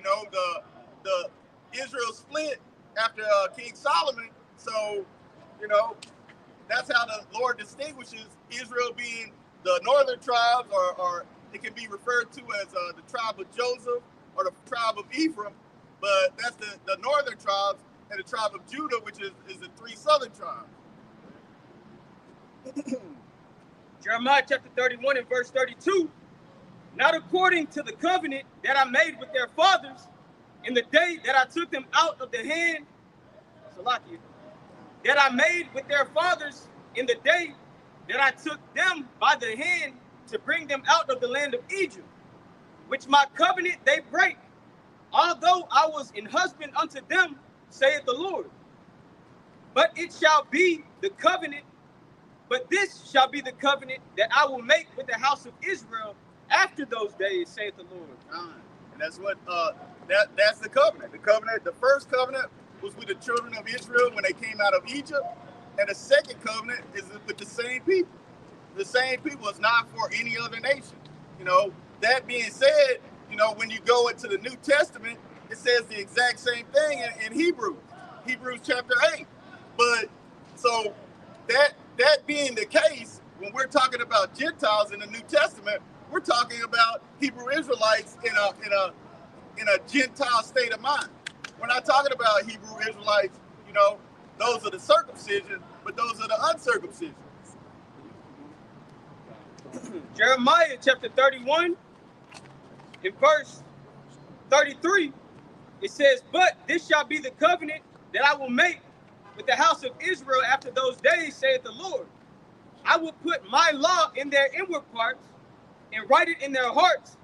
know, the Israel split after King Solomon. So, you know, that's how the Lord distinguishes Israel being the northern tribes, or it can be referred to as the tribe of Joseph or the tribe of Ephraim, but that's the northern tribes, and the tribe of Judah, which is the three southern tribes. Jeremiah chapter 31 and verse 32, not according to the covenant that I made with their fathers in the day that I took them out of the hand, Salakia, that I made with their fathers in the day that I took them by the hand to bring them out of the land of Egypt, which my covenant they break, although I was an husband unto them, saith the Lord. But it shall be the covenant, but this shall be the covenant that I will make with the house of Israel after those days, saith the Lord. And that's what that's the covenant. The covenant, the first covenant was with the children of Israel when they came out of Egypt, and the second covenant is with the same people. The same people. Is not for any other nation. You know. That being said, you know, when you go into the New Testament, it says the exact same thing in Hebrews chapter 8. But so that being the case, when we're talking about Gentiles in the New Testament, we're talking about Hebrew Israelites in a Gentile state of mind. We're not talking about Hebrew Israelites, you know, those are the circumcision, but those are the uncircumcision. Jeremiah chapter 31 in verse 33, it says, but this shall be the covenant that I will make with the house of Israel after those days, saith the Lord. I will put my law in their inward parts and write it in their hearts,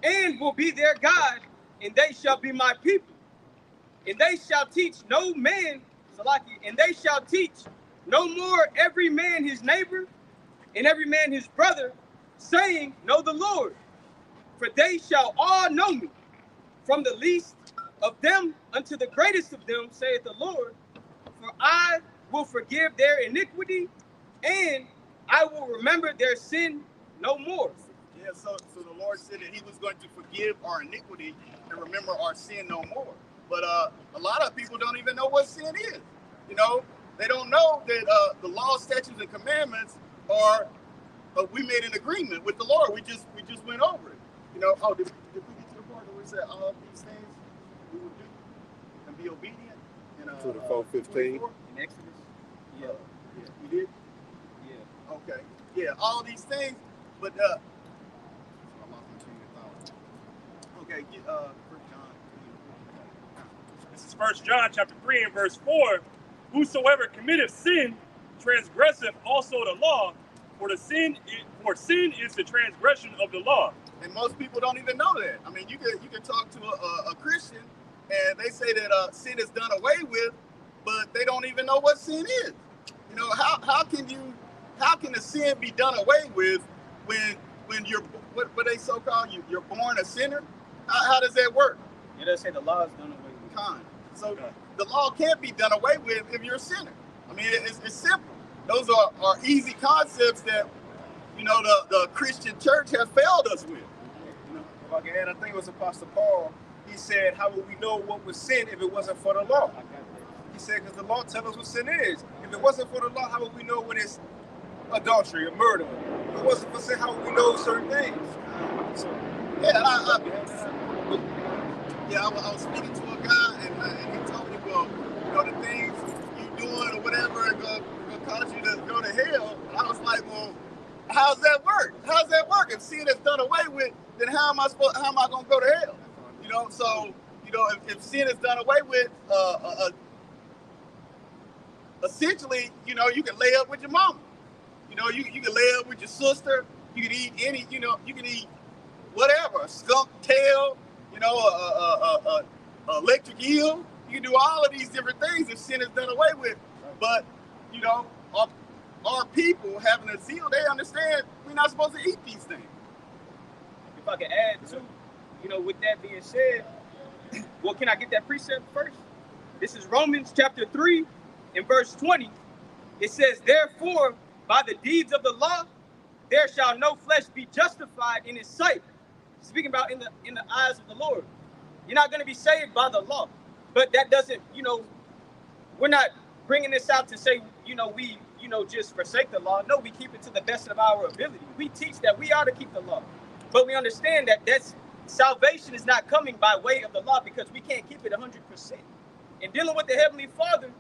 and will be their God, and they shall be my people. And they shall teach no man, and they shall teach no more every man his neighbor and every man his brother, saying, know the Lord. For they shall all know me, from the least of them unto the greatest of them, saith the Lord. For I will forgive their iniquity, and I will remember their sin no more. Yeah, so the Lord said that he was going to forgive our iniquity and remember our sin no more. But a lot of people don't even know what sin is. You know, they don't know that the law, statutes, and commandments are, we made an agreement with the Lord. We just went over it. You know, did we get to the part where we said all of these things we will do and be obedient? To the 4:15. In Exodus? Yeah. You did? Yeah. Okay. Yeah, all these things, but I lost my train of thought. Okay, get 1 John. This is 1 John chapter 3 and verse 4. Whosoever committeth sin transgresseth also the law, for sin is the transgression of the law. And most people don't even know that. I mean, you can talk to a Christian, and they say that sin is done away with, but they don't even know what sin is. You know, how can a sin be done away with when you're what they so called you're born a sinner? How does that work? It does say the law is done away with. So the law can't be done away with if you're a sinner. I mean, it's simple. Those are easy concepts that, you know, the Christian church has failed us with. You know, if I can add, I think it was Apostle Paul. He said, how would we know what was sin if it wasn't for the law? He said, because the law tells us what sin is. If it wasn't for the law, how would we know what is adultery or murder? If it wasn't for sin, how would we know certain things? So, I was speaking to a guy, and he told me, well, you know, the things you doing or whatever are going to cause you to go to hell. And I was like, well, how's that work? How's that work? If sin is done away with, then how am I going to go to hell? You know, so, you know, if sin is done away with, essentially, you know, you can lay up with your mama. You know, you can lay up with your sister. You can eat you can eat whatever, a skunk tail, you know, a electric eel. You can do all of these different things if sin is done away with. But, you know, our people having a zeal, they understand we're not supposed to eat these things. If I can add too, you know, with that being said, well, can I get that precept first? This is Romans chapter 3 and verse 20. It says, therefore, by the deeds of the law, there shall no flesh be justified in his sight. Speaking about in the eyes of the Lord. You're not going to be saved by the law. But that doesn't, we're not bringing this out to say, we, just forsake the law. No, we keep it to the best of our ability. We teach that we are to keep the law. But we understand that salvation is not coming by way of the law because we can't keep it 100%. In dealing with the Heavenly Father,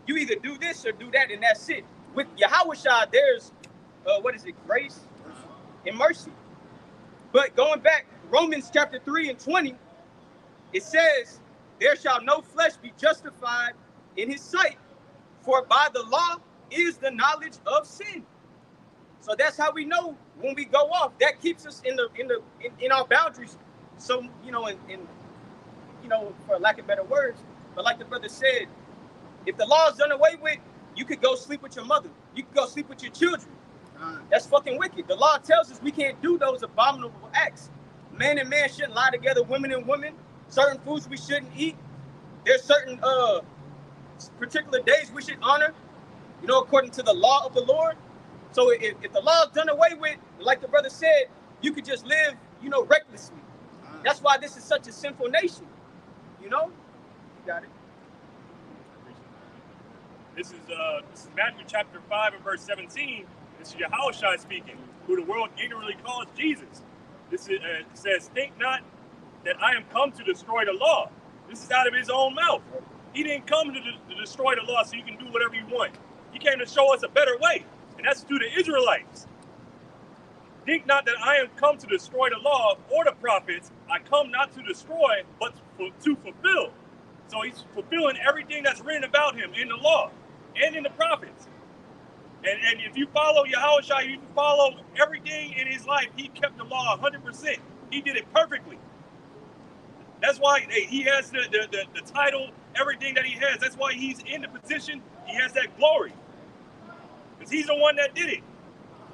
you either do this or do that, and that's it. With Yahushua, there's, grace and mercy. But going back, Romans chapter 3 and 20, it says, there shall no flesh be justified in his sight, for by the law is the knowledge of sin. So that's how we know when we go off. That keeps us in our boundaries. So, for lack of better words, but like the brother said, if the law is done away with, you could go sleep with your mother. You could go sleep with your children. That's fucking wicked. The law tells us we can't do those abominable acts. Man and man shouldn't lie together, women and women. Certain foods we shouldn't eat. There's certain particular days we should honor, according to the law of the Lord. So if the law is done away with, like the brother said, you could just live, recklessly. That's why this is such a sinful nation. You got it. This is Matthew chapter 5 and verse 17. This is Yahushua speaking, who the world ignorantly calls Jesus. This is, says, think not that I am come to destroy the law. This is out of his own mouth. He didn't come to destroy the law so you can do whatever you want. He came to show us a better way, and that's through the Israelites. Think not that I am come to destroy the law or the prophets. I come not to destroy, but to fulfill. So he's fulfilling everything that's written about him in the law and in the prophets. And if you follow Yahushua, you follow everything in his life. He kept the law 100%. He did it perfectly. That's why he has the title, everything that he has. That's why he's in the position. He has that glory. Because he's the one that did it.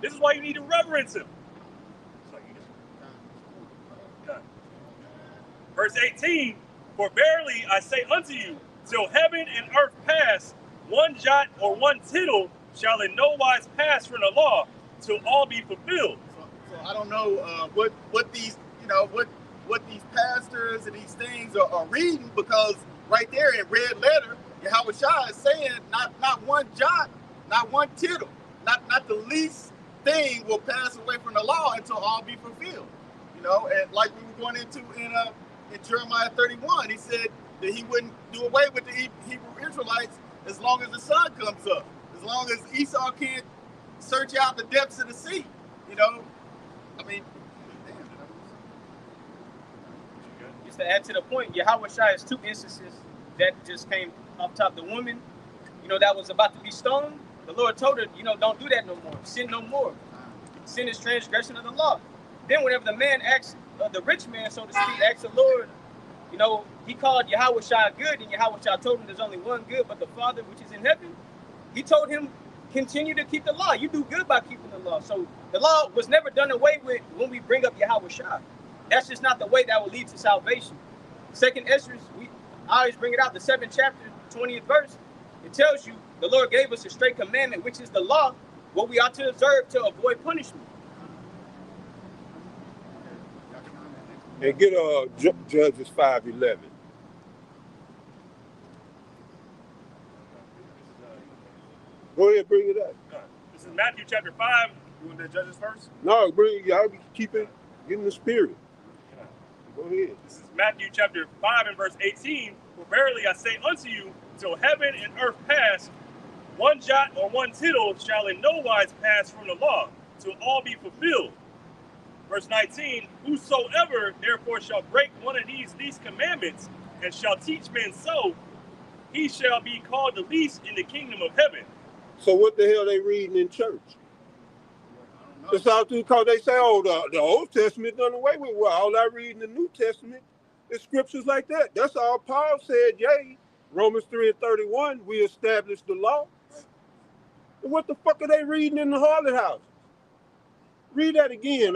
This is why you need to reverence him. Verse 18, for verily I say unto you, till heaven and earth pass, one jot or one tittle shall in no wise pass from the law till all be fulfilled. So I don't know what these what these pastors and these things are reading, because right there in red letter, Yahushua is saying not one jot, not one tittle, not the least thing will pass away from the law until all be fulfilled. And like we were going into in Jeremiah 31, he said that he wouldn't do away with the Hebrew Israelites as long as the sun comes up, as long as Esau can't search out the depths of the sea. I mean, just to add to the point, Yahushua has two instances that just came off top. The woman, that was about to be stoned. The Lord told her, don't do that no more. Sin no more. Sin is transgression of the law. Then whenever the man asked, the rich man, so to speak, asked the Lord, he called Yahushua good, and Yahushua told him there's only one good, but the Father which is in heaven. He told him, continue to keep the law. You do good by keeping the law. So the law was never done away with when we bring up Yahushua. That's just not the way that will lead to salvation. Second Ezra, I always bring it out, the 7th chapter, 20th verse. It tells you the Lord gave us a straight commandment, which is the law, what we ought to observe to avoid punishment. And get Judges 5:11. Go ahead, bring it up. This is Matthew chapter 5. You want the Judges first? No, y'all keep it, get in the spirit. Go ahead. This is Matthew chapter 5 and verse 18. For verily I say unto you, till heaven and earth pass, one jot or one tittle shall in no wise pass from the law, till all be fulfilled. Verse 19, whosoever therefore shall break one of these least commandments and shall teach men so, he shall be called the least in the kingdom of heaven. So what the hell they reading in church? It's all because they say, the Old Testament done away with. Well, all I read in the New Testament is scriptures like that. That's all Paul said, yea. Romans 3:31, we established the law. And what the fuck are they reading in the harlot house? Read that again,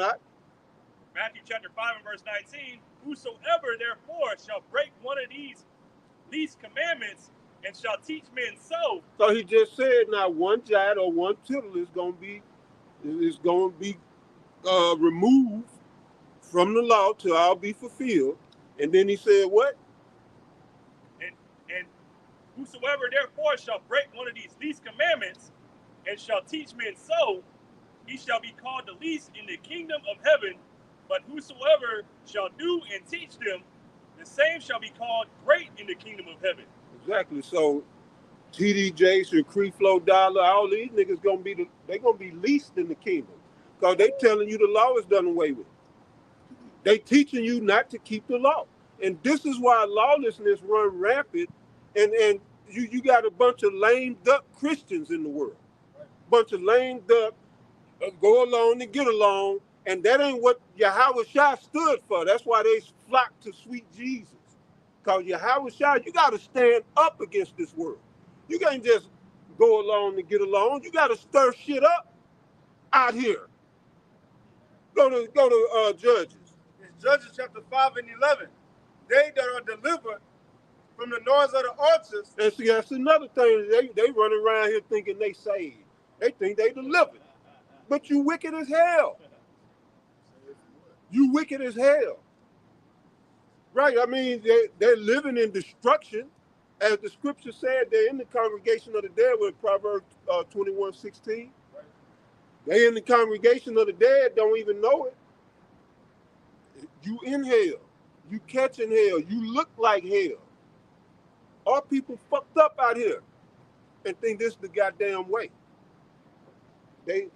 Matthew chapter 5 and verse 19, whosoever therefore shall break one of these least commandments and shall teach men so. So he just said not one jot or one tittle is going to be removed from the law till all be fulfilled. And then he said what? And whosoever therefore shall break one of these least commandments and shall teach men so, he shall be called the least in the kingdom of heaven. But whosoever shall do and teach them, the same shall be called great in the kingdom of heaven. Exactly. So TD Jakes, your Flow Dollar, all these niggas they gonna be least in the kingdom. Because they telling you the law is done away with. They teaching you not to keep the law. And this is why lawlessness run rampant, and you got a bunch of lame duck Christians in the world. Bunch of lame duck go along and get along, and that ain't what Yahweh Shai stood for. That's why they flock to sweet Jesus. Because Yahweh Shai, you got to stand up against this world. You can't just go along and get along. You got to stir shit up out here. Go to Judges. It's Judges chapter 5 and 11. They that are delivered from the noise of the altars. And see, that's another thing. They run around here thinking they saved. They think they delivered. But you wicked as hell. You wicked as hell. Right? I mean, they're living in destruction. As the scripture said, they're in the congregation of the dead with Proverbs 21:16. They in the congregation of the dead, don't even know it. You in hell. You catching hell. You look like hell. Our people fucked up out here and think this is the goddamn way. They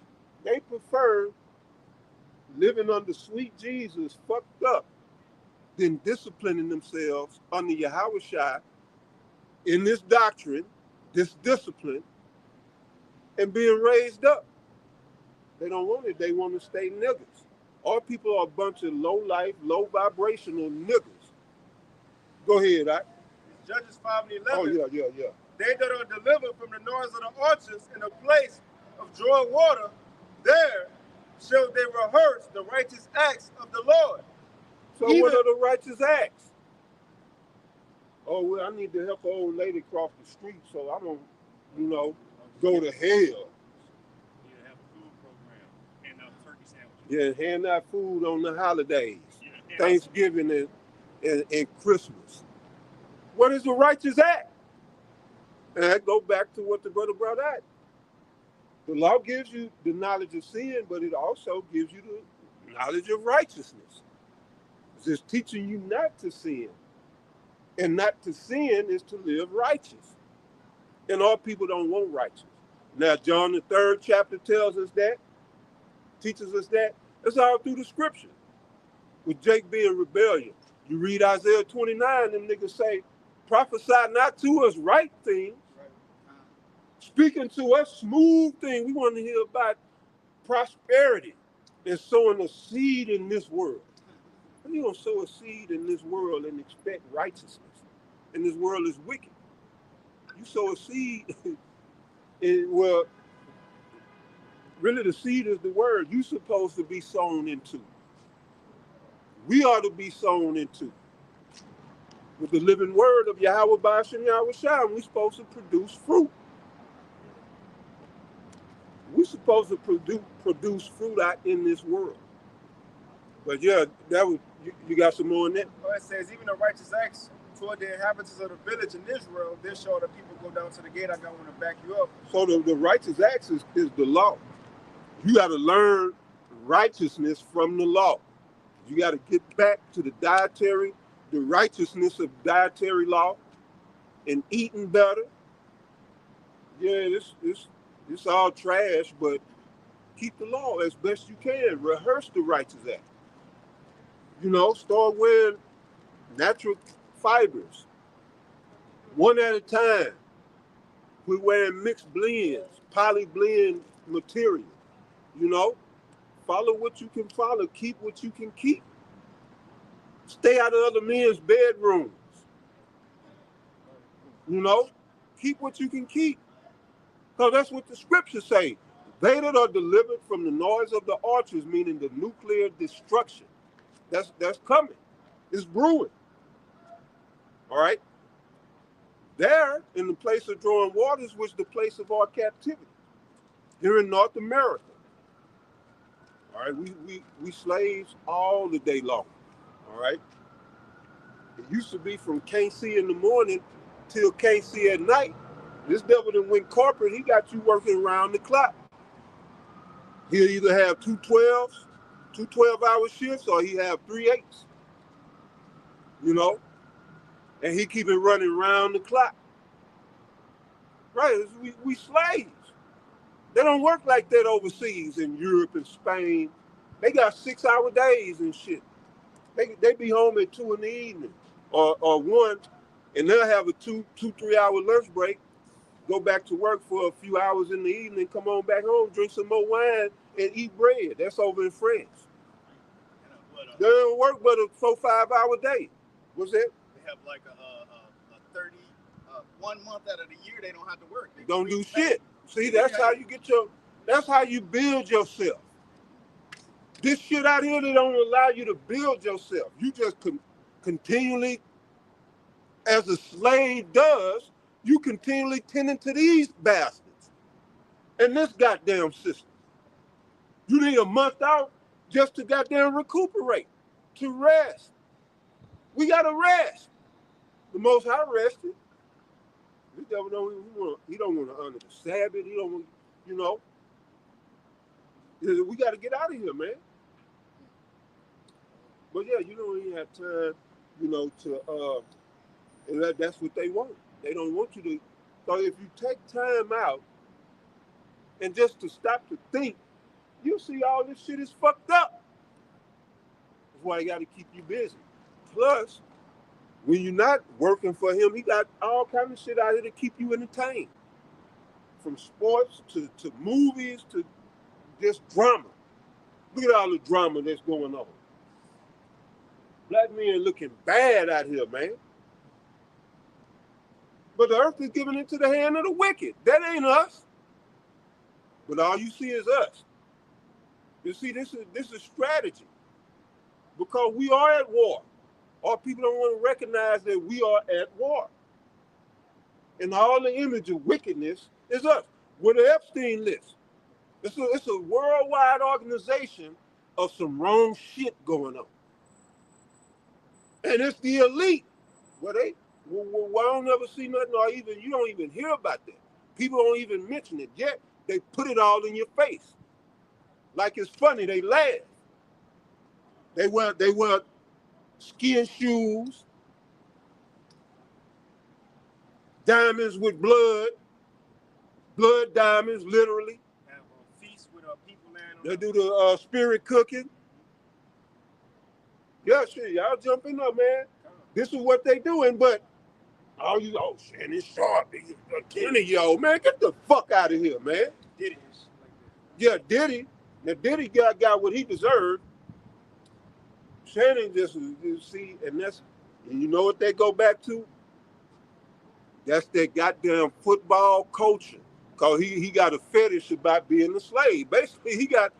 prefer living under sweet Jesus, fucked up, than disciplining themselves under Yahweh Shai in this doctrine, this discipline, and being raised up. They don't want it. They want to stay niggas. Our people are a bunch of low life, low vibrational niggas. Go ahead, Judges 5 and 11. Oh, yeah. They that are delivered from the noise of the altars in a place of drawing water, there shall they rehearse the righteous acts of the Lord. So what are the righteous acts? Oh, well, I need to help an old lady cross the street so I don't, go to hell. Yeah, have a food program and turkey sandwiches. Yeah, hand out food on the holidays, Yeah, Thanksgiving and Christmas. What is the righteous act? And that go back to what the brother brought out. The law gives you the knowledge of sin, but it also gives you the knowledge of righteousness. It's just teaching you not to sin. And not to sin is to live righteous. And all people don't want righteous. Now, John the 3rd chapter tells us that, teaches us that. It's all through the scripture. With Jake being rebellion. You read Isaiah 29, them niggas say, prophesy not to us right things, speaking to us smooth things. We want to hear about prosperity and sowing a seed in this world. How you gonna sow a seed in this world and expect righteousness? And this world is wicked. You sow a seed, well, really the seed is the word you're supposed to be sown into. We are to be sown into. With the living word of Yahweh Ba'ashem Yahweh Shai, we're supposed to produce fruit. We're supposed to produce fruit out in this world. But yeah, you got some more in that? Oh, it says, even the righteous acts toward the inhabitants of the village in Israel, this shall the people go down to the gate. I got one to back you up. So the righteous acts is the law. You got to learn righteousness from the law. You got to get back to the righteousness of dietary law and eating better. Yeah, it's all trash, but keep the law as best you can. Rehearse the righteous act. Start wearing natural fibers, one at a time. We're wearing mixed blends, poly blend material. Follow what you can follow, keep what you can keep. Stay out of other men's bedrooms. Keep what you can keep. Because that's what the scriptures say. They that are delivered from the noise of the altars, meaning the nuclear destruction. That's coming. It's brewing. All right? There, in the place of drawing waters, was the place of our captivity. Here in North America. All right, we slaves all the day long. All right? It used to be from can't see in the morning till can't see at night. This devil that went corporate, he got you working around the clock. He'll either have two 12-hour shifts, or he have 3 8s, you know, and he keep it running around the clock. Right, we slaves. They don't work like that overseas in Europe and Spain. They got 6-hour days and shit. They be home at 2 in the evening or 1, and they'll have a 3-hour lunch break, go back to work for a few hours in the evening, come on back home, drink some more wine, and eat bread. That's over in France. They don't work but a 4-5 hour day. What's that? They have like a 30, 1 month out of the year they don't have to work. They don't do shit. See, that's how you that's how you build yourself. This shit out here, they don't allow you to build yourself. You just continually, as a slave does, you continually tend to these bastards and this goddamn system. You need a month out just to goddamn recuperate, to rest. We gotta rest. The Most High rested. This devil he don't want to honor the Sabbath. He don't want, you know. We got to get out of here, man. But yeah, you don't even have time, you know, to, and that's what they want. They don't want you to, so if you take time out and just to stop to think, you'll see all this shit is fucked up. That's why they got to keep you busy. Plus, when you're not working for him, he got all kind of shit out here to keep you entertained. From sports to movies to just drama. Look at all the drama that's going on. Black men looking bad out here, man. But the earth is given into the hand of the wicked. That ain't us. But all you see is us. You see, this is strategy. Because we are at war. Our people don't want to recognize that we are at war. And all the image of wickedness is us. We're the Epstein list. It's a worldwide organization of some wrong shit going on. And it's the elite. Well, I don't ever see nothing, or even you don't even hear about that. People don't even mention it. Yet they put it all in your face. Like it's funny, they laugh. They wear skin shoes, diamonds with blood diamonds, literally. Have a feast with people laying on. They do the spirit cooking. Yeah, shit, y'all jumping up, man. This is what they doing, but Shannon Sharp, 20-year-old, man, get the fuck out of here, man. Diddy. Yeah, Diddy. Now Diddy got what he deserved. Shannon just, you see, and you know what they go back to? That's that goddamn football culture. Cause he got a fetish about being a slave. Basically, he got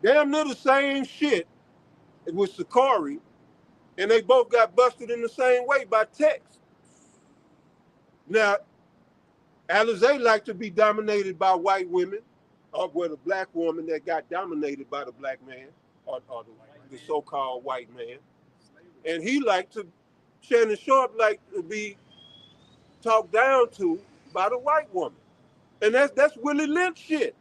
damn near the same shit with Sakari, and they both got busted in the same way by Tex. Now, Alizé like to be dominated by white women, or the black woman that got dominated by the black man, or the so-called white man. And he liked to, Shannon Sharp liked to be talked down to by the white woman. And that's Willie Lynch shit.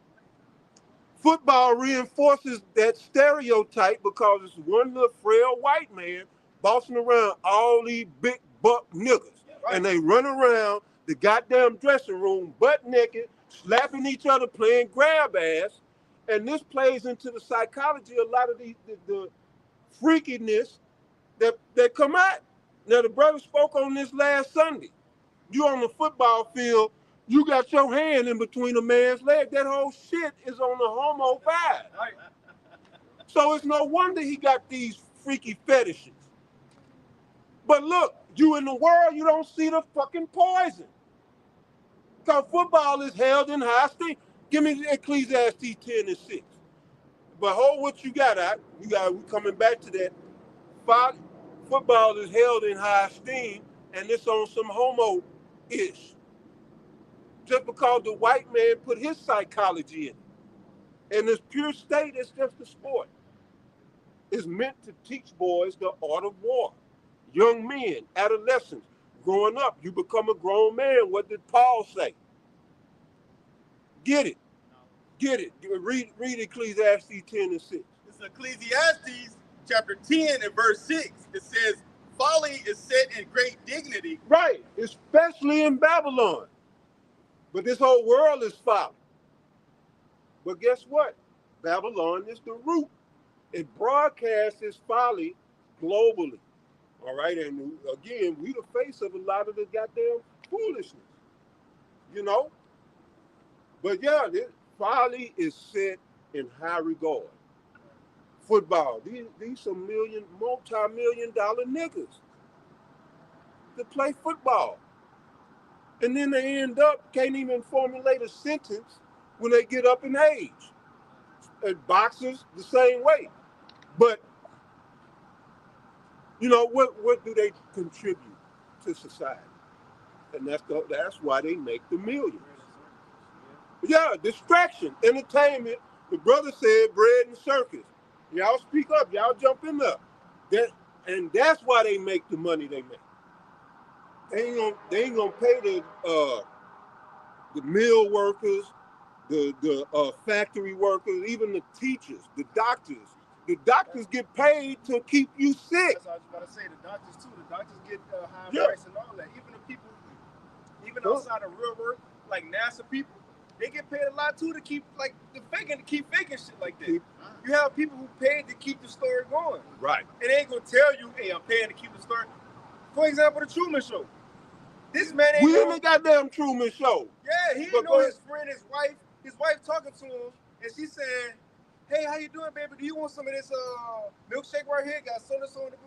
Football reinforces that stereotype because it's one little frail white man bossing around all these big buck niggas. Right. And they run around the goddamn dressing room butt naked, slapping each other, playing grab ass. And this plays into the psychology of a lot of the freakiness that come out. Now, the brother spoke on this last Sunday. You on the football field, you got your hand in between a man's leg. That whole shit is on the homo vibe. Right. So it's no wonder he got these freaky fetishes. But look, you in the world, you don't see the fucking poison. Because football is held in high esteem. Give me Ecclesiastes 10:6. But hold what you got out. We coming back to that. Football is held in high esteem, and it's on some homo-ish. Just because the white man put his psychology in it. In its pure state, it's just a sport. is meant to teach boys the art of war. Young men, adolescents, growing up, you become a grown man. What did Paul say? Get it. Get it. Read Ecclesiastes 10 and 6. It's Ecclesiastes chapter 10 and verse 6. It says, folly is set in great dignity. Right, especially in Babylon. But this whole world is folly. But guess what? Babylon is the root. It broadcasts its folly globally. All right, and again, we the face of a lot of the goddamn foolishness. You know? But yeah, this folly is set in high regard. Football, these some multi-million-dollar niggas that play football. And then they end up, can't even formulate a sentence when they get up in age. And boxers, the same way. But, you know, what do they contribute to society? And that's why they make the millions. Yeah, distraction, entertainment. The brother said bread and circus. Y'all speak up, y'all jump in there. And that's why they make the money they make. They ain't gonna pay the mill workers, the factory workers, even the teachers, the doctors. The doctors get paid to keep you sick. That's what I was about to say. The doctors too. The doctors get high Yeah. price and all that. Even the people, even outside of real work, like NASA people, they get paid a lot too to keep keep faking shit like that. You have people who paid to keep the story going. Right. And they ain't gonna tell you, hey, I'm paying to keep the story. For example, the Truman Show. This man ain't We in the goddamn Truman Show. Yeah, he didn't know his friend, his wife talking to him, and she said, hey, how you doing, baby? Do you want some of this milkshake right here? Got so and so in the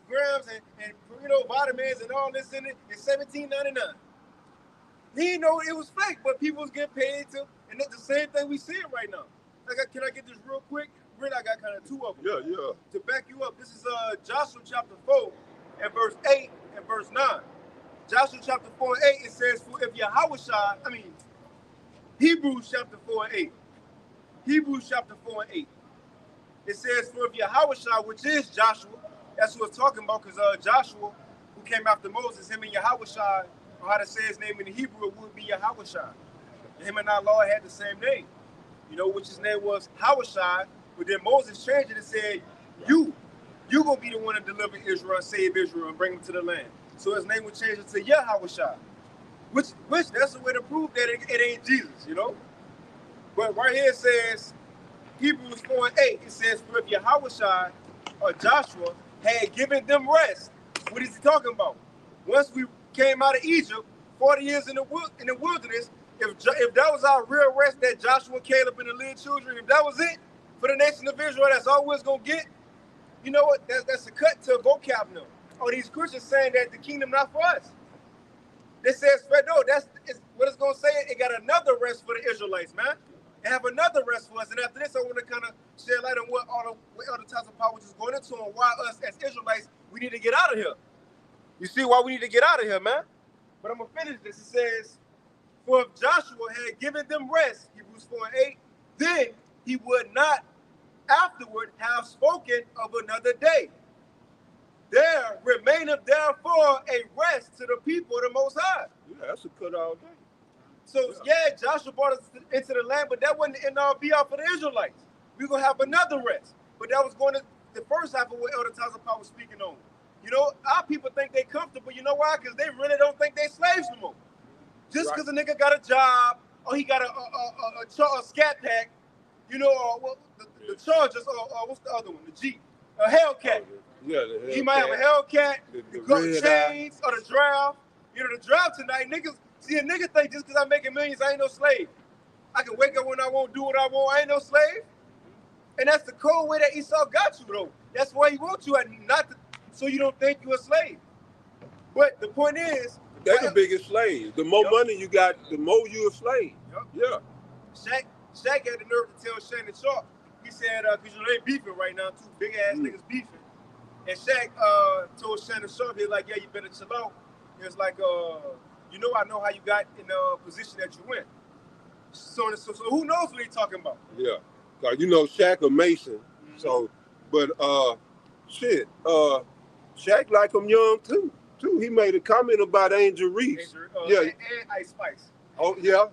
grams and you know, vitamins and all this in it. It's $17.99. He didn't know it was fake, but people was getting paid to, and that's the same thing we seeing right now. Can I get this real quick? Really, I got kind of two of them. Yeah. To back you up, this is Joshua chapter 4 and verse 8 and verse 9. Joshua chapter 4 and 8, it says, if Hebrews chapter 4 and 8. Hebrews chapter 4 and 8. It says, for if Yahushua, which is Joshua, that's who it's talking about, because Joshua, who came after Moses, him and Yahushua, or how to say his name in the Hebrew, it would be Yahushua. And him and our Lord had the same name, you know, which his name was Yahushua, but then Moses changed it and said, you gonna be the one to deliver Israel, save Israel, and bring them to the land. So his name would change it to Yahushua, which that's a way to prove that it ain't Jesus, you know. But right here it says, Hebrews 4 and 8, it says, for if Yahushua or Joshua had given them rest, what is he talking about? Once we came out of Egypt, 40 years in the wilderness, if that was our real rest, that Joshua, Caleb, and the little children, if that was it for the nation of Israel, that's all we're going to get, you know what? That's a cut to a vocab now. Oh, these Christians saying that the kingdom not for us. They says, no, that's what it's going to say. It got another rest for the Israelites, man. And have another rest for us. And after this, I want to kind of shed light on what other types of power is going into and why us as Israelites, we need to get out of here. You see why we need to get out of here, man? But I'm going to finish this. It says, for if Joshua had given them rest, Hebrews 4 and 8, then he would not afterward have spoken of another day. There remaineth therefore a rest to the people of the Most High. Yeah, that's a cut all day. So, yeah, Joshua brought us into the land, but that wasn't the end all be all for the Israelites. We're going to have another rest. But that was going to the first half of what Elder Tyson Power was speaking on. You know, our people think they're comfortable. You know why? Because they really don't think they're slaves no more. Just because a nigga got a job, or he got a scat pack, you know, the Chargers, or what's the other one? The Jeep. A Hellcat. Yeah, the Hellcat. He might have a Hellcat, the chains, or the draft. You know, the draft tonight, niggas, see, a nigga think just because I'm making millions, I ain't no slave. I can wake up when I want, do what I want, I ain't no slave. And that's the cold way that Esau got you, though. That's why he wants you, so you don't think you're a slave. But the point is, they're the biggest slaves. The more money you got, the more you're a slave. Yeah. Shaq had the nerve to tell Shannon Sharp, he said, because you know they beefing right now, two big ass niggas beefing. And Shaq told Shannon Sharp, he was like, yeah, you better chill out. He was like, you know, I know how you got in the position that you in. So who knows what he's talking about? Yeah. Cause you know Shaq a Mason, so But shit, Shaq like him young too. He made a comment about Angel Reese. Yeah. And Ice Spice. Oh yeah.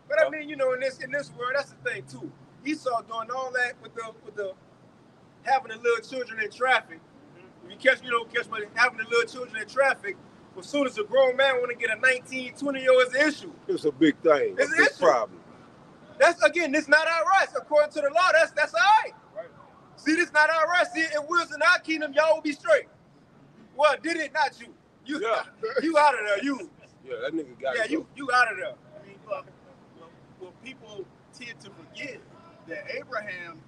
But I mean, you know, in this world, that's the thing too. Esau doing all that with the having the little children in traffic. If you catch, but having the little children in traffic. As soon as a grown man want to get a 19, 20-year-old, it's an issue. It's a big thing. It's a big problem. That's this not our rights. According to the law, that's all right. See, this not our rights. See, if we was in our kingdom, y'all would be straight. Well, did it not you? You out of there. You. Yeah, that nigga got. Yeah, you out of there. I mean, well, people tend to forget that Abraham.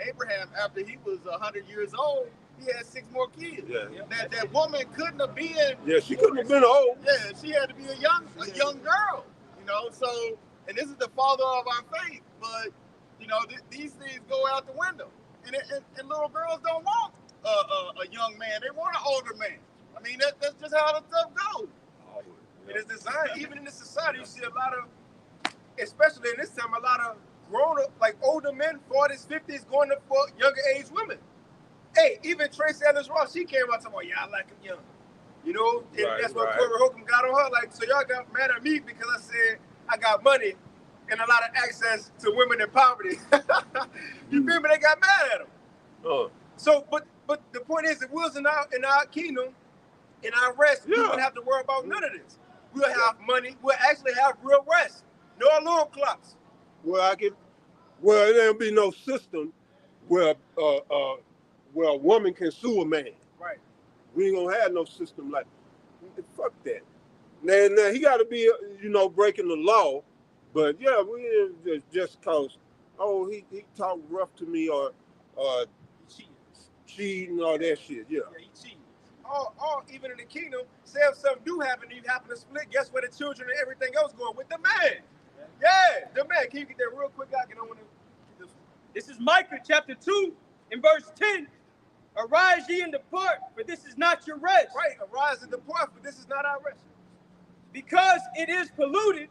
Abraham, after he was 100 years old, he had 6 more kids. Yeah. That woman couldn't have been. Yeah, she couldn't have been old. Yeah, she had to be a young girl. So, and this is the father of our faith. But these things go out the window, and little girls don't want a young man; they want an older man. I mean, that's just how the stuff goes. It is designed. Even in this society, you see a lot of, especially in this time, a lot of grown-up, like older men, 40s, 50s, going for younger age women. Hey, even Tracy Ellis Ross, she came out talking about, yeah, I like him young. And that's what Corey Holcomb got on her. Like, so y'all got mad at me because I said I got money and a lot of access to women in poverty. You feel me? They got mad at him. So, but the point is, if we was in our kingdom, in our rest, we wouldn't have to worry about none of this. We'll have money. We'll actually have real rest. No alarm clocks. Well, there'll be no system where a woman can sue a man. Right. We ain't gonna have no system like that. Fuck that. Now he got to be, breaking the law, but yeah, we just cause he talked rough to me or cheating or that shit. Yeah. Yeah, he cheating. Or even in the kingdom, say if something do happen and you happen to split, guess where the children and everything else going? With the man. Yeah, the man. Can you get that real quick? I don't want to get this. This is Micah chapter 2 and verse 10. Arise ye and depart, for this is not your rest. Right, arise and depart, for this is not our rest. Because it is polluted,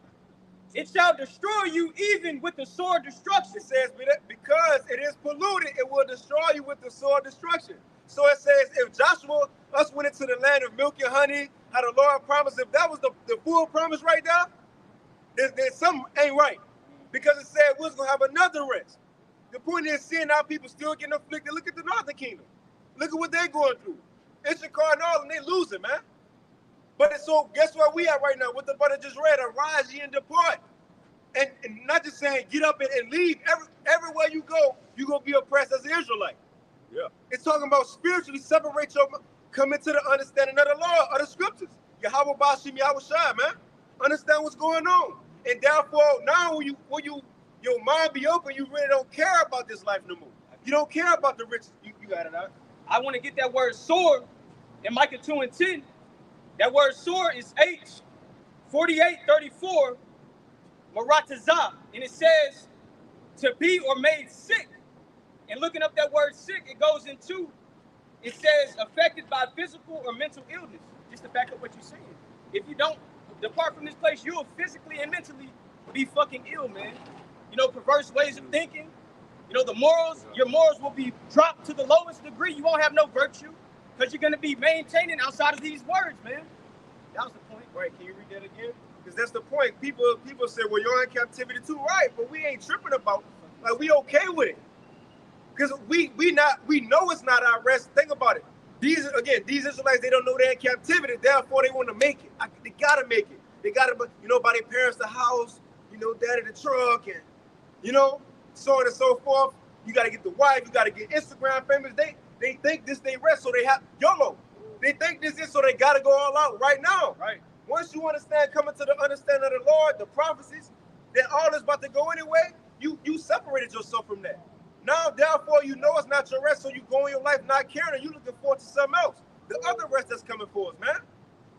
it shall destroy you even with the sword destruction. It says, because it is polluted, it will destroy you with the sword destruction. So it says, if Joshua, us went into the land of milk and honey, how the Lord promised, if that was the full promise right there, then something ain't right. Because it said we was going to have another rest. The point is, seeing our people still getting afflicted. Look at the Northern Kingdom. Look at what they're going through. Issachar and all, and they losing, man. But so guess where we at right now? What the brother just read, arise ye and depart. And not just saying get up and leave. Everywhere you go, you're going to be oppressed as an Israelite. Yeah. It's talking about spiritually separate come into the understanding of the law, of the scriptures. Yahweh Bashim Yahweh Shai, man. Understand what's going on. And therefore, now when your mind be open, you really don't care about this life no more. You don't care about the riches. You got it out. I want to get that word sword in Micah 2 and 10. That word sword is H4834 Maratazah. And it says to be or made sick. And looking up that word sick, it goes into, it says affected by physical or mental illness. Just to back up what you're saying. If you don't depart from this place, you'll physically and mentally be fucking ill, man. Perverse ways of thinking. The morals, your morals will be dropped to the lowest degree. You won't have no virtue because you're going to be maintaining outside of these words, man. That was the point. Right, can you read that again? Because that's the point. People say, well, you're in captivity too. Right, but we ain't tripping about, we okay with it. Because we know it's not our rest. Think about it. These Israelites, they don't know they're in captivity. Therefore, they want to make it. They got to make it. They got to, buy their parents the house, daddy the truck, and, so on and so forth. You got to get the wife. You got to get Instagram famous. They think this they rest, so they have YOLO. They think this is so they got to go all out right now. Right. Once you understand, coming to the understanding of the Lord, the prophecies, that all is about to go anyway, you separated yourself from that. Now, therefore, it's not your rest, so you go in your life not caring, and you looking forward to something else. The other rest that's coming for us, man.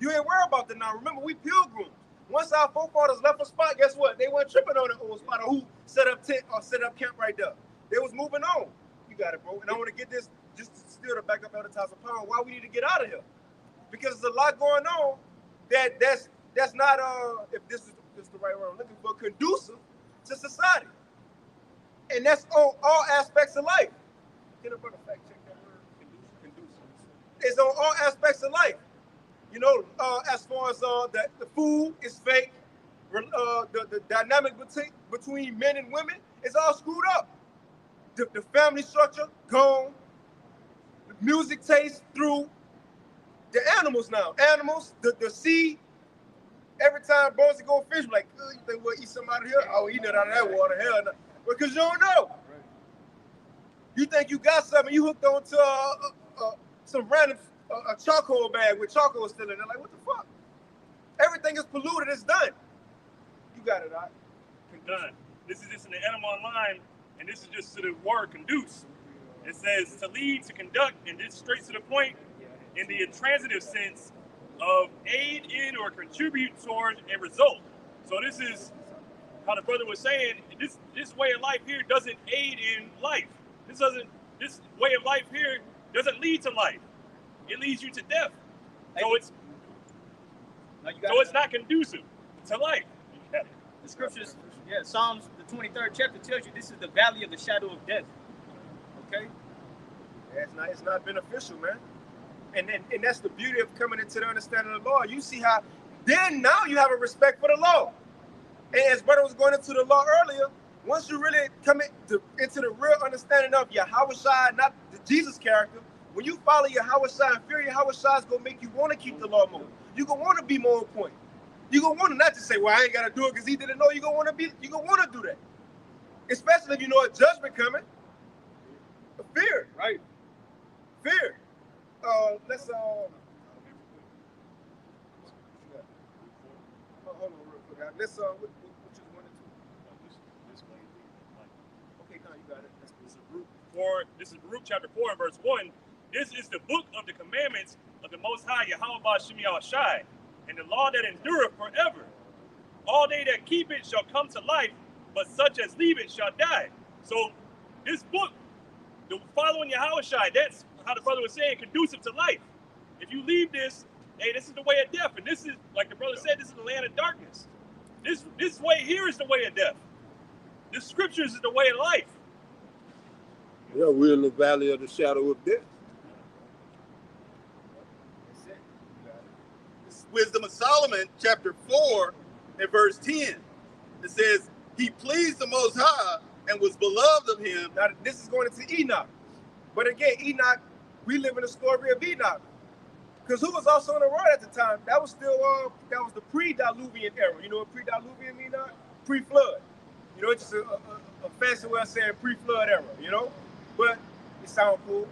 You ain't worried about that now. Remember, we pilgrims. Once our forefathers left a spot, guess what? They weren't tripping on the old spot or who set up tent or set up camp right there. They was moving on. You got it, bro. And I want to get this just still to back up Elder Tyson Power. Why we need to get out of here? Because there's a lot going on that's not if this is the right word I'm looking for, conducive to society. And that's on all aspects of life. Get a brother fact check that word. Conducive. It's on all aspects of life. You know, as far as the food is fake, the dynamic between men and women is all screwed up. The family structure gone. The music taste through the animals now. Animals, the sea. Every time boys go fish, like, you think we'll eat something out of here? Oh, eat it out of that water. Hell no. Because you don't know. You think you got something, you hooked onto some random charcoal bag with charcoal still in it. Like, what the fuck? Everything is polluted. It's done. You got it, all right? Done. This is just in the animal online, and this is just to the word conduce. It says to lead, to conduct, and this straight to the point in the intransitive sense of aid in or contribute towards a result. So this is how the brother was saying, this way of life here doesn't aid in life. This way of life here doesn't lead to life. It leads you to death. So it's not conducive to life. The scriptures, Psalms, the 23rd chapter tells you this is the valley of the shadow of death. Okay? Yeah, it's not beneficial, man. And that's the beauty of coming into the understanding of the law. You see how then now you have a respect for the law. And as brother was going into the law earlier, once you really come into the real understanding of Yahushua, not the Jesus character, when you follow Yahushua and fear Yahushua is going to make you want to keep the law more. You're going to want to be more on point. You're going to want to not just say, well, I ain't got to do it because he didn't know. You're going to want to do that. Especially if you know a judgment coming. Fear. Right. Fear. Let's hold on real quick. Let's what you wanted to. Okay, now you got it. This is Baruch chapter 4 and verse 1. This is the book of the commandments of the Most High Yahweh Shem Shai, and the law that endureth forever. All they that keep it shall come to life, but such as leave it shall die. So this book, the following Yahushua, that's how the brother was saying, conducive to life. If you leave this, hey, this is the way of death. And this is, like the brother said, this is the land of darkness. This way here is the way of death. The scriptures is the way of life. Yeah, we're in the valley of the shadow of death. That's it. This is Wisdom of Solomon, chapter 4 and verse 10. It says, he pleased the Most High and was beloved of him. Now, this is going into Enoch. But again, Enoch, we live in the story of Enoch. Because who was also on the road at the time? That was still, that was the pre-Diluvian era. You know what pre-Diluvian mean? Pre-flood. You know, it's just a fancy way of saying pre-flood era, you know? But it sounds cool.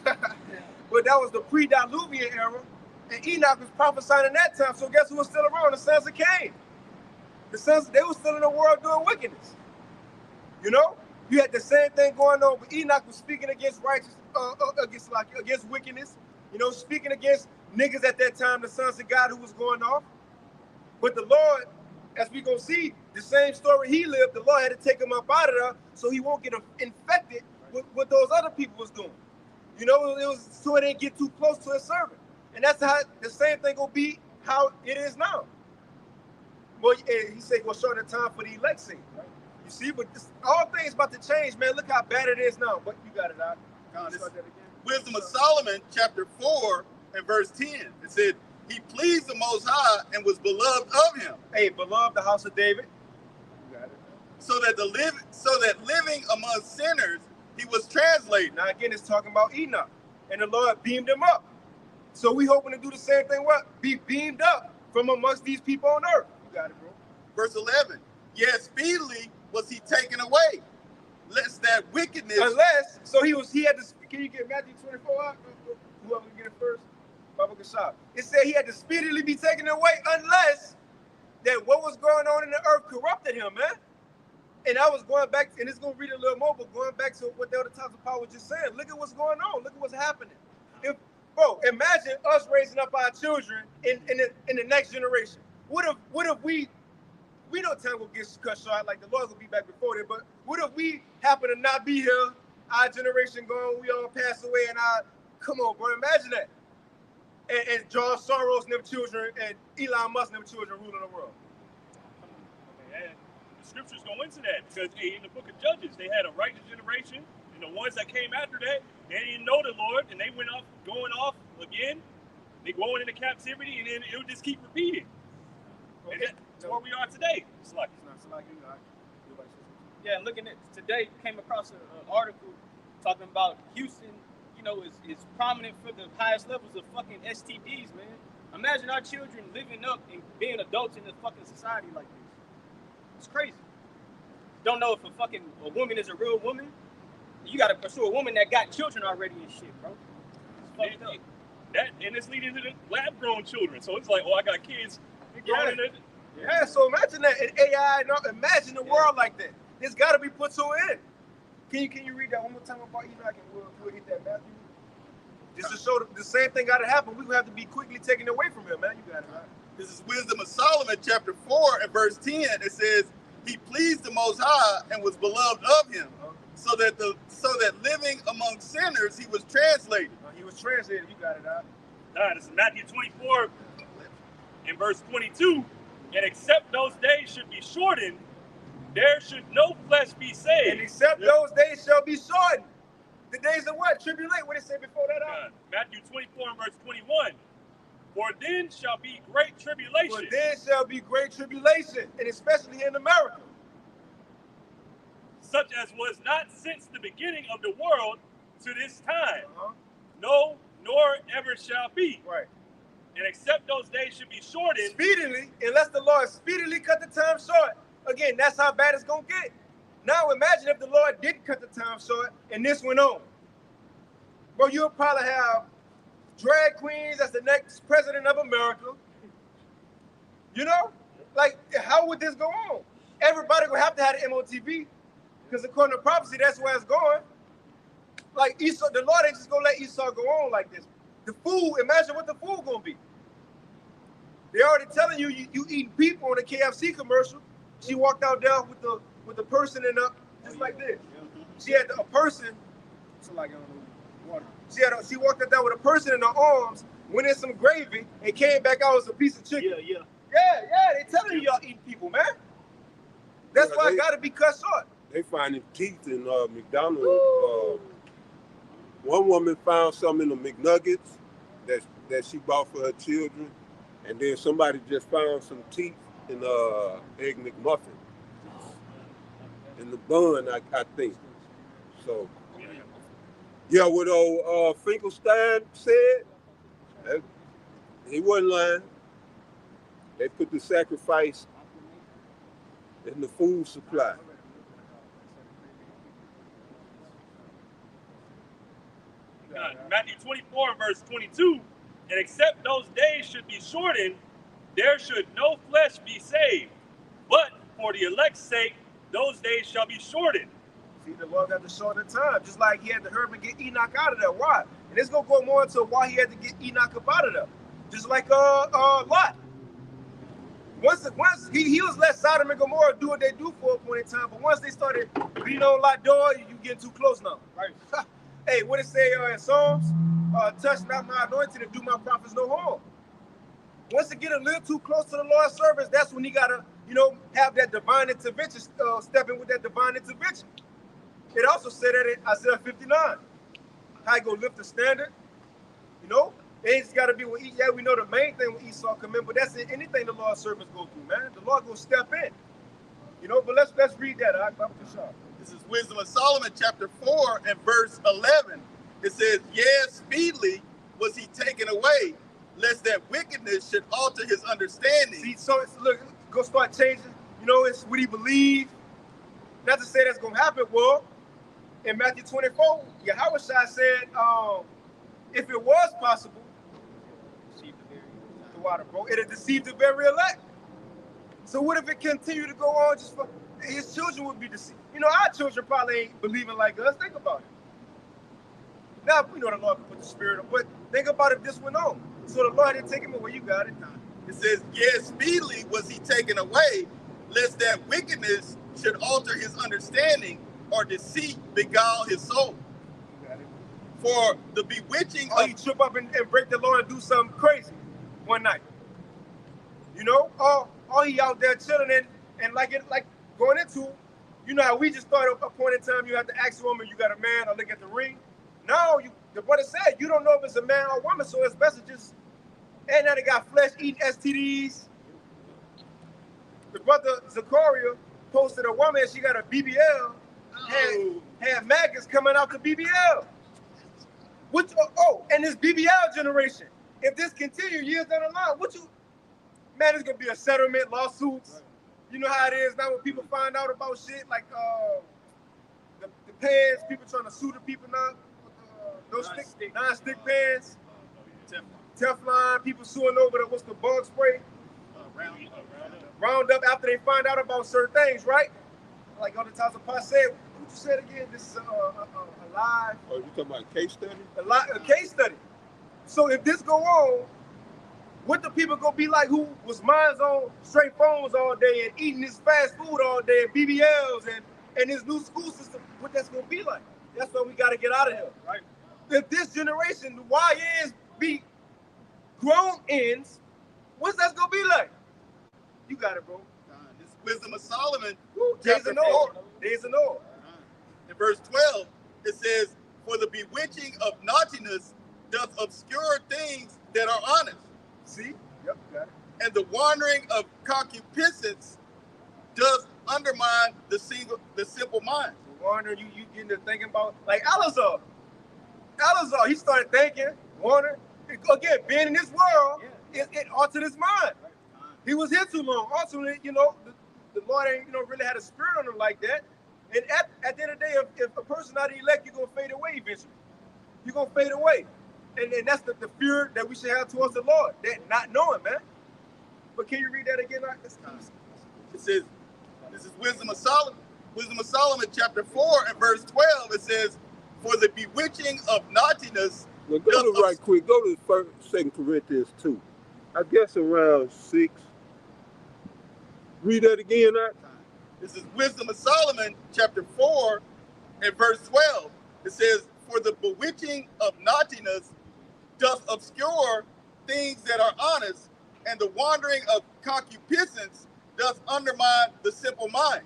But that was the pre-Diluvian era. And Enoch was prophesying in that time. So guess who was still around? The sons of Cain. They were still in the world doing wickedness. You know? You had the same thing going on, but Enoch was speaking against against wickedness. You know, speaking against niggas at that time, the sons of God who was going off. But the Lord, as we gonna see, the same story he lived, the Lord had to take him up out of there so he won't get infected with what those other people was doing. You know, it was so it didn't get too close to his servant. And that's how the same thing gonna be how it is now. Well, he said, well, show the time for the elect sake, right? You see, but all things about to change, man. Look how bad it is now. But you got it out. Wisdom of Solomon, chapter 4 and verse 10. It said, he pleased the Most High and was beloved of him. Hey, beloved the house of David. You got it. So that living among sinners, he was translated. Now again, it's talking about Enoch, and the Lord beamed him up. So we hoping to do the same thing. What? Be beamed up from amongst these people on earth. You got it, bro. Verse 11. Yes, speedily was he taken away, lest that wickedness. Unless, so he had to. Can you get Matthew 24 out? Whoever can get it first. Baba Kashab. It said he had to speedily be taken away, unless that what was going on in the earth corrupted him, man. And I was going back, and it's going to read a little more, but going back to what the other times of power was just saying. Look at what's going on. Look at what's happening. Bro, imagine us raising up our children in the next generation. What if we know time will get cut short, like the Lord will be back before then, but what if we happen to not be here, our generation gone, we all pass away, and come on, bro, imagine that. And George Soros and them children, and Elon Musk and them children ruling the world. the scriptures go into that because in the book of Judges, they had a righteous generation, and the ones that came after that, they didn't know the Lord, and they went off, going off again. They going into captivity, and then it would just keep repeating. And that's where we are today. It's like, yeah, looking at today, came across an article talking about Houston, you know, is prominent for the highest levels of fucking STDs, man. Imagine our children living up and being adults in a fucking society like this. It's crazy. Don't know if a woman is a real woman. You gotta pursue a woman that got children already and shit, bro. It's fucked up. And it's leading to the lab-grown children. So it's like, oh, I got kids. Yeah, so imagine that in AI. Imagine the world like that. It's got to be put to an end. Can you read that one more time about Enoch, and we'll hit that Matthew? Just to show the same thing got to happen. We have to be quickly taken away from him, man. You got it right. This is Wisdom of Solomon, chapter 4, and verse 10. It says, "He pleased the Most High and was beloved of him, so that living among sinners he was translated." He was translated. You got it out. All right, this is Matthew 24 and verse 22. "And except those days should be shortened, there should no flesh be saved." And except those days shall be shortened. The days of what? Tribulate. What did it say before that? Matthew 24 and verse 21. "For then shall be great tribulation." For then shall be great tribulation, and especially in America. "Such as was not since the beginning of the world to this time. No, nor ever shall be." Right. "And except those days should be shortened." Speedily, unless the Lord speedily cut the time short. Again, that's how bad it's going to get. Now imagine if the Lord didn't cut the time short and this went on. Bro, you'll probably have drag queens as the next president of America. You know? Like, how would this go on? Everybody will have to have an MOTV because according to prophecy, that's where it's going. Like Esau, the Lord ain't just going to let Esau go on like this. The food, imagine what the food going to be. They're already telling you, you eating people on a KFC commercial. She walked out there with the person in her, just like this. She had a person, so like, I don't know, water. She walked out there with a person in her arms, went in some gravy, and came back out as a piece of chicken. Yeah, they telling you y'all eating people, man. That's why it got to be cut short. They finding teeth in McDonald's. One woman found some in the McNuggets that she bought for her children, and then somebody just found some teeth in Egg McMuffin in the bun, I think. So, yeah, what old Finkelstein said, he wasn't lying. They put the sacrifice in the food supply. Matthew 24 and verse 22. "And except those days should be shortened, there should no flesh be saved. But for the elect's sake, those days shall be shortened." See, the Lord got to shorten the time, just like he had to hurry and get Enoch out of there. Why? And it's gonna go more into why he had to get Enoch up out of there. Just like Lot. Once he was let Sodom and Gomorrah do what they do for a point in time, but once they started beating on Lot door, you getting too close now. Right? Hey, what it say in Psalms? Touch not my anointing and do my prophets no harm. Once it get a little too close to the Lord's service, that's when he gotta, have that divine intervention, step in with that divine intervention. It also said that in Isaiah 59. How he go lift the standard, It ain't gotta be with we know the main thing when Esau come in, but that's in anything the Lord's servants go through, man. The Lord gonna step in. But let's read that. This is Wisdom of Solomon, chapter 4 and verse 11. It says, "Yes, speedily was he taken away, lest that wickedness should alter his understanding." See, so look, go start changing. It's what he believes. Not to say that's gonna happen. Well, in Matthew 24, Yahweh said, if it was possible, the water, bro, it'll deceive the very elect. So what if it continued to go on? Just for his children would be deceived. Our children probably ain't believing like us. Think about it. Now we know the Lord can put the spirit on, but think about if this went on. So the Lord didn't take him away. You got it. It says, "Yes, speedily was he taken away, lest that wickedness should alter his understanding, or deceit beguile his soul." You got it. For the bewitching he trip up and break the law and do something crazy one night. Or he out there chilling and like going into, you know how we just thought at a point in time you have to ask a woman, you got a man, or look at the ring. No, the brother said you don't know if it's a man or a woman, so it's best to just, and now they got flesh eating STDs. The brother Zachariah posted a woman, she got a BBL, had maggots coming out the BBL. Which, and this BBL generation, if this continue years down the line, man, it's gonna be a settlement, lawsuits. You know how it is now when people find out about shit like the pants, people trying to sue the people now. Those non-stick pants, Teflon, people suing over the bug spray? Roundup after they find out about certain things, right? Like other times the pot said, what you said again? This is a live. Oh, you talking about a case study? A case study. So if this go on, what the people gonna be like who was minds on straight phones all day and eating this fast food all day and BBLs and this new school system? What that's gonna be like? That's why we gotta get out of here. Right. If this generation, the YNs be grown ends, what's that gonna be like? You got it, bro. This is Wisdom of Solomon. Days of Noah. Days of Noah. In verse 12, it says, "For the bewitching of naughtiness doth obscure things that are honest." See? Yep, got it. And the wandering of concupiscence does undermine the simple mind. Wandering, you getting to thinking about, like Elazar, he started thinking, wondering. Again, being in this world, it altered his mind. He was here too long. Ultimately, the Lord ain't, really had a spirit on him like that. And at the end of the day, if a person not elect, you're going to fade away eventually. You're going to fade away. And that's the fear that we should have towards the Lord, that not knowing, man. But can you read that again? It says, this is Wisdom of Solomon. Wisdom of Solomon, chapter 4 and verse 12, it says, "For the bewitching of naughtiness." Well, go to 2 Corinthians 2. I guess around 6. Read that again, Art. This is Wisdom of Solomon, chapter 4 and verse 12. It says, "For the bewitching of naughtiness doth obscure things that are honest, and the wandering of concupiscence doth undermine the simple mind."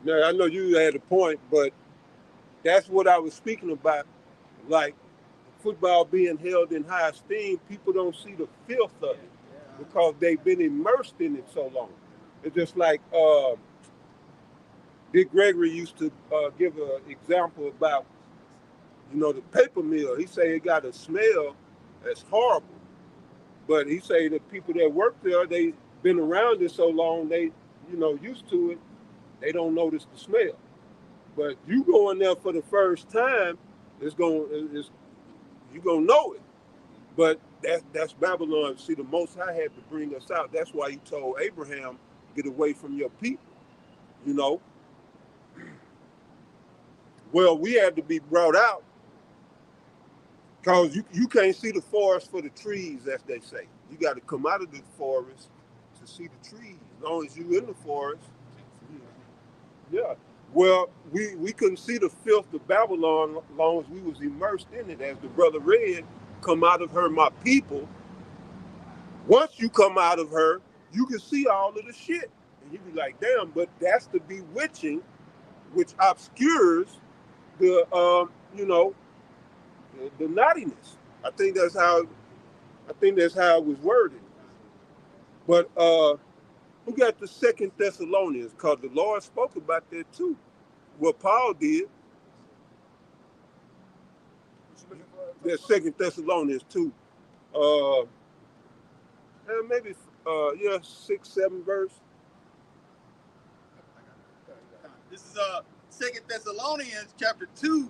Now, I know you had a point, but that's what I was speaking about. Like, football being held in high esteem, people don't see the filth of it because they've been immersed in it so long. It's just like Dick Gregory used to give an example about, the paper mill. He said it got a smell that's horrible. But he said the people that work there, they've been around it so long, they, used to it, they don't notice the smell. But you go in there for the first time, you're gonna know it. But that's Babylon. See, the Most High had to bring us out. That's why he told Abraham, get away from your people, Well, we had to be brought out because you can't see the forest for the trees, as they say. You got to come out of the forest to see the trees. As long as you're in the forest, yeah. Well, we couldn't see the filth of Babylon as long as we was immersed in it. As the brother read, "Come out of her, my people." Once you come out of her, you can see all of the shit. And you be like, damn, but that's the bewitching, which obscures the, the naughtiness. I think that's how it was worded. But who got the 2 Thessalonians? Because the Lord spoke about that too. What Paul did. There's 2 Thessalonians 2. Maybe 6, 7 verse. This is 2 Thessalonians chapter 2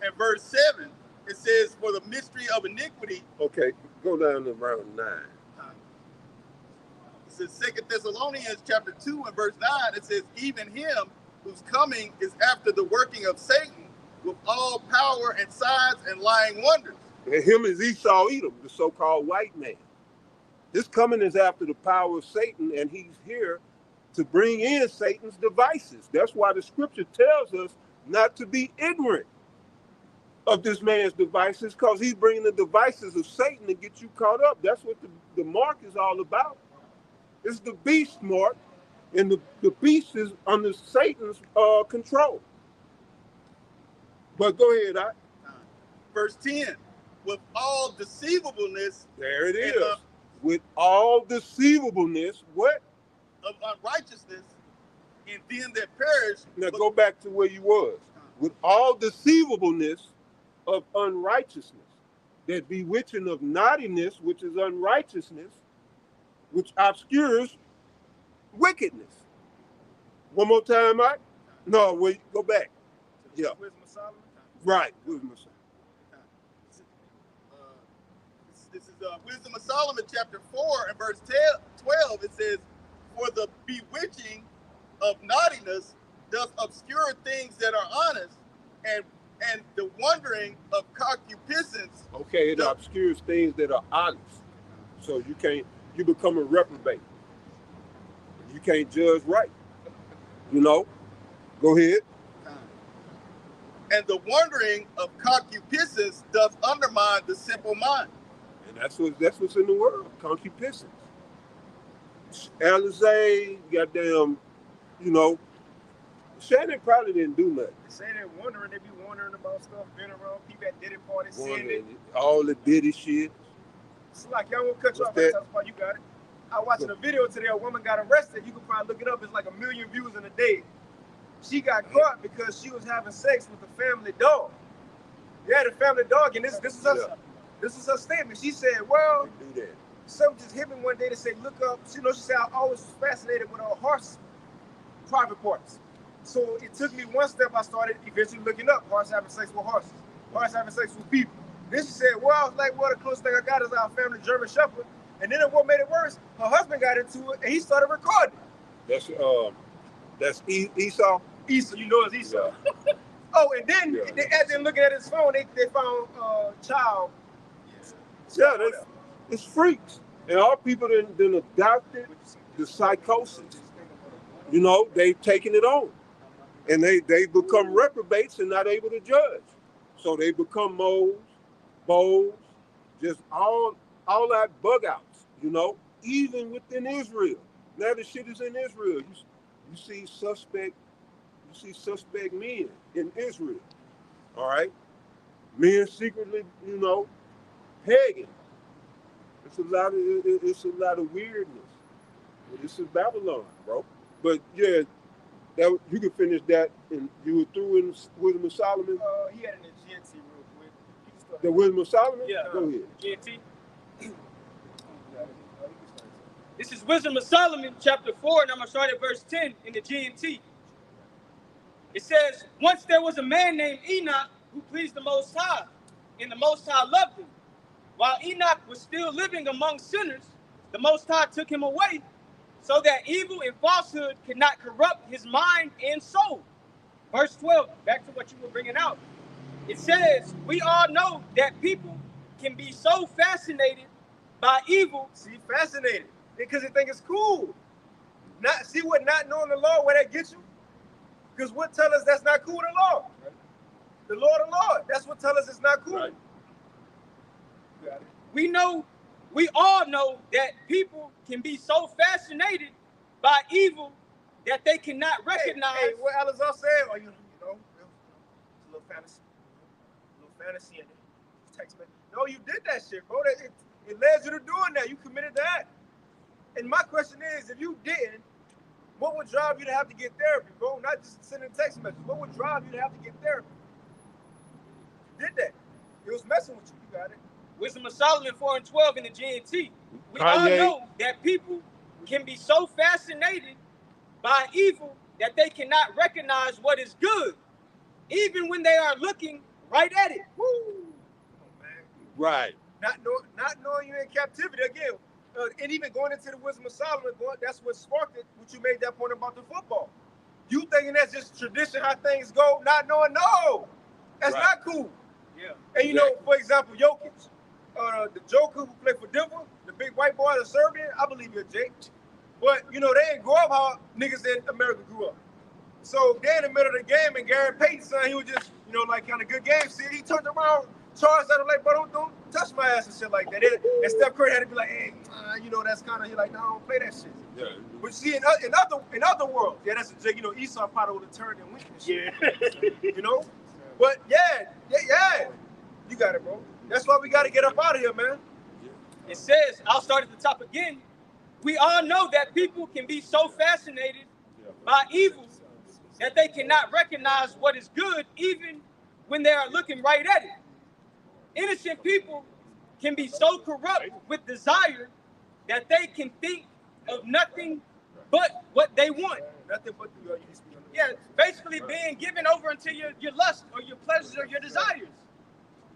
and verse 7. It says, "For the mystery of iniquity." Okay, go down to around 9. It says 2 Thessalonians chapter 2 and verse 9. It says, "Even him whose coming is after the working of Satan with all power and signs and lying wonders." And him is Esau Edom, the so-called white man. His coming is after the power of Satan, and he's here to bring in Satan's devices. That's why the scripture tells us not to be ignorant of this man's devices, because he's bringing the devices of Satan to get you caught up. That's what the mark is all about. It's the beast mark. And the beast is under Satan's control. But go ahead, Verse 10, with all deceivableness. There it is. And, with all deceivableness, what? Of unrighteousness, and them that perish. Now go back to where you was. With all deceivableness of unrighteousness, that bewitching of naughtiness, which is unrighteousness, which obscures wickedness. One more time, Mike? No, wait, go back. Yeah. Wisdom of Solomon? Right, Wisdom of Solomon. This is Wisdom of Solomon, chapter 4, and verse 12. It says, for the bewitching of naughtiness does obscure things that are honest, and the wondering of concupiscence. Okay, it obscures things that are honest. So you become a reprobate. You can't judge right. You know? Go ahead. And the wondering of concupiscence does undermine the simple mind. And that's what's in the world, concupiscence. Alizé, goddamn, you know, Shannon probably didn't do nothing. They say they're wondering, they be wondering about stuff, been around people at Diddy parties, seeing it. All the Diddy shit. It's like, y'all won't cut you off and talk about you got it. I watched a video today, a woman got arrested. You can probably look it up, it's like 1 million views in a day. She got caught because she was having sex with a family dog. Yeah, the family dog, and this is her statement. She said, well, do that. Something just hit me one day to say, look up. She said, I always was fascinated with horse private parts. So it took me one step. I started eventually looking up horse having sex with horses, horse having sex with people. Then she said, well, I was like, well, the closest thing I got is our family German Shepherd. And then what made it worse, her husband got into it and he started recording. That's Esau? Esau, you know it's Esau. Yeah. Oh, and then as they're looking at his phone, they found child. Yeah, it's freaks. And all people then adopted the psychosis. You know, they've taken it on. And they become reprobates and not able to judge. So they become moles, bowls, just all that bug outs, you know, even within Israel. Now the shit is in Israel. You see suspect men in Israel. All right? Men secretly, you know, pegging. It's a lot of weirdness. This is Babylon, bro. But yeah, you can finish that, and you were through in Wisdom of Solomon. He had it in GNT real quick. The Wisdom of Solomon? Yeah. Go ahead. GNT. This is Wisdom of Solomon, chapter 4, and I'm going to start at verse 10 in the GNT. It says, once there was a man named Enoch who pleased the Most High, and the Most High loved him. While Enoch was still living among sinners, the Most High took him away, so that evil and falsehood could not corrupt his mind and soul. Verse 12, back to what you were bringing out. It says, we all know that people can be so fascinated by evil. See, fascinated, because they think it's cool. See what not knowing the law, where that gets you? Because what tell us that's not cool, the law? Right. The Lord, that's what tell us it's not cool. Right. Got it. We all know that people can be so fascinated by evil that they cannot recognize. Hey, what Alizar said, or you know, it's a little fantasy in it. Text me. No, you did that shit, bro. It led you to doing that. You committed that. And my question is, if you didn't, what would drive you to have to get therapy, bro? Not just sending text messages. What would drive you to have to get therapy? You did that. It was messing with you. You got it. Wisdom of Solomon 4 and 12 in the GNT. We all know that people can be so fascinated by evil that they cannot recognize what is good, even when they are looking right at it. Woo! Oh, man. Right. Not knowing you're in captivity again. And even going into the Wisdom of Solomon, that's what sparked it, what you made that point about the football. You thinking that's just tradition, how things go, not knowing, no, that's not cool. Yeah. And you know, for example, Jokic, the Joker who played for Denver, the big white boy, the Serbian, I believe you're Jake. But, you know, they didn't grow up how niggas in America grew up. So they in the middle of the game, and Gary Payton's son, he was just, you know, like kind of good game. See, he turned around, charged at him like, bro, touch my ass and shit like that. And Steph Curry had to be like, hey, you know, that's kind of, he like, no, I don't play that shit. Yeah. But see, in other worlds, yeah, that's a, you know, Esau probably would have turned and went and shit. Yeah. You know? But yeah, you got it, bro. That's why we got to get up out of here, man. It says, I'll start at the top again. We all know that people can be so fascinated by evil that they cannot recognize what is good even when they are looking right at it. Innocent people can be so corrupt with desire that they can think of nothing but what they want. Nothing but the Yeah, basically being given over unto your lust or your pleasures or your desires.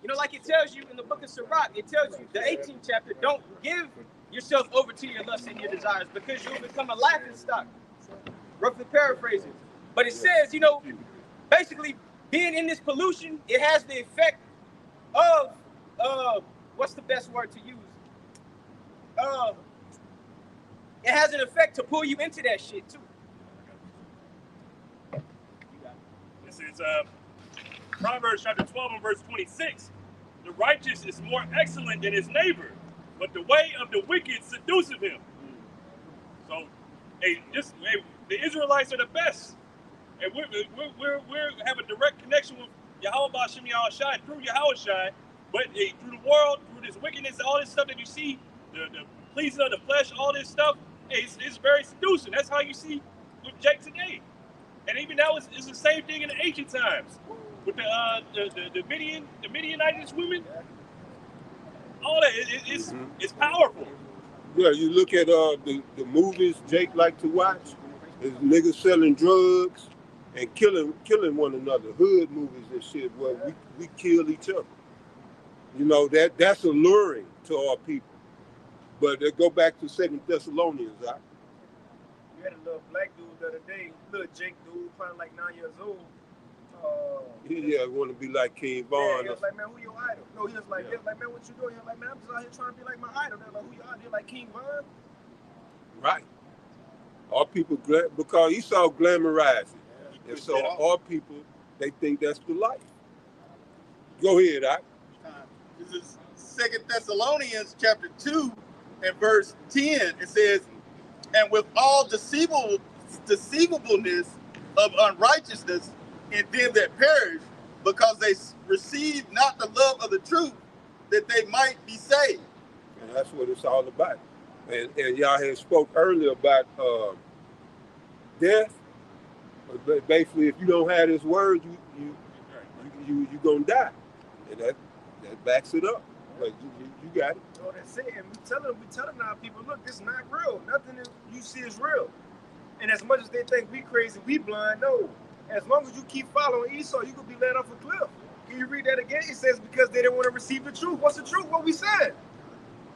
You know, like it tells you in the book of Sirach, it tells you, the 18th chapter, don't give yourself over to your lust and your desires because you'll become a laughing stock. Roughly paraphrasing. But it says, you know, basically being in this pollution, it has the effect of, what's the best word to use? It has an effect to pull you into that shit too. This is Proverbs chapter 12 and verse 26. The righteous is more excellent than his neighbor, but the way of the wicked seduceth him. So, the Israelites are the best. And we have a direct connection with Yahweh B'Shem Yahushai through Yahushai, but through the world, through this wickedness, all this stuff that you see, the pleasing of the flesh, all this stuff, it's very seducing. That's how you see with Jake today. And even now, it's the same thing in the ancient times with the Midianitish women. All that it's powerful. Yeah, you look at the movies Jake like to watch. There's niggas selling drugs and killing one another. Hood movies and shit where we kill each other. You know, that's alluring to our people. But they go back to 2 Thessalonians, right? You had a little black dude the other day, little Jake dude, probably like 9 years old. Yeah, want to be like King Von. Yeah, he was like, man, who your idol? No, he was like, man, what you doing? He was like, man, I'm just out here trying to be like my idol. They're like, who your idol? They're like King Von. Right. Our people, because Esau glamorized it. And so our people, they think that's the life. Go ahead, Ike. This is 2 Thessalonians chapter 2 and verse 10. It says, and with all deceivableness of unrighteousness in them that perish, because they receive not the love of the truth, that they might be saved. And that's what it's all about. And y'all had spoke earlier about death. But basically, if you don't have this word, you gonna die, and that backs it up. Like you got it. So that's it. And we telling our people, look, this is not real. Nothing that you see is real. And as much as they think we crazy, we blind. No. As long as you keep following Esau, you could be led off a cliff. Can you read that again? It says because they didn't want to receive the truth. What's the truth? What we said.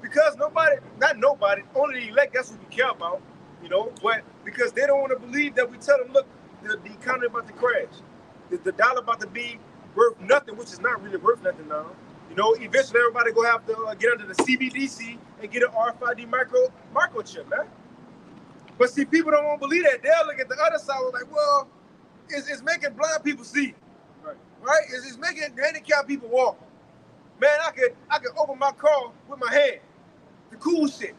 Because only the elect, that's what we care about, you know, but because they don't want to believe that we tell them, look, the economy about to crash. The dollar about to be worth nothing, which is not really worth nothing now. You know, eventually everybody gonna have to get under the CBDC and get an RFID microchip, man. But see, people don't want to believe that. They'll look at the other side and like, well, it's making blind people see, right? It's making handicapped people walk. Man, I could open my car with my hand. The cool shit.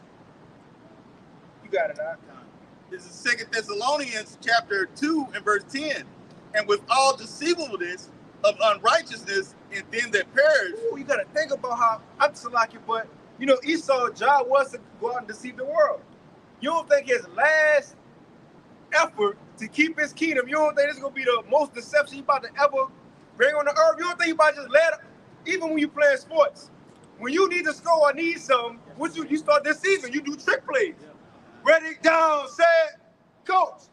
You got it, Doc. This is 2 Thessalonians chapter 2 and verse 10. And with all deceivableness of unrighteousness in them that perish. Ooh, you got to think about how, I'm Salaki, but, you know, Esau's job was to go out and deceive the world. You don't think his last effort to keep his kingdom, you don't think this is going to be the most deception he about to ever bring on the earth? You don't think he about to just let it, even when you play sports. When you need to score or need something, what you start deceiving. You do trick plays. Ready, down, set, coach.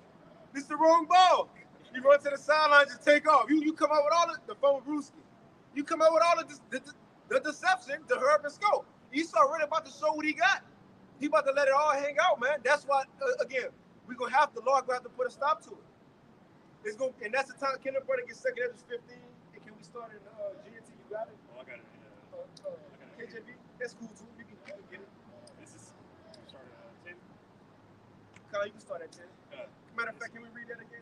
This is the wrong ball. You run to the sidelines and take off. You come out with all the phone Brewski. You come out with all the deception, the herb and scope. Esau really about to show what he got. He about to let it all hang out, man. That's why, again, we're going to have to, Lord, going to have to put a stop to it. It's going, and that's the time kindergarten gets second, that was 15. And can we start in GNT? You got it? Oh, I got it. KJV? That's cool, too. We can get it. This is starting at 10. Kyle, you can start at 10. Matter of fact, can we read that again?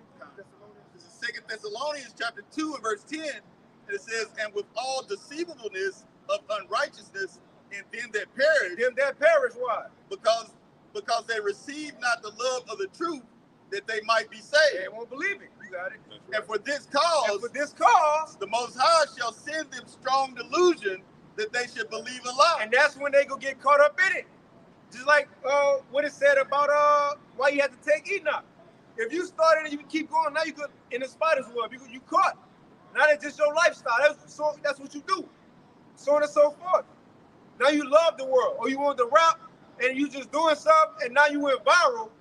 This is 2 Thessalonians chapter 2 and verse 10. And it says, and with all deceivableness of unrighteousness, and them that perish. Them that perish, why? Because they receive not the love of the truth, that they might be saved. They won't believe it. You got it. And for this cause, the Most High shall send them strong delusion that they should believe a lie. And that's when they go get caught up in it. Just like what it said about why you had to take Enoch. If you started and you keep going, now you could in the spider's web. You caught. Now that's just your lifestyle. That's what you do. So on and so forth. Now you love the world, or you want to rap, and you just doing something, and now you went viral,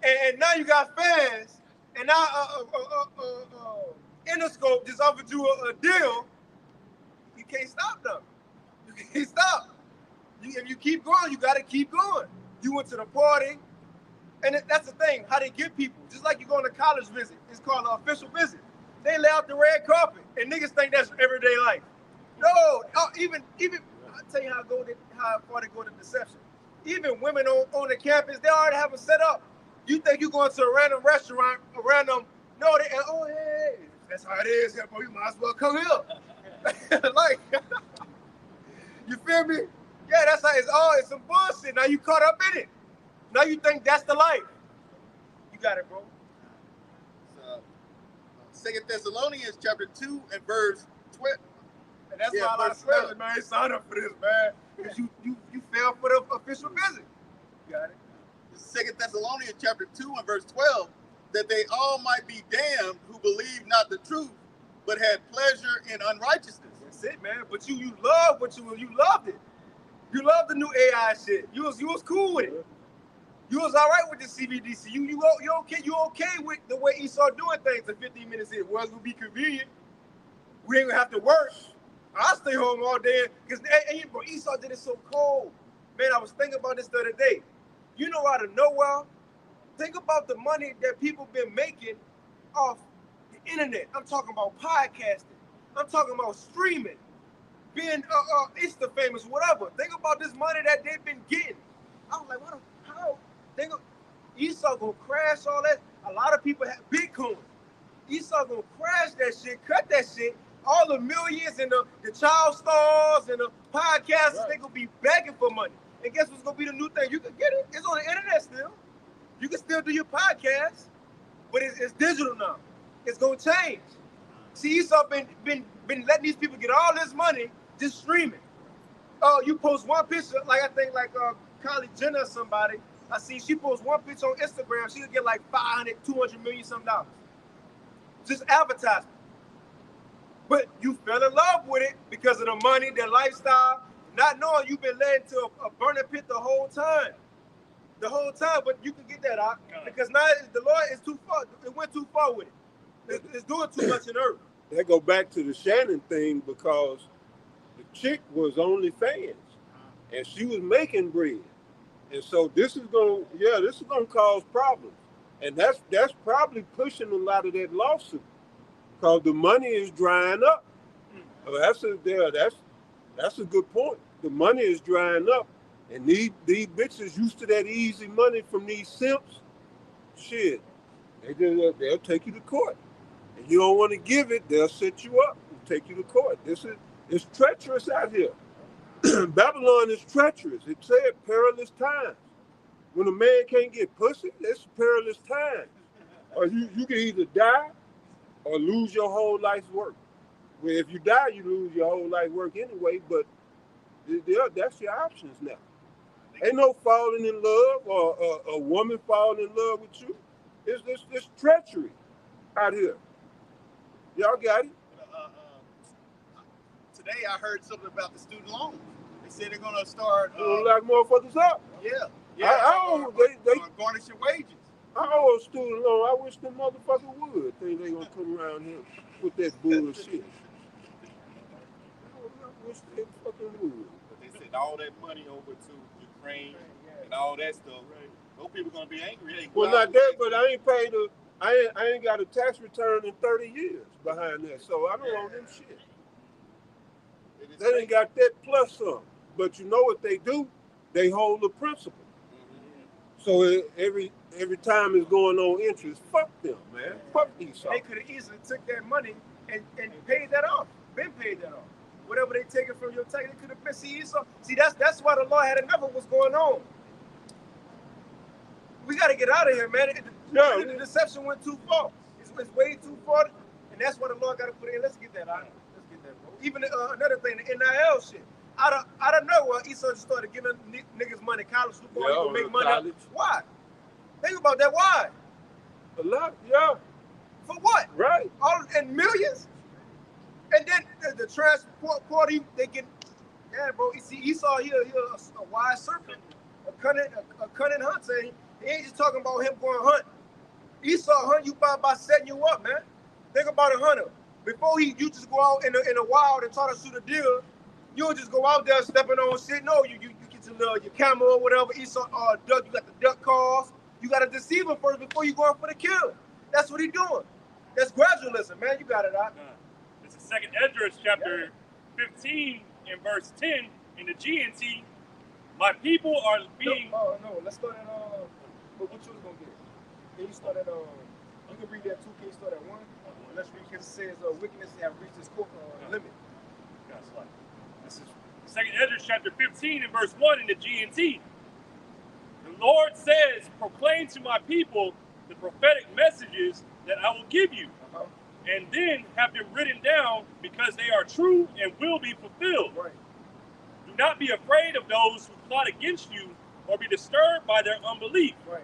and now you got fans, and now Interscope just offered you a deal. You can't stop them. You can't stop. If you keep going, you got to keep going. You went to the party, and that's the thing, how they get people. Just like you go on a college visit. It's called an official visit. They lay out the red carpet, and niggas think that's everyday life. No, even I'll tell you how far they go to deception. Even women on the campus, they already have it set up. You think you're going to a random restaurant, no, hey, that's how it is here, bro. You might as well come here. Like, you feel me? Yeah, that's how it's some bullshit. Now you caught up in it. Now you think that's the life. You got it, bro. 2 Thessalonians chapter 2 and verse 12. And that's why a lot of fellas, man, sign up for this, man. Because you fell for the official visit. You got it. 2 Thessalonians chapter 2 and verse 12, that they all might be damned who believe not the truth, but had pleasure in unrighteousness. That's it, man. But you love what you loved it. You loved the new AI shit. You was cool with it. You was all right with the CBDC. You okay with the way Esau doing things in 15 minutes in. Well, it's gonna be convenient. We ain't gonna have to work. I'll stay home all day. Because bro, Esau did it so cold. Man, I was thinking about this the other day. You know, out of nowhere, think about the money that people been making off the internet. I'm talking about podcasting. I'm talking about streaming, being Insta famous, whatever. Think about this money that they've been getting. I was like, how? Esau gonna crash all that. A lot of people have Bitcoin. Esau gonna crash that shit, cut that shit. All the millions and the child stars and the podcasters, right. They gonna be begging for money. And guess what's gonna be the new thing? You can get it. It's on the internet still. You can still do your podcast, but it's digital now. It's gonna change. See, Esau been letting these people get all this money just streaming. Oh, you post one picture, like I think Kylie Jenner or somebody. I see she posts one picture on Instagram, she'll get like 500, 200 million some dollars. Just advertising. But you fell in love with it because of the money, the lifestyle, not knowing you've been led into a burning pit the whole time. But you can get that out because now the Lord is too far. It went too far with it. It's doing too much in earth. That go back to the Shannon thing because the chick was only fans and she was making bread. And so this is gonna cause problems. And that's probably pushing a lot of that lawsuit. Because the money is drying up. That's a good point. The money is drying up. And these bitches used to that easy money from these simps, shit, they'll take you to court. And you don't want to give it, they'll set you up and take you to court. It's treacherous out here. Babylon is treacherous. It said perilous times. When a man can't get pussy, it's perilous times. Or you can either die or lose your whole life's work. Well, if you die, you lose your whole life's work anyway, but that's your options now. Ain't no falling in love or a woman falling in love with you. It's treachery out here. Y'all got it? Today I heard something about the student loans. They said they're going to start... lock motherfuckers up. Yeah. They garnish your wages. I owe a student loan. I wish the motherfucker would. Think they gonna come around here with that bullshit. I wish they fucking would. But they sent all that money over to Ukraine and all that stuff. Those people gonna be angry. Well, not that, but I ain't got a tax return in 30 years behind that, so I don't owe them shit. They ain't got that plus some. But you know what they do? They hold the principal. So every time it's going on interest, fuck them, man. Fuck Esau. They could have easily took that money and paid that off. Been paid that off. whatever they taking from your tax, it could have been. See, Esau. See, that's why the law had enough of what's going on. We got to get out of here, man. The deception went too far. It's way too far, and that's why the law got to put in. Let's get that out. Let's get that, bro. Even another thing, the NIL shit. Out of nowhere, Esau just started giving niggas money, college football, you gonna make money. College. Why? Think about that. Why? A lot, yeah. For what? Right. And millions? And then the transport party, they get, yeah, bro. You see, Esau here a wise serpent, a cunning hunter. He ain't just talking about him going hunt. Esau hunt you by setting you up, man. Think about a hunter. Before you just go out in the wild and try to shoot a deer, you don't just go out there stepping on shit. No, you get your camera or whatever. Esau duck. You got the duck calls. You got to deceive him first before you go out for the kill. That's what he doing. That's gradualism, man. You got it out. This is 2nd Esdras chapter 15 and verse 10 in the GNT. My people are being. No. Let's start at what you was gonna get? Can you start at You can read that too. Can you start at 1? Let's read because it says wickedness have reached its limit. This is 2nd Esdras chapter 15 and verse 1 in the GNT. The Lord says, proclaim to my people the prophetic messages that I will give you, and then have them written down because they are true and will be fulfilled. Right. Do not be afraid of those who plot against you or be disturbed by their unbelief. Right.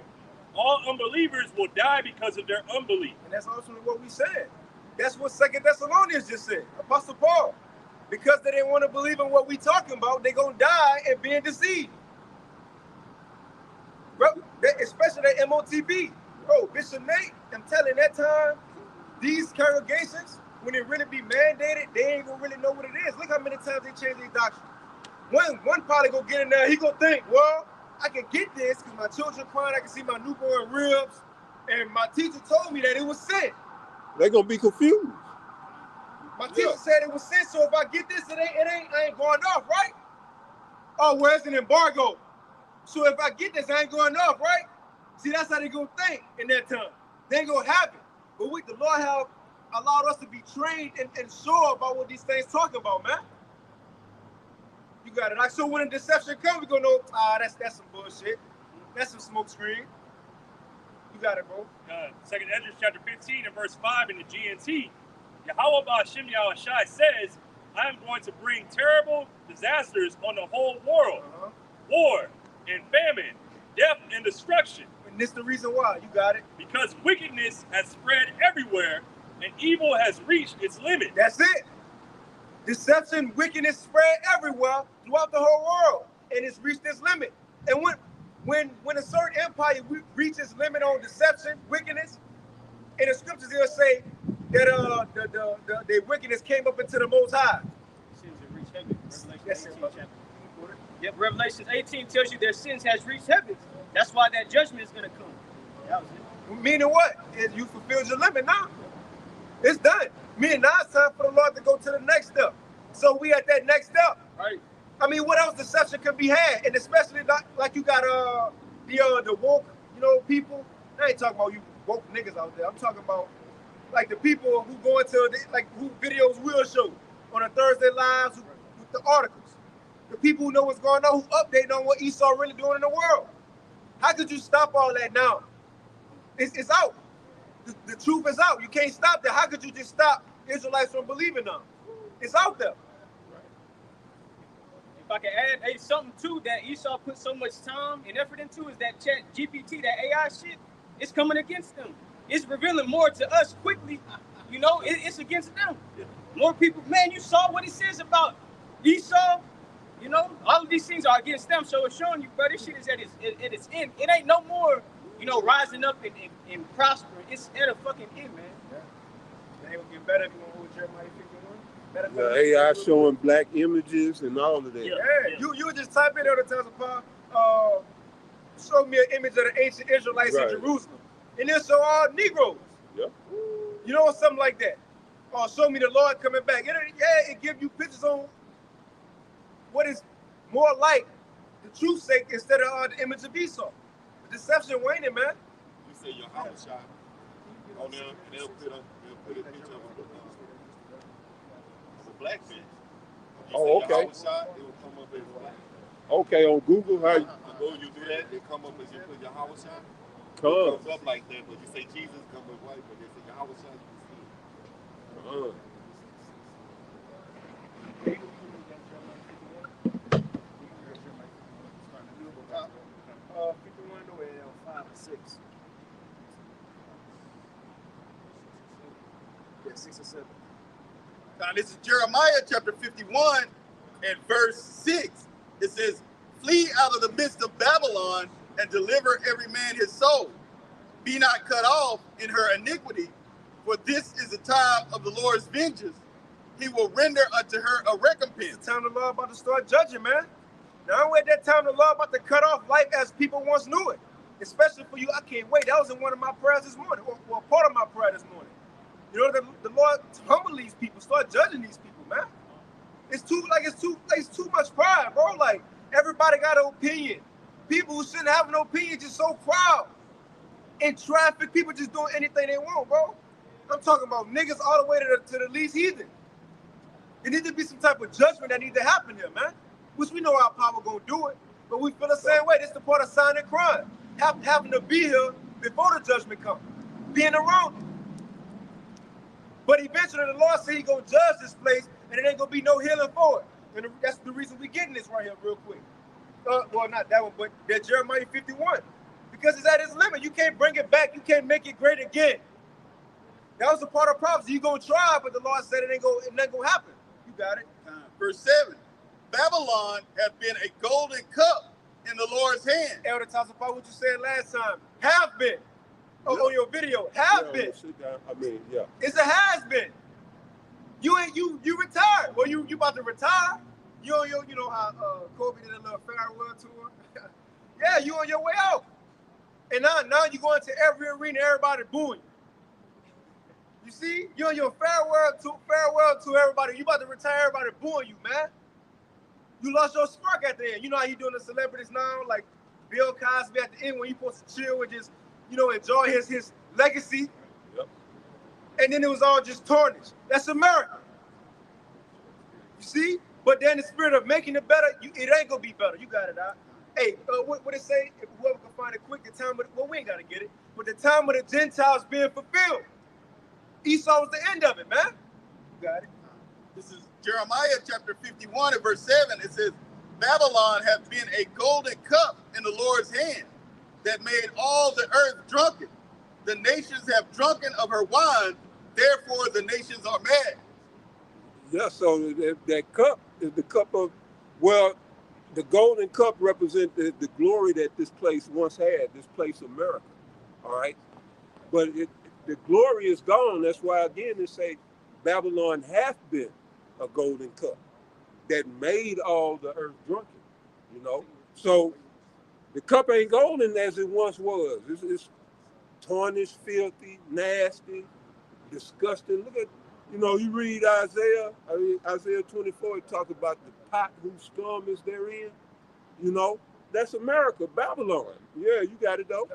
All unbelievers will die because of their unbelief. And that's ultimately what we said. That's what 2nd Thessalonians just said. Apostle Paul. Because they didn't want to believe in what we talking about, they're going to die and being deceived. Bro, especially that MOTB. Bro, Bishop Nate, I'm telling that time, these congregations, when it really be mandated, they ain't going to really know what it is. Look how many times they change their doctrine. One probably go get in there, he going to think, well, I can get this because my children crying, I can see my newborn ribs, and my teacher told me that it was sin. They're going to be confused. My teacher said it was sin, so if I get this, I ain't going off, right? Oh, well, it's an embargo. So if I get this, I ain't going off, right? See, that's how they gonna think in that time. They ain't gonna have it. But the Lord have allowed us to be trained and sure about what these things talking about, man. You got it. Like, so when a deception comes, we gonna know, that's some bullshit. That's some smoke screen. You got it, bro. 2nd Esdras chapter 15 and verse 5 in the GNT. Yahweh Ba'Shem Yahushai says, I am going to bring terrible disasters on the whole world. War and famine, death and destruction. And this the reason why. You got it. Because wickedness has spread everywhere and evil has reached its limit. That's it. Deception, wickedness spread everywhere throughout the whole world. And it's reached its limit. And when a certain empire reaches limit on deception, wickedness, in the scriptures it'll say that the wickedness came up into the Most High. Sins have reached heaven. Yes, Revelation 18 chapter. Yep, Revelation 18 tells you their sins has reached heaven. That's why that judgment is going to come. That was it. Meaning what? You fulfilled your limit now. It's done. Meaning now it's time for the Lord to go to the next step. So we at that next step. Right. I mean, what else deception can be had? And especially like you got the woke, people. I ain't talking about you woke niggas out there. I'm talking about like the people who go into who videos will show on a Thursday lives with the articles. The people who know what's going on, who update on what Esau really doing in the world. How could you stop all that now? It's out. The truth is out. You can't stop that. How could you just stop Israelites from believing them? It's out there. If I can add something too that Esau put so much time and effort into is that chat GPT, that AI shit, it's coming against them. It's revealing more to us quickly. It's against them. More people, man, you saw what it says about Esau. All of these things are against them. So it's showing you, bro, this shit is at its end. It ain't no more, rising up and prospering. It's at a fucking end, man. Yeah. It ain't gonna get better if you want to hold Jeremiah 51. The AI showing black images and all of that. Yeah. You just type in other times upon show me an image of the ancient Israelites in Jerusalem. And they'll show all Negroes. Yeah. Something like that. Or show me the Lord coming back. It give you pictures on what is more like the truth's sake instead of the image of Esau. The deception waning, man. You say your house shot on there, and they'll put a picture of a black man Oh, okay. Yahweh Shai, it will come up as black. Okay, on Google, how you Before you do that, they come up as you put Yahweh Shai. It come? comes up like that, but you say Jesus come up white, but they say Yahweh Shai, you can see it. Uh, 51 away, 5 and 6. Yeah, 6 and 7. Now, this is Jeremiah chapter 51 and verse 6. It says, flee out of the midst of Babylon and deliver every man his soul. Be not cut off in her iniquity, for this is the time of the Lord's vengeance. He will render unto her a recompense. It's the time the Lord about to start judging, man. Now, I'm at that time the Lord about to cut off life as people once knew it. Especially for you, I can't wait. That was in one of my prayers this morning, or part of my prayer this morning. You know, the Lord humble these people, start judging these people, man. It's too much pride, bro. Like, everybody got an opinion. People who shouldn't have an opinion just so proud. In traffic, people just doing anything they want, bro. I'm talking about niggas all the way to the least heathen. There needs to be some type of judgment that needs to happen here, man. Which we know our power gonna do it, but we feel the same way. This is the part of signing crime. Having to be here before the judgment comes. Being around it. But eventually the Lord said He gonna judge this place, and it ain't gonna be no healing for it. And that's the reason we getting this right here real quick. Well, not that one, but that Jeremiah 51. Because it's at its limit. You can't bring it back. You can't make it great again. That was a part of prophecy. You gonna try, but the Lord said it ain't gonna happen. You got it. Verse 7. Babylon hath been a golden cup in the Lord's hand. Elder talks about what you said last time. Have been. On your video. Have been. Sit down. I mean, yeah. It's a has been. You retired. Well, you about to retire. You know how Kobe did a little farewell tour. Yeah, you on your way out. And now you go into every arena, everybody booing you. You see, you on your farewell to everybody. You about to retire, everybody booing you, man. You lost your spark at the end. You know how you doing the celebrities now, like Bill Cosby at the end when you supposed to chill and just, enjoy his legacy. Yep. And then it was all just tarnished. That's America. You see? But then the spirit of making it better, it ain't gonna be better. You got it out. Hey, what it say? If whoever can find it quick, the time of we ain't gotta get it. But the time of the Gentiles being fulfilled. Esau was the end of it, man. You got it. This is Jeremiah chapter 51 and verse 7. It says, Babylon hath been a golden cup in the Lord's hand that made all the earth drunken. The nations have drunken of her wine, therefore the nations are mad. Yeah, so that cup is the cup of, well, the golden cup represents the glory that this place once had, this place America, all right? But the glory is gone. That's why, again, they say Babylon hath been a golden cup that made all the earth drunken, So the cup ain't golden as it once was. It's tarnished, filthy, nasty, disgusting. Look at, you read Isaiah 24, it talks about the pot whose scum is therein. That's America, Babylon. Yeah, you got it though.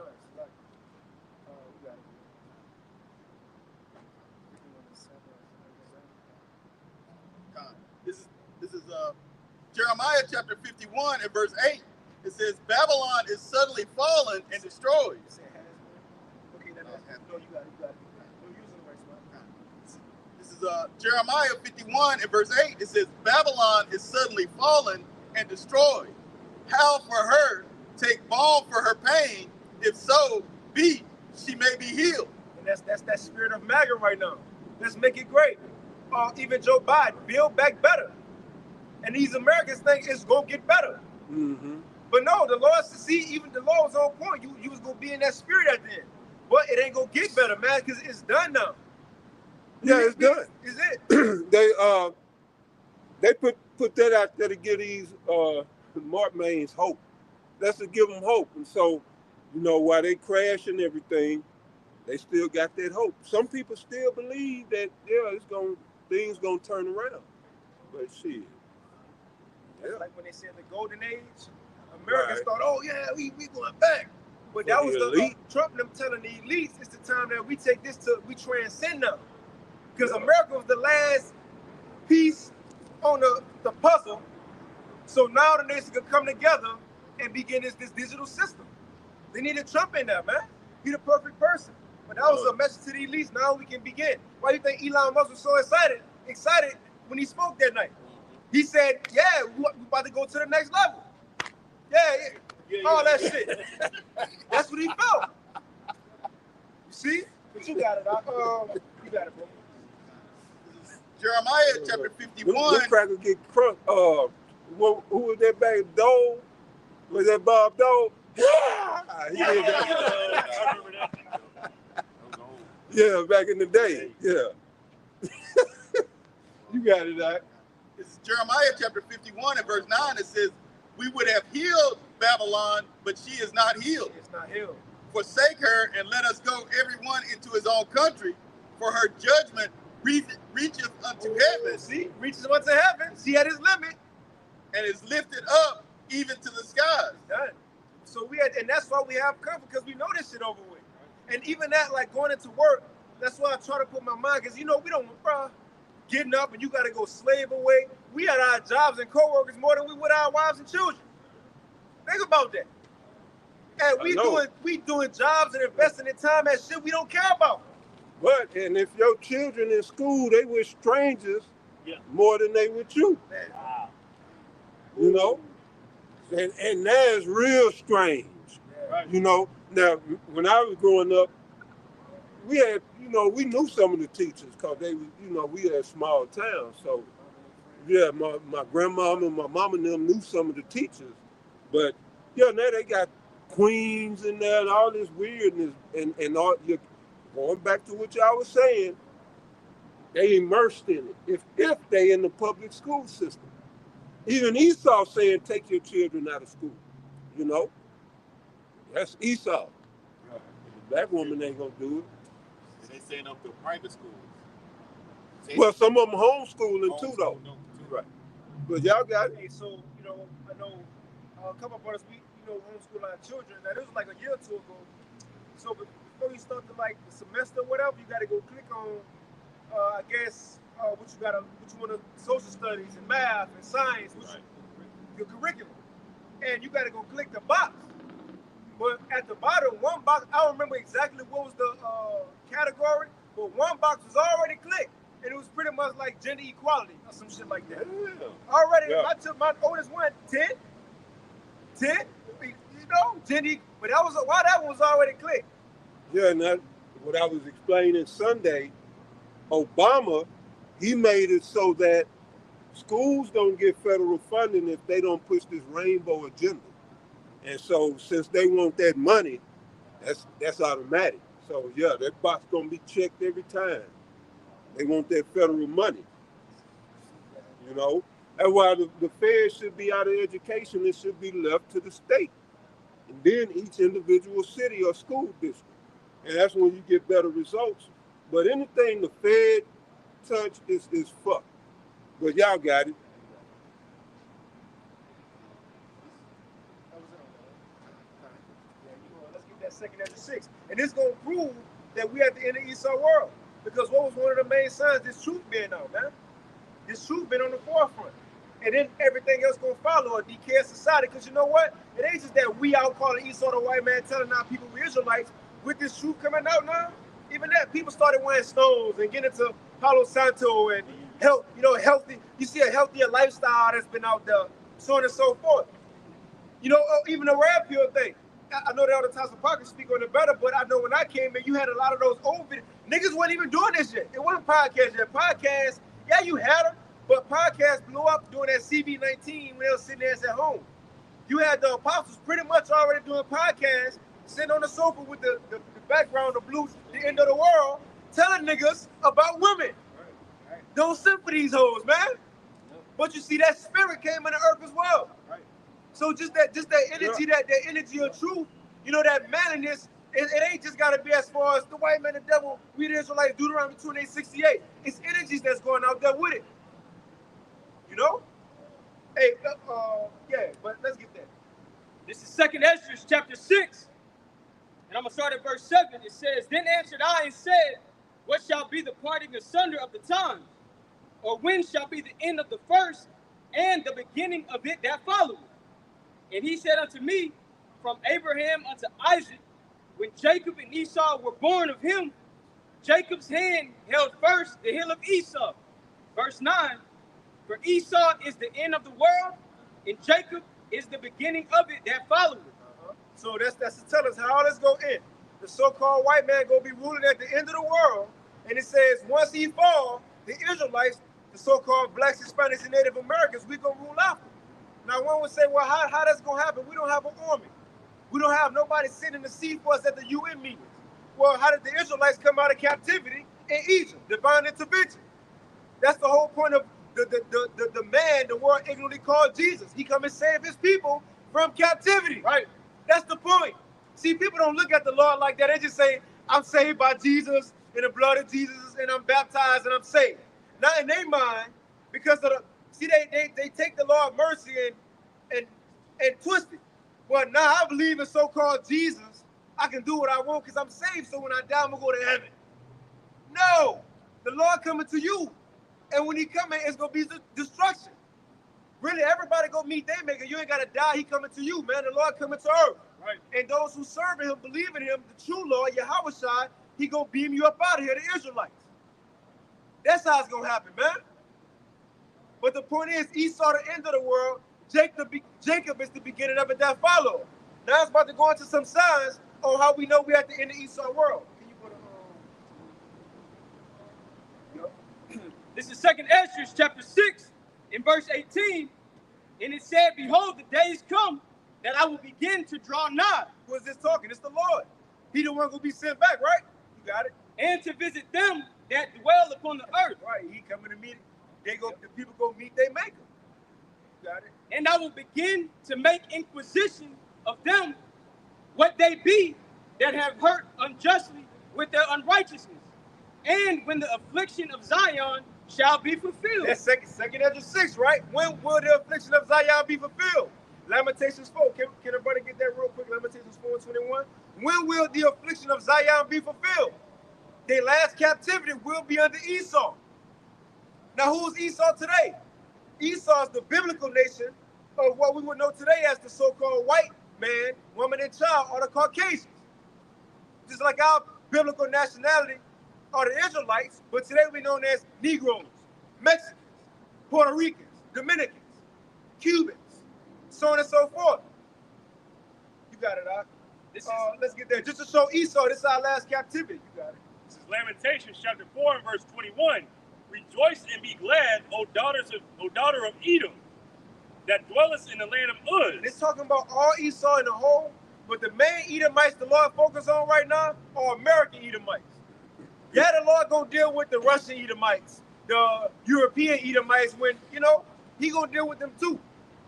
This is Jeremiah chapter 51 and verse 8. It says, Babylon is suddenly fallen and destroyed. This is Jeremiah 51 and verse 8. It says, Babylon is suddenly fallen and destroyed. How for her take balm for her pain, if so be she may be healed. And that's that spirit of MAGA right now. Let's make it great. Even Joe Biden, build back better. And these Americans think it's gonna get better. Mm-hmm. But no, the Lord, even the Lord was on point. You was gonna be in that spirit at the end. But it ain't gonna get better, man, because it's done now. Yeah, it's done. Is it? They put that out there to give these Mark Mains hope. That's to give them hope. And so, while they crash and everything, they still got that hope. Some people still believe that things gonna turn around. But shit. Yeah. Like when they said the golden age, Americans thought, oh yeah, we going back. But that was the elite. Trump them telling the elites, it's the time that we take this we transcend them. Because America was the last piece on the puzzle, so now the nation can come together and begin this digital system. They needed Trump in there, man. He the perfect person. But that was a message to the elites. Now we can begin. Why do you think Elon Musk was so excited when he spoke that night? He said, yeah, we about to go to the next level. Yeah, all that shit. That's what he felt. You see? But you got it, you got it, bro. Jeremiah chapter 51. This cracker get crunk. Who was that back? Dole? Was that Bob Dole? Yeah! He did that. I remember that. Yeah, back in the day. Yeah. You got it, Doc. It's Jeremiah chapter 51 and verse 9. It says, we would have healed Babylon, but she is not healed. It's not healed. Forsake her and let us go everyone into his own country, for her judgment reacheth unto heaven. See, reaches unto heaven. She had his limit. And is lifted up even to the skies. Done. So and that's why we have comfort, because we know this shit over with. And even that, like going into work, that's why I try to put my mind, because we don't want, bro, getting up and you got to go slave away. We had our jobs and co-workers more than we would our wives and children. Think about that. And we doing jobs and investing in time at shit we don't care about. But, and if your children in school, they with strangers more than they with you. Man. You know? And that's real strange. Right. You know? Now, when I was growing up, we had, we knew some of the teachers because they was, we had a small town. So, yeah, my grandmama and my mama and them knew some of the teachers. But, now they got queens in there and all this weirdness. And all, going back to what y'all was saying, they immersed in it. If they in the public school system. Even Esau saying, take your children out of school. That's Esau. Right. The black woman ain't gonna do it. And they saying up to private schools. Well, some of them homeschooling too, though. Right. But y'all got it. Hey, so, I know a couple of brothers, we, homeschool our children. Now, this was like a year or two ago. So before you start the semester or whatever, you got to go click on, I guess, what you want to, social studies and math and science, your curriculum. And you got to go click the box. But at the bottom, one box, I don't remember exactly what was the category, but one box was already clicked. And it was pretty much like gender equality or some shit like that. Yeah. Already, Yeah. I took my oldest one, 10, gender, but that one was already clicked. Yeah, and that what I was explaining Sunday, Obama, he made it so that schools don't get federal funding if they don't push this rainbow agenda. And so since they want that money, that's automatic. So yeah, that box gonna be checked every time. They want that federal money. That's why the feds should be out of education. It should be left to the state. And then each individual city or school district. And that's when you get better results. But anything the Fed touch is fucked. But y'all got it. Let's get that second after 6. And this going to prove that we at the end of Esau world. Because what was one of the main signs? This truth being out, man. This truth been on the forefront. And then everything else going to follow a decayed society. Because you know what? It ain't just that we out calling Esau the white man, telling our people we Israelites. With this truth coming out now, even that, people started wearing stones and getting into Palo Santo and healthy. You see a healthier lifestyle that's been out there, so on and so forth. Even the rap pill thing. I know that all the time some pockets speak on it better, but I know when I came in, you had a lot of those old videos. Niggas wasn't even doing this yet. It wasn't podcasts yet. Podcasts, yeah, you had them, but podcasts blew up during that CB19 when they were sitting there at home. You had the apostles pretty much already doing podcasts, sitting on the sofa with the background, the blues, the end of the world, telling niggas about women. Right. Don't send for these hoes, man. But you see, that spirit came into earth as well. Right. So just that energy, that energy of truth, that manliness, it ain't just gotta be as far as the white man, the devil, we the Israelites, Deuteronomy 28:68. It's energies that's going out there with it. Hey, but let's get that. This is 2nd Ezra chapter 6. And I'm going to start at verse 7. It says, Then answered I and said, What shall be the parting asunder of the times? or when shall be the end of the first and the beginning of it that followeth? And he said unto me, from Abraham unto Isaac, when Jacob and Esau were born of him, Jacob's hand held first the hill of Esau. Verse 9, for Esau is the end of the world, and Jacob is the beginning of it that followeth. So that's to tell us how all this go end. The so-called white man gonna be ruling at the end of the world, and it says once he fall, the Israelites, the so-called blacks, Hispanics, and Native Americans, we gonna rule after. Now one would say, well, how that's gonna happen? We don't have an army. We don't have nobody sitting in the seat for us at the UN meetings. Well, how did the Israelites come out of captivity in Egypt? Divine intervention. That's the whole point of the man the world ignorantly called Jesus. He come and save his people from captivity. Right. That's the point. See, people don't look at the Lord like that. They just say, I'm saved by Jesus, in the blood of Jesus, and I'm baptized and I'm saved. Not in their mind, because of they take the Lord's mercy and twist it. Well, now I believe in so-called Jesus, I can do what I want because I'm saved, so when I die, I'm going to go to heaven. No, the Lord coming to you. And when he coming, it's going to be destruction. Really, everybody go meet their maker. You ain't got to die. He coming to you, man. The Lord coming to earth. Right. And those who serve him, believe in him, the true Lord, Yahweh, he going to beam you up out of here, the Israelites. That's how it's going to happen, man. But the point is, Esau, the end of the world, Jacob is the beginning of it that follow. Now it's about to go into some signs on how we know we're at the end of Esau world. Can you put This is 2nd Esdras chapter 6 in verse 18. And it said, behold, the days come that I will begin to draw nigh. Who is this talking? It's the Lord. He the one who be sent back, right? You got it? And to visit them that dwell upon the earth. Right. He coming to meet. The people go meet their maker. You got it? And I will begin to make inquisition of them what they be that have hurt unjustly with their unrighteousness. And when the affliction of Zion shall be fulfilled. That's second Ezra 6, right? When will the affliction of Zion be fulfilled? Lamentations 4. Can everybody get that real quick? Lamentations 4 and 21. When will the affliction of Zion be fulfilled? Their last captivity will be under Esau. Now, who's Esau today? Esau is the biblical nation of what we would know today as the so-called white man, woman, and child, or the Caucasians. Just like our biblical nationality are the Israelites, but today we're known as Negroes, Mexicans, Puerto Ricans, Dominicans, Cubans, so on and so forth. You got it, Doc. Let's get there. Just to show Esau, this is our last captivity. You got it. This is Lamentations chapter 4 and verse 21. Rejoice and be glad, O daughter of Edom, that dwellest in the land of Uz. It's talking about all Esau in the whole, but the main Edomites the Lord focus on right now are American Edomites. Yeah, the Lord gonna deal with the Russian Edomites, the European Edomites, when, he gonna deal with them too.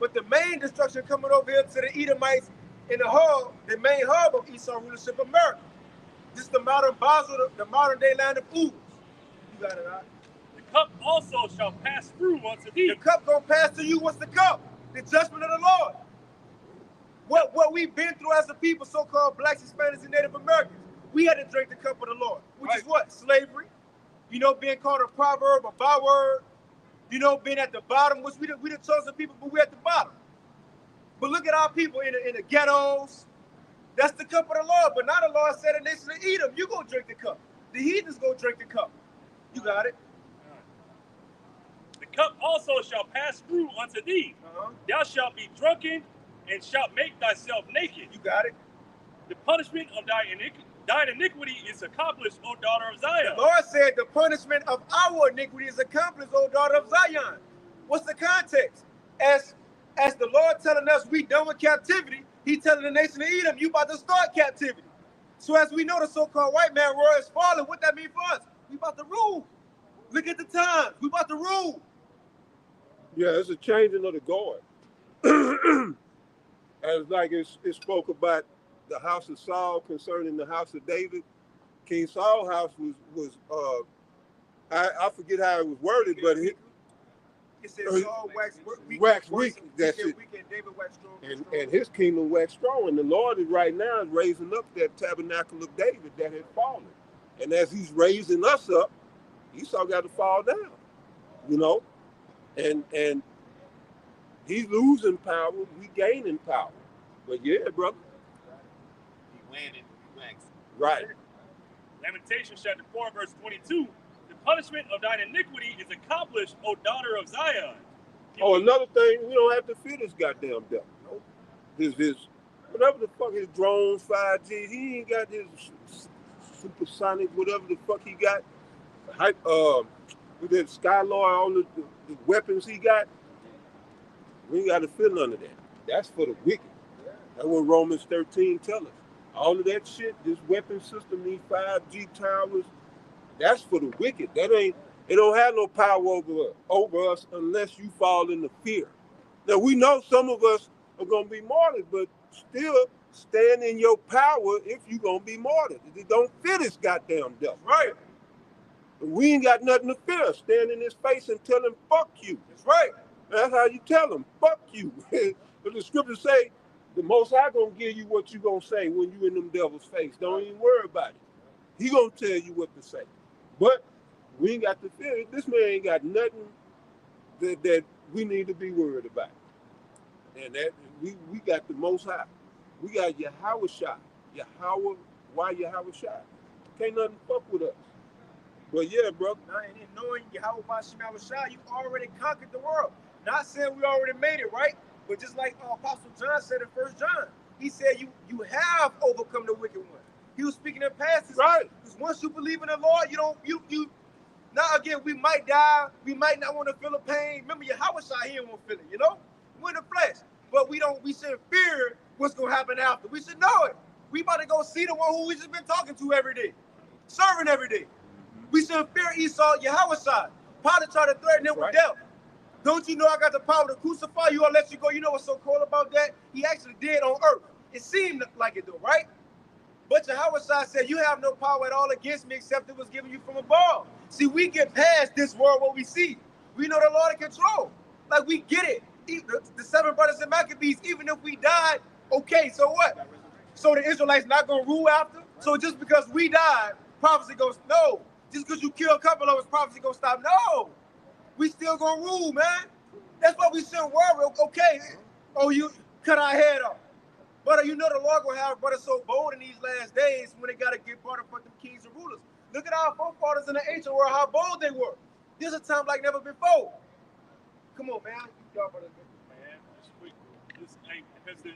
But the main destruction coming over here to the Edomites in the hub, the main hub of Esau rulership, America. This is the modern Basel, the modern day land of Uz. You got it, right? The cup also shall pass through unto thee. The cup gonna pass to you. What's the cup? The judgment of the Lord. What we've been through as a people, so-called blacks, Hispanics, and Native Americans. We had to drink the cup of the Lord, which is what? Slavery. Being called a proverb, a byword. Being at the bottom, which we the chosen people, but we're at the bottom. But look at our people in the ghettos. That's the cup of the Lord. But now the Lord said the nation of Edom, you go drink the cup. The heathens go drink the cup. You got it. The cup also shall pass through unto thee. Thou shalt be drunken and shalt make thyself naked. You got it. The punishment of thine iniquity is accomplished, O daughter of Zion. The Lord said the punishment of our iniquity is accomplished, O daughter of Zion. What's the context? As the Lord telling us we done with captivity, he telling the nation of Edom, you about to start captivity. So as we know the so-called white man world is falling, what that mean for us? We about to rule. Look at the times. We about to rule. Yeah, it's a changing of the guard. As like it spoke about the house of Saul concerning the house of David. King Saul's house was I forget how it was worded, but it said Saul waxed weak. That's it. And David waxed strong. And his kingdom waxed strong. And the Lord is right now raising up that tabernacle of David that had fallen. And as he's raising us up, Esau got to fall down. you know, and he's losing power, we gaining power. But yeah, brother. He winning, he waxing. Right. Lamentations chapter 4, verse 22. The punishment of thine iniquity is accomplished, O daughter of Zion. Oh, another thing, we don't have to fear this goddamn devil. You know? His whatever the fuck his drones, 5G, he ain't got his supersonic, whatever the fuck he got. With that Skylord, all the weapons he got. We ain't got to fear none of that. That's for the wicked. That's what Romans 13 tell us. All of that shit, this weapon system, these 5G towers, that's for the wicked. It don't have no power over us unless you fall into fear. Now we know some of us are gonna be martyred, but still stand in your power if you're gonna be martyred. Don't fear this goddamn devil. Right. We ain't got nothing to fear. Stand in his face and tell him, fuck you. That's right. That's how you tell him, fuck you. But the scriptures say, the Most High gonna give you what you gonna say when you in them devil's face. Don't even worry about it. He gonna tell you what to say. But we ain't got to fear it. This man ain't got nothing that we need to be worried about. And that we got the Most High. We got Yahweh Shai. Why Yahweh Shai? Can't nothing fuck with us. But yeah, bro. And in knowing Yahweh Shai, you already conquered the world. Not saying we already made it, right? But just like Apostle John said in 1 John, he said you have overcome the wicked one. He was speaking in past tense. Right. Because once you believe in the Lord, you now again, we might die, we might not want to feel the pain. Remember, Yahweh Shai, he don't want to feel it, you know? We're in the flesh. But we shouldn't fear what's gonna happen after. We should know it. We about to go see the one who we just been talking to every day, serving every day. We shouldn't fear Esau, Yahweh Shai. Pilate tried to threaten him with death. Don't you know I got the power to crucify you or let you go? You know what's so cool about that? He actually did on earth. It seemed like it though, right? But Yahweh Shai said, you have no power at all against me except it was given you from above. See, we get past this world, what we see. We know the Lord in control. Like, we get it. The 7 brothers and Maccabees, even if we died, okay, so what? So the Israelites not going to rule after? So just because we died, prophecy goes, no. Just because you kill a couple of us, prophecy going to stop? No. We still going to rule, man. That's why we shouldn't worry. Okay, oh, you cut our head off. But you know the Lord going to have brothers so bold in these last days when they got to get brought up for them kings and rulers. Look at our forefathers in the ancient world, how bold they were. There's a time like never before. Come on, man. Y'all brothers. Man, because the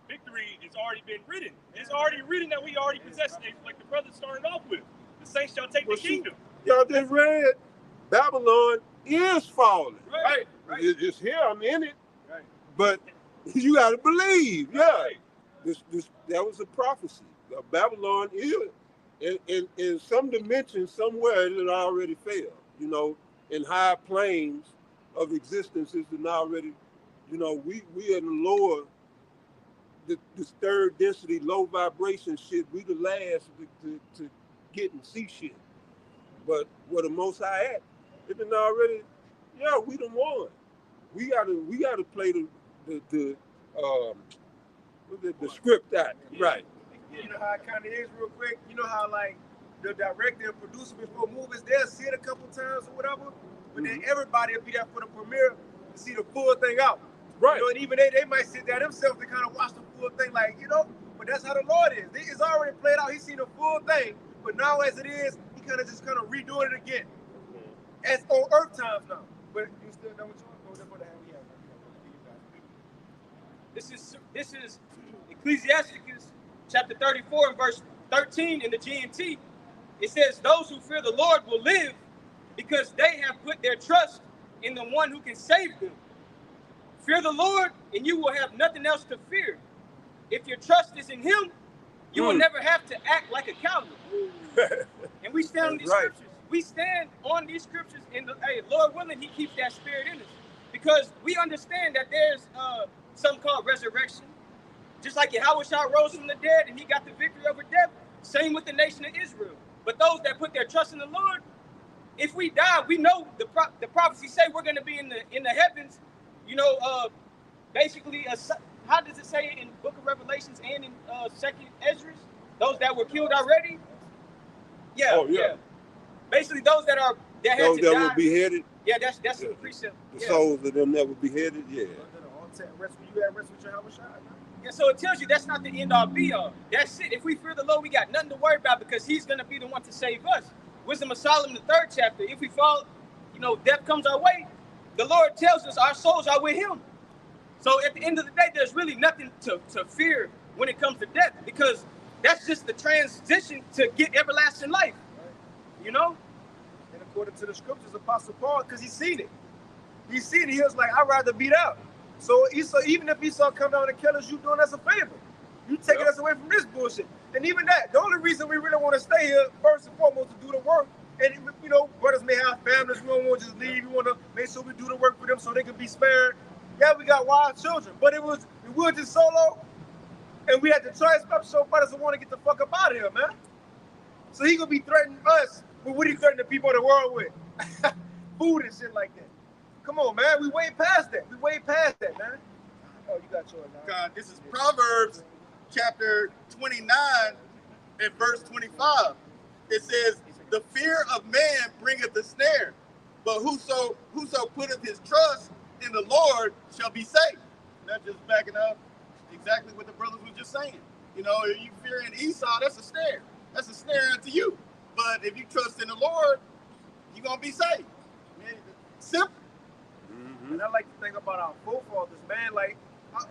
victory has already been written. It's already written that we already possess it, like the brothers started off with. The saints shall take the kingdom. Y'all just read Babylon is falling. Right. It's here, I'm in it. Right. But you got to believe, that was a prophecy. Babylon is, in some dimension, somewhere it already failed. You know, in high planes of existence, it's already, you know, we are in the lower, this third density, low vibration shit. We the last to get and see shit. But where the Most High at, it been already, we done won. We gotta play the script out. Right. You know how it kind of is real quick? You know how like the director and producer before movies, they'll see it a couple times or whatever, but then everybody will be there for the premiere to see the full thing out. Right. You know, and even they might sit there themselves to kind of watch the full thing, like, you know, but that's how the Lord is. It's already played out. He's seen the full thing, but now as it is, he kind of redoing it again. As on earth times now. But you still know what you're going to This is Ecclesiasticus chapter 34 and verse 13 in the GMT. It says, those who fear the Lord will live because they have put their trust in the one who can save them. Fear the Lord and you will have nothing else to fear. If your trust is in him, you will never have to act like a coward. And we stand on these scriptures. We stand on these scriptures, and Lord willing, he keeps that spirit in us. Because we understand that there's something called resurrection. Just like Yahweh Shai rose from the dead and he got the victory over death, same with the nation of Israel. But those that put their trust in the Lord, if we die, we know the prophecy say we're going to be in the heavens. You know, basically, how does it say in Book of Revelations and in 2nd Ezra? Those that were killed already? Yeah. Basically, those that had to die. Were beheaded. Yeah, that's the precept. The Yeah. souls of them that were beheaded, yeah. You had rest with your Hawashai, man. Yeah, so it tells you that's not the end all be all. That's it. If we fear the Lord, we got nothing to worry about because he's going to be the one to save us. Wisdom of Solomon, the 3rd chapter. If we fall, death comes our way, the Lord tells us our souls are with him. So at the end of the day, there's really nothing to fear when it comes to death because that's just the transition to get everlasting life. You know? And according to the scriptures, Apostle Paul, because he seen it. He seen it. He was like, I'd rather beat out. So Esau, even if Esau come down and kill us, you doing us a favor. You taking us away from this bullshit. And even that, the only reason we really want to stay here, first and foremost, to do the work. And, brothers may have families. We don't want to just leave. We want to make sure we do the work for them so they can be spared. Yeah, we got wild children. But we were just solo. And we had the choice. So brothers don't want to get the fuck up out of here, man. So he going to be threatening us with what he threatening the people of the world with. Food and shit like that. Come on, man. We way past that. Man. Oh, you got yours now. God, this is Proverbs chapter 29 and verse 25. It says, the fear of man bringeth a snare, but whoso putteth his trust in the Lord shall be safe. That's just backing up exactly what the brothers were just saying. If you fearing Esau, that's a snare. That's a snare unto you. But if you trust in the Lord, you're going to be safe. Simple. And I like to think about our forefathers, man. Like,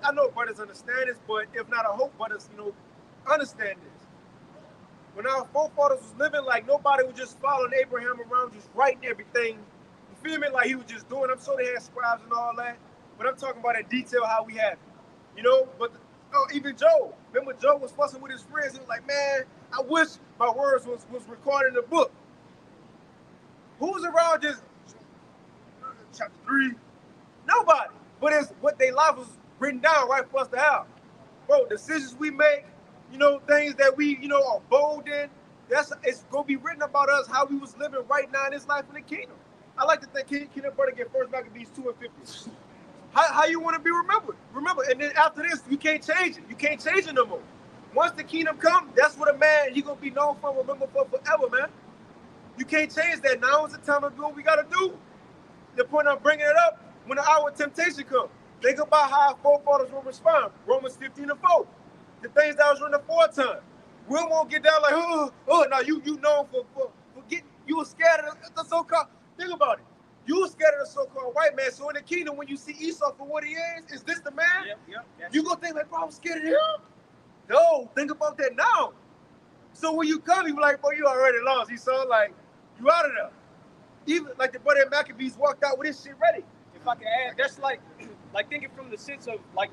I know brothers understand this, but if not, I hope brothers, understand this. When our forefathers was living, like, nobody was just following Abraham around, just writing everything. You feel me? Like he was just doing. I'm sure they had scribes and all that, but I'm talking about in detail how we have it. But even Job. Remember, Job was fussing with his friends. He was like, man, I wish my words was recorded in the book. Who's around just chapter 3? Nobody. But it's what their life was written down right for us to have. Bro, decisions we make, things that we, are bold in, it's going to be written about us, how we was living right now in this life in the kingdom. I like to think Kingdom Brother get 1 Maccabees 2 and 50. How you want to be remembered? Remember, and then after this, you can't change it. You can't change it no more. Once the kingdom comes, that's what a man, he going to be known for, remember for forever, man. You can't change that. Now is the time to do what we got to do. The point I'm bringing it up, when the hour of temptation comes, think about how our forefathers will respond. Romans 15 and 4. The things that was written aforetime. We won't get down like, now you known for getting, you were scared of the so-called, think about it. You were scared of the so-called white man. So in the kingdom, when you see Esau for what he is this the man? Yep. You gonna think like, bro, I was scared of him? No, think about that now. So when you come, you be like, bro, you already lost. Esau, like, you out of there. Even like the brother Maccabees walked out with his shit ready. If I can add, that's like thinking from the sense of like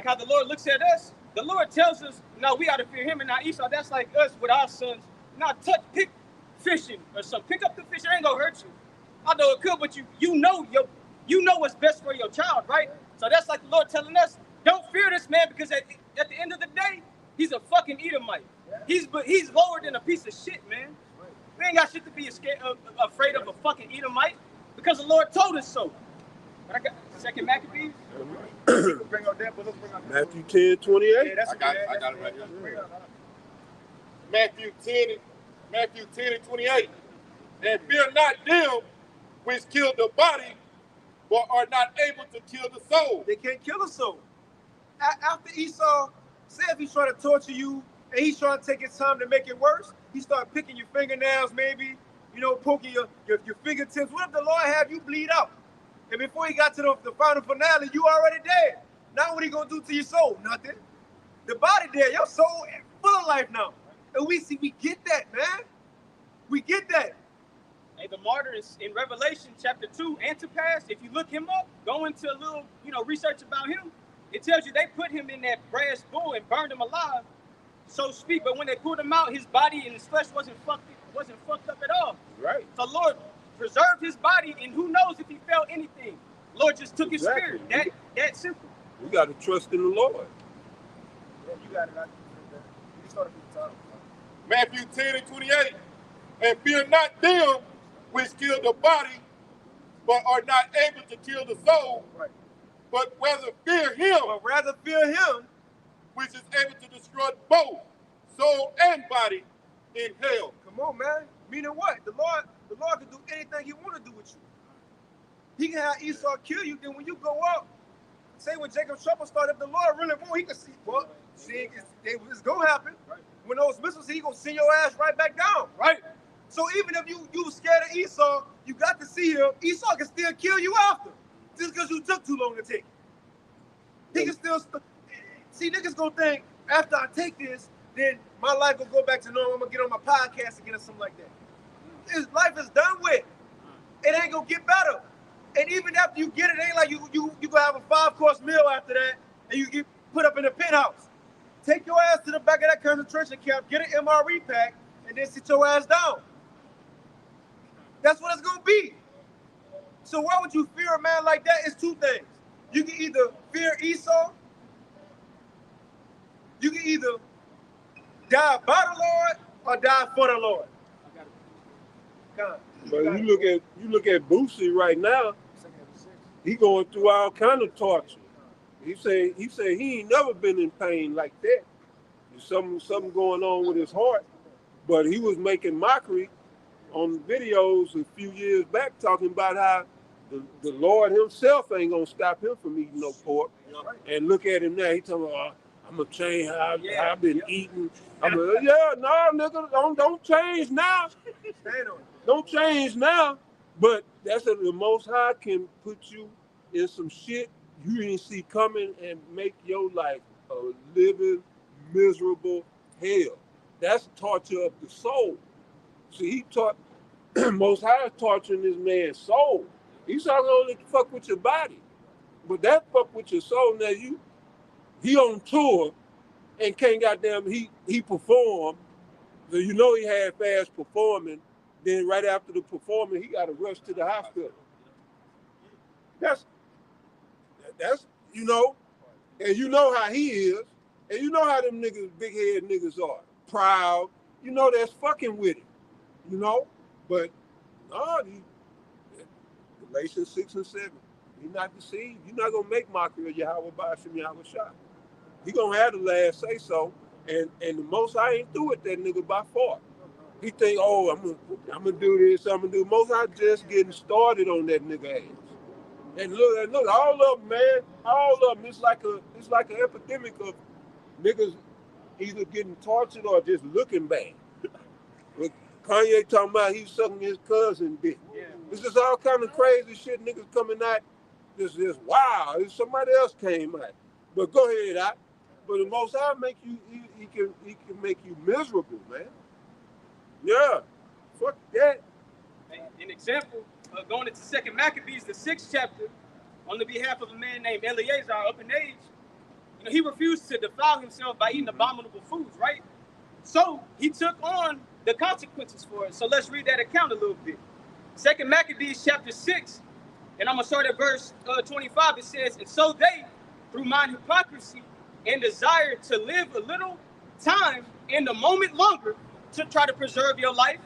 how the Lord looks at us. The Lord tells us, no, we ought to fear him and not Esau. That's like us with our sons. Not pick fishing or something. Pick up the fish. It ain't gonna hurt you. I know it could, but you know what's best for your child, right? So that's like the Lord telling us, don't fear this man because at the end of the day, he's a fucking Edomite. He's lower than a piece of shit, man. We ain't got shit to be afraid of a fucking Edomite because the Lord told us so. But I got 2 Maccabees. Matthew 10, 28. I got it right here. Matthew 10 and 28. And fear not them which kill the body, but are not able to kill the soul. They can't kill the soul. After Esau, say if he's trying to torture you and he's trying to take his time to make it worse, he start picking your fingernails, maybe, poking your fingertips. What if the Lord have you bleed out? And before he got to the final finale, you already dead. Now what he gonna do to your soul? Nothing. The body dead, your soul is full of life now. And we get that, man. We get that. Hey, the martyr is in Revelation chapter 2, Antipas. If you look him up, go into a little, research about him. It tells you they put him in that brass bull and burned him alive, so to speak. But when they pulled him out, his body and his flesh wasn't fucked up at all. Right. So Lord preserved his body, and who knows if he felt anything. Lord just took his spirit. That simple. We got to trust in the Lord. Yeah, you got it. You started from the top. Matthew 10 and 28. And fear not them which kill the body, but are not able to kill the soul, right. But rather fear him, which is able to destroy both soul and body in hell. Come on, man. Meaning what? The Lord, The Lord can do anything he want to do with you. He can have Esau kill you, then when you go up, say when Jacob's trouble started, if the Lord really want, he can see, well, see, it's going to happen. When those missiles, he going to send your ass right back down, right? So even if you scared of Esau, you got to see him, Esau can still kill you after, just because you took too long to take it. He can still, see, niggas going to think, after I take this, then my life will go back to normal. I'm going to get on my podcast again or something like that. His life is done with. It ain't going to get better. And even after you get it, it ain't like you gonna have a 5-course meal after that, and you get put up in a penthouse. Take your ass to the back of that concentration camp, get an MRE pack, and then sit your ass down. That's what it's gonna be. So why would you fear a man like that? It's two things. You can either fear Esau, you can either die by the Lord or die for the Lord. But you look at Boosie right now. He going through all kind of torture. He said he ain't never been in pain like that. There's something going on with his heart. But he was making mockery on videos a few years back, talking about how the Lord himself ain't gonna stop him from eating no pork. And look at him now. He talking about, I'm gonna change how I've been eating. Nigga, don't change now. Don't change now. But that's the Most High can put you in some shit you didn't see coming and make your life a living, miserable hell. That's torture of the soul. See, he taught, Most High is torturing this man's soul. He's not only fuck with your body, but that fuck with your soul. Now he on tour and can't goddamn, he performed, so you know he had fast performing. Then right after the performance, he got to rush to the hospital. That's and you know how he is, and you know how them niggas, big head niggas are, proud. You know that's fucking with him, But Galatians 6 and 7, be not deceived. You're not gonna make mockery of Yahweh Bashim Yahweh Shah. He gonna have the last say so, and the Most I ain't through with that nigga by far. He think, I'm gonna do this, I'm gonna do. Most I just getting started on that nigga ass. And look, all of them, man, all of them. It's like an epidemic of niggas either getting tortured or just looking bad. With Kanye talking about he's sucking his cousin dick. Yeah. It's just all kind of crazy shit. Niggas coming out, just wow. Somebody else came out. But go ahead, But the Most High make you, he can make you miserable, man. Yeah, fuck that. An example, going into 2 Maccabees, the 6th chapter, on the behalf of a man named Eleazar, up in age, he refused to defile himself by eating abominable foods, right? So he took on the consequences for it. So let's read that account a little bit. 2 Maccabees chapter 6, and I'm going to start at verse 25. It says, and so they, through mine hypocrisy and desire to live a little time and a moment longer to try to preserve your life,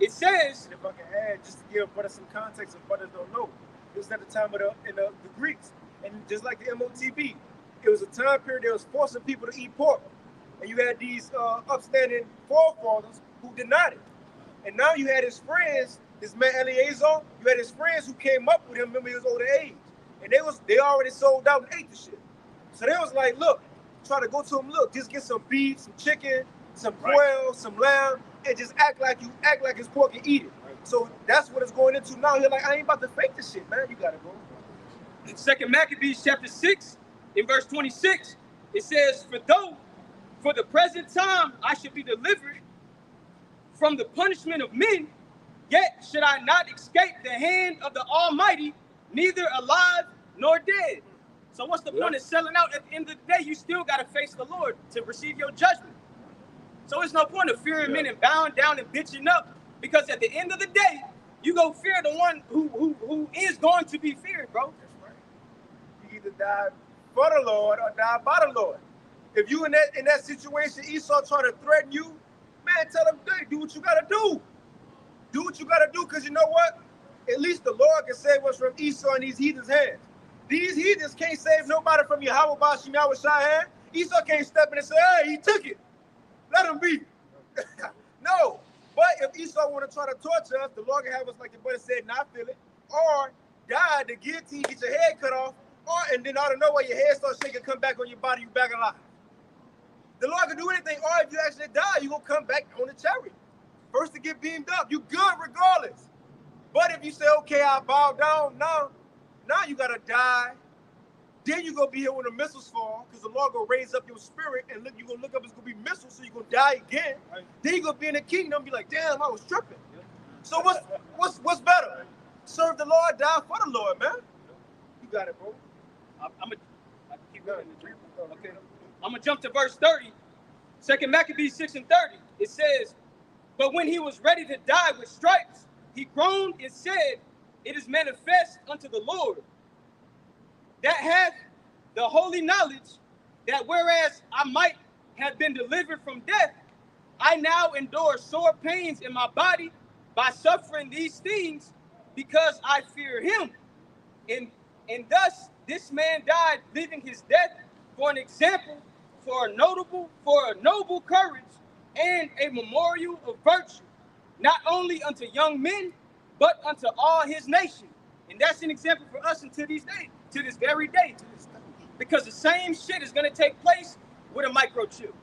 it says, and if I can add, just to give brothers some context if brothers don't know, it was at the time of the Greeks, and just like the MOTB, it was a time period that was forcing people to eat pork, and you had these upstanding forefathers who denied it, and now you had his friends, this man Eleazar, you had his friends who came up with him, remember he was older age, and they already sold out and ate the shit, so they was like, look, try to go to him, look, just get some beef, some chicken, some quail, some lamb, and just act like it's pork and eat it. So that's what it's going into now. You're like, I ain't about to fake this shit, man. You gotta go. In 2 Maccabees chapter 6, in verse 26, it says, for though for the present time I should be delivered from the punishment of men, yet should I not escape the hand of the Almighty, neither alive nor dead. So what's the point of selling out? At the end of the day, you still gotta face the Lord to receive your judgment. So it's no point of fearing men and bowing down and bitching up, because at the end of the day, you go fear the one who is going to be feared, bro. That's right. You either die for the Lord or die by the Lord. If you in that situation, Esau try to threaten you, man, tell him, hey, do what you gotta do. Do what you gotta do, because you know what? At least the Lord can save us from Esau and these heathens' hands. These heathens can't save nobody from Yahweh Bashim Yahweh Shah hand. Esau can't step in and say, hey, he took it. Let him be. No. But if Esau want to try to torture us, the Lord can have us, like the brother said, not feel it, or die, the guillotine, get your head cut off, or and then out of nowhere your head starts shaking, come back on your body, you back alive. The Lord can do anything, or if you actually die, you're going to come back on the chariot. First to get beamed up, you good regardless. But if you say, okay, I bow down, now you got to die. Then you're going to be here when the missiles fall, because the Lord going to raise up your spirit, and you're going to look up, it's going to be missiles, so you're going to die again. Right. Then you're going to be in the kingdom and be like, damn, I was tripping. Yeah. So what's better? Serve the Lord, die for the Lord, man. You got it, bro. I'm going to keep going. Okay. I'm going to jump to verse 30. 2 Maccabees 6 and 30. It says, but when he was ready to die with stripes, he groaned and said, it is manifest unto the Lord that hath the holy knowledge that whereas I might have been delivered from death, I now endure sore pains in my body by suffering these things because I fear him. And thus this man died, leaving his death for an example, for a noble courage, and a memorial of virtue, not only unto young men, but unto all his nation. And that's an example for us until these days, to this very day. Because the same shit is going to take place with a microchip.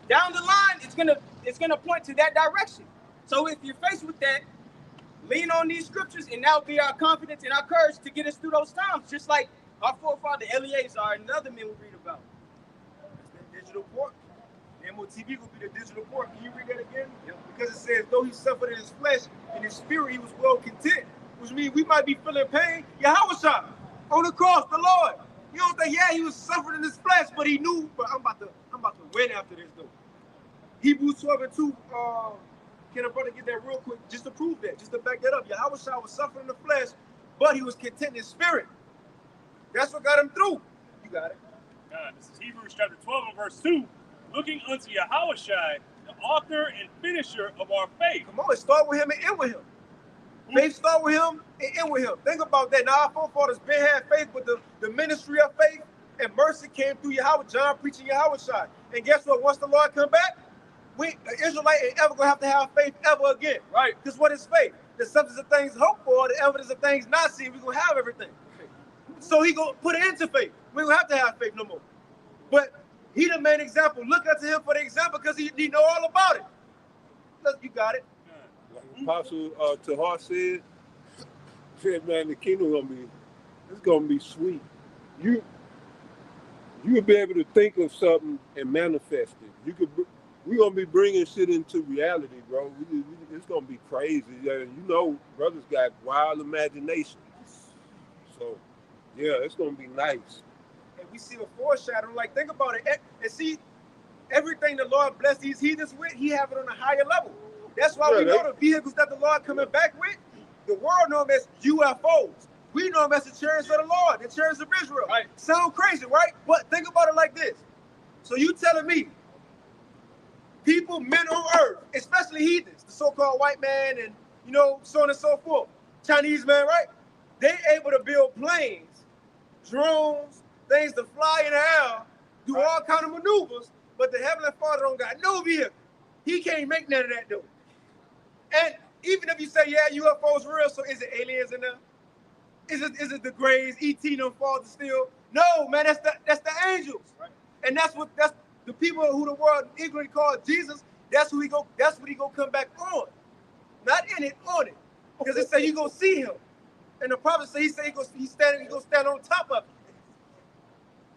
Down the line, it's gonna point to that direction. So if you're faced with that, lean on these scriptures, and that'll be our confidence and our courage to get us through those times, just like our forefather Eleazar and other men we read about. It's that digital port. The MOTV will be the digital port. Can you read that again? Yep. Because it says, though he suffered in his flesh, in his spirit he was well content. Which means we might be feeling pain. Yahweh on the cross, the Lord. You don't think, yeah, he was suffering in his flesh, but he knew, but I'm about to win after this, though. Hebrews 12 and 2, can a brother get that real quick, just to prove that, just to back that up. Yahweh was suffering in the flesh, but he was content in spirit. That's what got him through. You got it. This is Hebrews chapter 12 and verse 2. Looking unto Yahweh, the author and finisher of our faith. Come on, it start with him and end with him. Faith start with him and end with him. Think about that. Now, our forefathers been had faith, but the ministry of faith and mercy came through Yahweh, John preaching Yahweh. And guess what? Once the Lord come back, the Israelite ain't ever going to have faith ever again. Right. Because what is faith? The substance of things hoped for, the evidence of things not seen. We're going to have everything. So he going to put an end to faith. We don't have to have faith no more. But he the main example. Look unto him for the example because he know all about it. You got it. Apostle Tahar said, man, the kingdom gonna be sweet. You'll be able to think of something and manifest it. We're gonna be bringing shit into reality, bro. It's gonna be crazy. You know, brothers got wild imagination. So, yeah, it's gonna be nice. And we see a foreshadowing. Like, think about it. And see, everything the Lord blessed these heathens with, he have it on a higher level. That's why we know the vehicles that the Lord coming back with, the world know them as UFOs. We know them as the chariots of the Lord, the chariots of Israel. Right. Sound crazy, right? But think about it like this. So you telling me, people, men on earth, especially heathens, the so-called white man and, you know, so on and so forth, Chinese man, right? They able to build planes, drones, things to fly in the air, do all kind of maneuvers, but the Heavenly Father don't got no vehicle. He can't make none of that, though. And even if you say, yeah, UFOs real, so is it aliens in there? Is it the Greys, ET them fathers still? No, man, that's the angels. Right. And that's the people who the world ignorantly call Jesus, that's what he go come back on. Not in it, on it. Because it say you gonna see him. And the prophet say he gonna stand on top of it.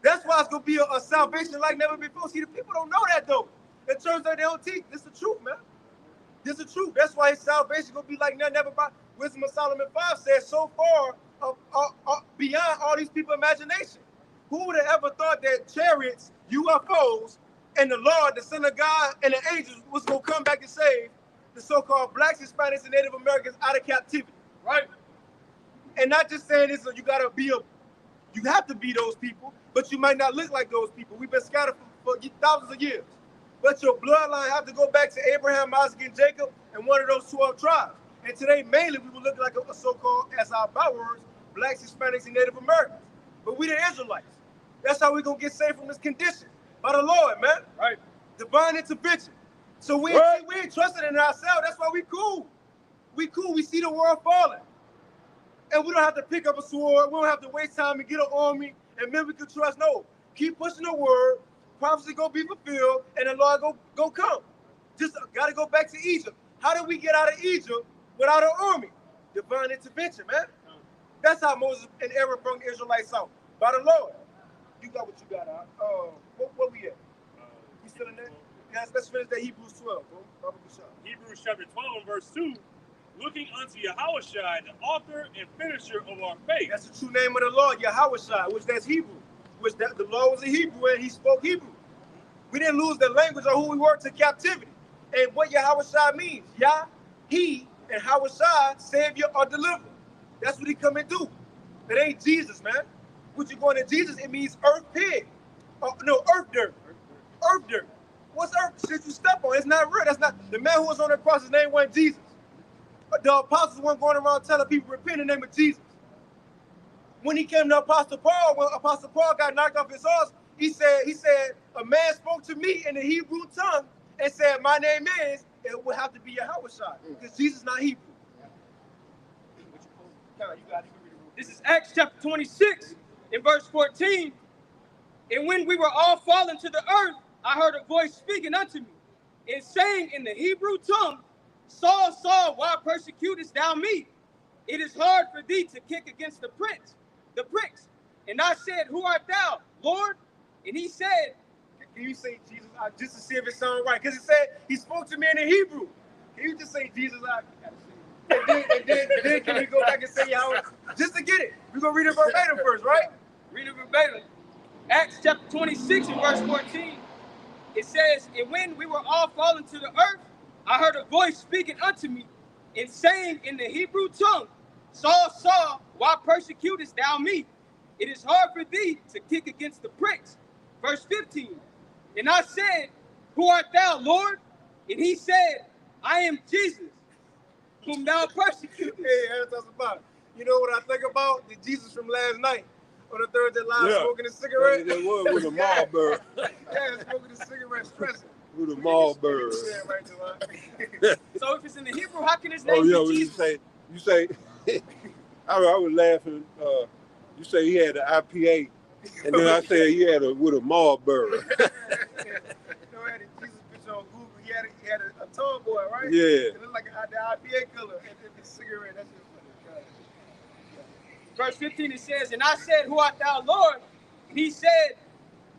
That's why it's gonna be a salvation like never before. See, the people don't know that though. In terms of they don't teach, this is the truth, man. This is the truth. That's why his salvation gonna be like nothing ever. Wisdom of Solomon 5 says so far beyond all these people's imagination. Who would have ever thought that chariots, UFOs, and the Lord, the Son of God, and the angels was gonna come back and save the so-called blacks, Hispanics, and Native Americans out of captivity, right? And not just saying this, you have to be those people, but you might not look like those people. We've been scattered for thousands of years. But your bloodline have to go back to Abraham, Isaac, and Jacob, and one of those 12 tribes. And today, mainly, we will look like a so-called, as our bywords, blacks, Hispanics, and Native Americans. But we the Israelites. That's how we're going to get saved from this condition. By the Lord, man. Right. Divine intervention. So we Right. ain't trusting in ourselves. That's why we cool. We cool. We see the world falling. And we don't have to pick up a sword. We don't have to waste time and get an army. And then we can trust. No. Keep pushing the word. Prophecy go be fulfilled. And the Lord go come. Just got to go back to Egypt. How did we get out of Egypt without an army? Divine intervention, man. That's how Moses and Aaron brought the Israelites out. By the Lord. You got what you got, what we at? You still in there? Yes, let's finish that Hebrews 12, bro. Hebrews chapter 12 and verse 2. Looking unto Yahushua, the author and finisher of our faith. That's the true name of the Lord, Yahushua, which that's Hebrew. Which that the Lord was a Hebrew and he spoke Hebrew. We didn't lose the language of who we were to captivity. And what Yahushua means, Yah, he, and Yahushua, Savior or deliverer. That's what he come and do. It ain't Jesus, man. What you going to Jesus, it means earth pig. No, earth dirt. Earth dirt. What's earth? Shit you step on. It's not real. That's not the man who was on the cross. His name wasn't Jesus. The apostles weren't going around telling people repent in the name of Jesus. When he came to Apostle Paul, when Apostle Paul got knocked off his horse, he said, a man spoke to me in the Hebrew tongue and said, my name is, it would have to be Yahushua, because Jesus is not Hebrew. This is Acts chapter 26 in verse 14. And when we were all fallen to the earth, I heard a voice speaking unto me, and saying in the Hebrew tongue, Saul, Saul, why persecutest thou me? It is hard for thee to kick against the pricks. And I said, who art thou, Lord? And he said, can you say Jesus, just to see if it sounds right? Because it said he spoke to me in the Hebrew. Can you just say Jesus? And then can we go back and say Yahweh? Just to get it. We're going to read it verbatim first, right? Read it verbatim. Acts chapter 26 and verse 14. It says, and when we were all fallen to the earth, I heard a voice speaking unto me, and saying in the Hebrew tongue, Saul, Saul, why persecutest thou me? It is hard for thee to kick against the pricks. Verse 15. And I said, who art thou, Lord? And he said, I am Jesus, whom thou persecutest. Hey, that's about it. You know what I think about? The Jesus from last night on the Thursday line, smoking a cigarette. That was with a Marlboro. Yeah, smoking a cigarette, stressing. With a Marlboro. Yeah, right, so if it's in the Hebrew, how can his name be Jesus? You say, I was laughing. You say he had an IPA, and then I said he had with a Marlboro. You know, he had a Jesus picture on Google. He had a tomboy, right? Yeah. It looked like the IPA color and the cigarette. That's just funny. Verse 15, it says, and I said, who art thou, Lord? And he said,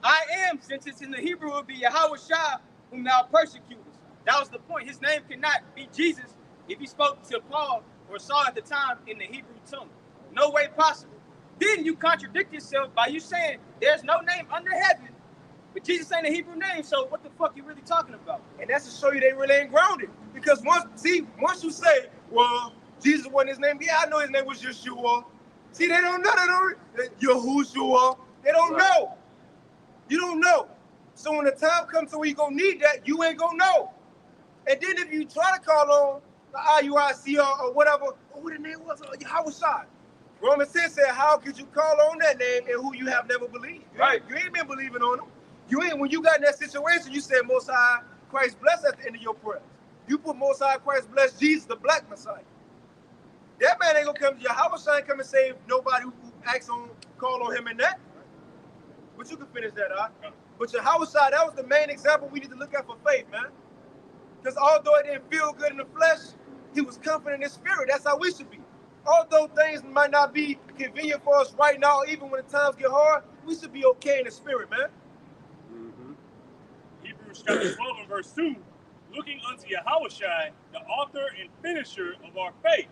I am, since it's in the Hebrew, it would be Yahushua, whom thou persecutest. That was the point. His name cannot be Jesus if he spoke to Paul or Saul at the time in the Hebrew tongue. No way possible. Then you contradict yourself by you saying there's no name under heaven, but Jesus ain't a Hebrew name, so what the fuck you really talking about? And that's to show you they really ain't grounded. Because once you say, well, Jesus wasn't his name, yeah, I know his name was Yeshua. See, they don't know. Yahushua. They don't know. You don't know. So when the time comes to where you're going to need that, you ain't going to know. And then if you try to call on the IUIC or whatever, who the name was, Yahushua. Romans 10 said, how could you call on that name and who you have never believed? Right. You ain't been believing on him. You ain't, when you got in that situation, you said, Most High, Christ bless at the end of your prayer. You put Most High, Christ bless Jesus, the black Messiah. That man ain't gonna come to you. Yahushua ain't come and save nobody who acts on, call on him in that. But you can finish that out. But Yahushua, that was the main example we need to look at for faith, man. Because although it didn't feel good in the flesh, he was confident in his spirit. That's how we should be. Although things might not be convenient for us right now, even when the times get hard, we should be okay in the spirit, man. Mm-hmm. Hebrews chapter 12 and verse 2, looking unto Yahushua, the author and finisher of our faith,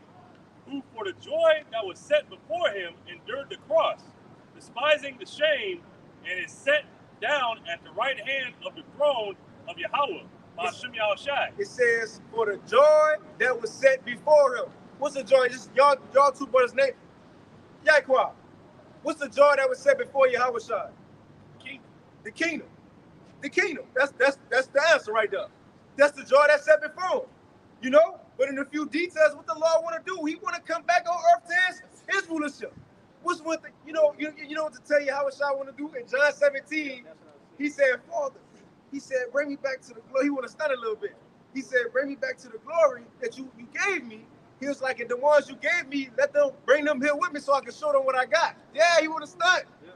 who for the joy that was set before him endured the cross, despising the shame, and is set down at the right hand of the throne of Yahweh, Hashem Yahushua. It says, for the joy that was set before him. What's the joy? Just y'all two brothers' name. Yaquah. What's the joy that was set before Yahushua? The kingdom. The kingdom. That's the answer right there. That's the joy that's set before him. You know? But in a few details, what the Lord want to do, he want to come back on earth to his rulership. What's one thing, you know what to tell you Yahushua want to do? In John 17, he said, Father, He said, bring me back to the glory. He want to study a little bit. He said, bring me back to the glory that you gave me. He was like, and the ones you gave me, let them bring them here with me so I can show them what I got. Yeah, he want to study. Yeah.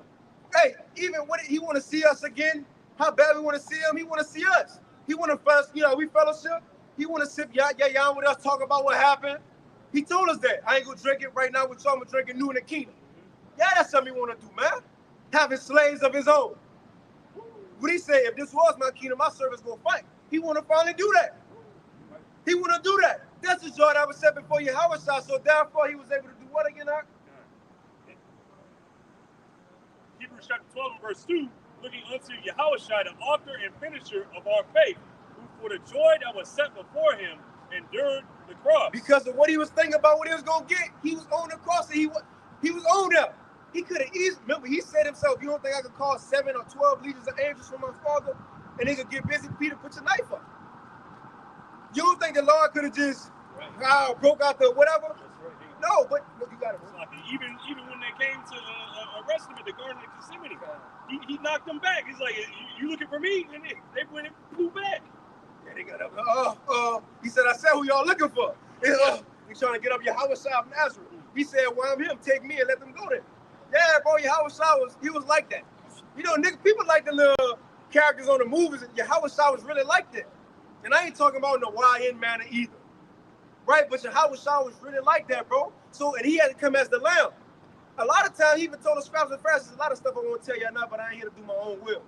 Hey, even when he want to see us again, how bad we want to see him, he want to see us. He want to, we fellowship. He want to sip yah with us, talk about what happened. He told us that. I ain't going to drink it right now with y'all. I'm going to drink it new in the kingdom. Yeah, that's something he want to do, man. Having slaves of his own. What he say? If this was my kingdom, my servants going to fight. He want to finally do that. He want to do that. That's the joy that was set before Yahweh. So therefore, he was able to do what again, Ark? Hebrews chapter 12 and verse 2, looking unto Yahushua, the author and finisher of our faith, who for the joy that was set before him endured the cross. Because of what he was thinking about, what he was going to get, he was on the cross, and he was on them. He could have easily, remember, he said himself, you don't think I could call 7 or 12 legions of angels from my father, and they could get busy? Peter, put your knife up. You don't think the Lord could have just broke out the whatever? No, but look, you got it. Even when they came to arrest him at the Garden of Gethsemane, he knocked them back. He's like, you looking for me? And they went and flew back. Yeah, they got up. He said, I said who y'all looking for. He's trying to get up Yahweh of Nazareth. He said, well, I'm him. Take me and let them go there. Yeah, bro, Yahweh was like that. You know, nigga, people like the little characters on the movies, and Yahweh was really like that. And I ain't talking about no YN manner either. Right? But Yahweh was really like that, bro. So, and he had to come as the lamb. A lot of times, he even told the scribes and Pharisees, a lot of stuff I won't tell you now, but I ain't here to do my own will.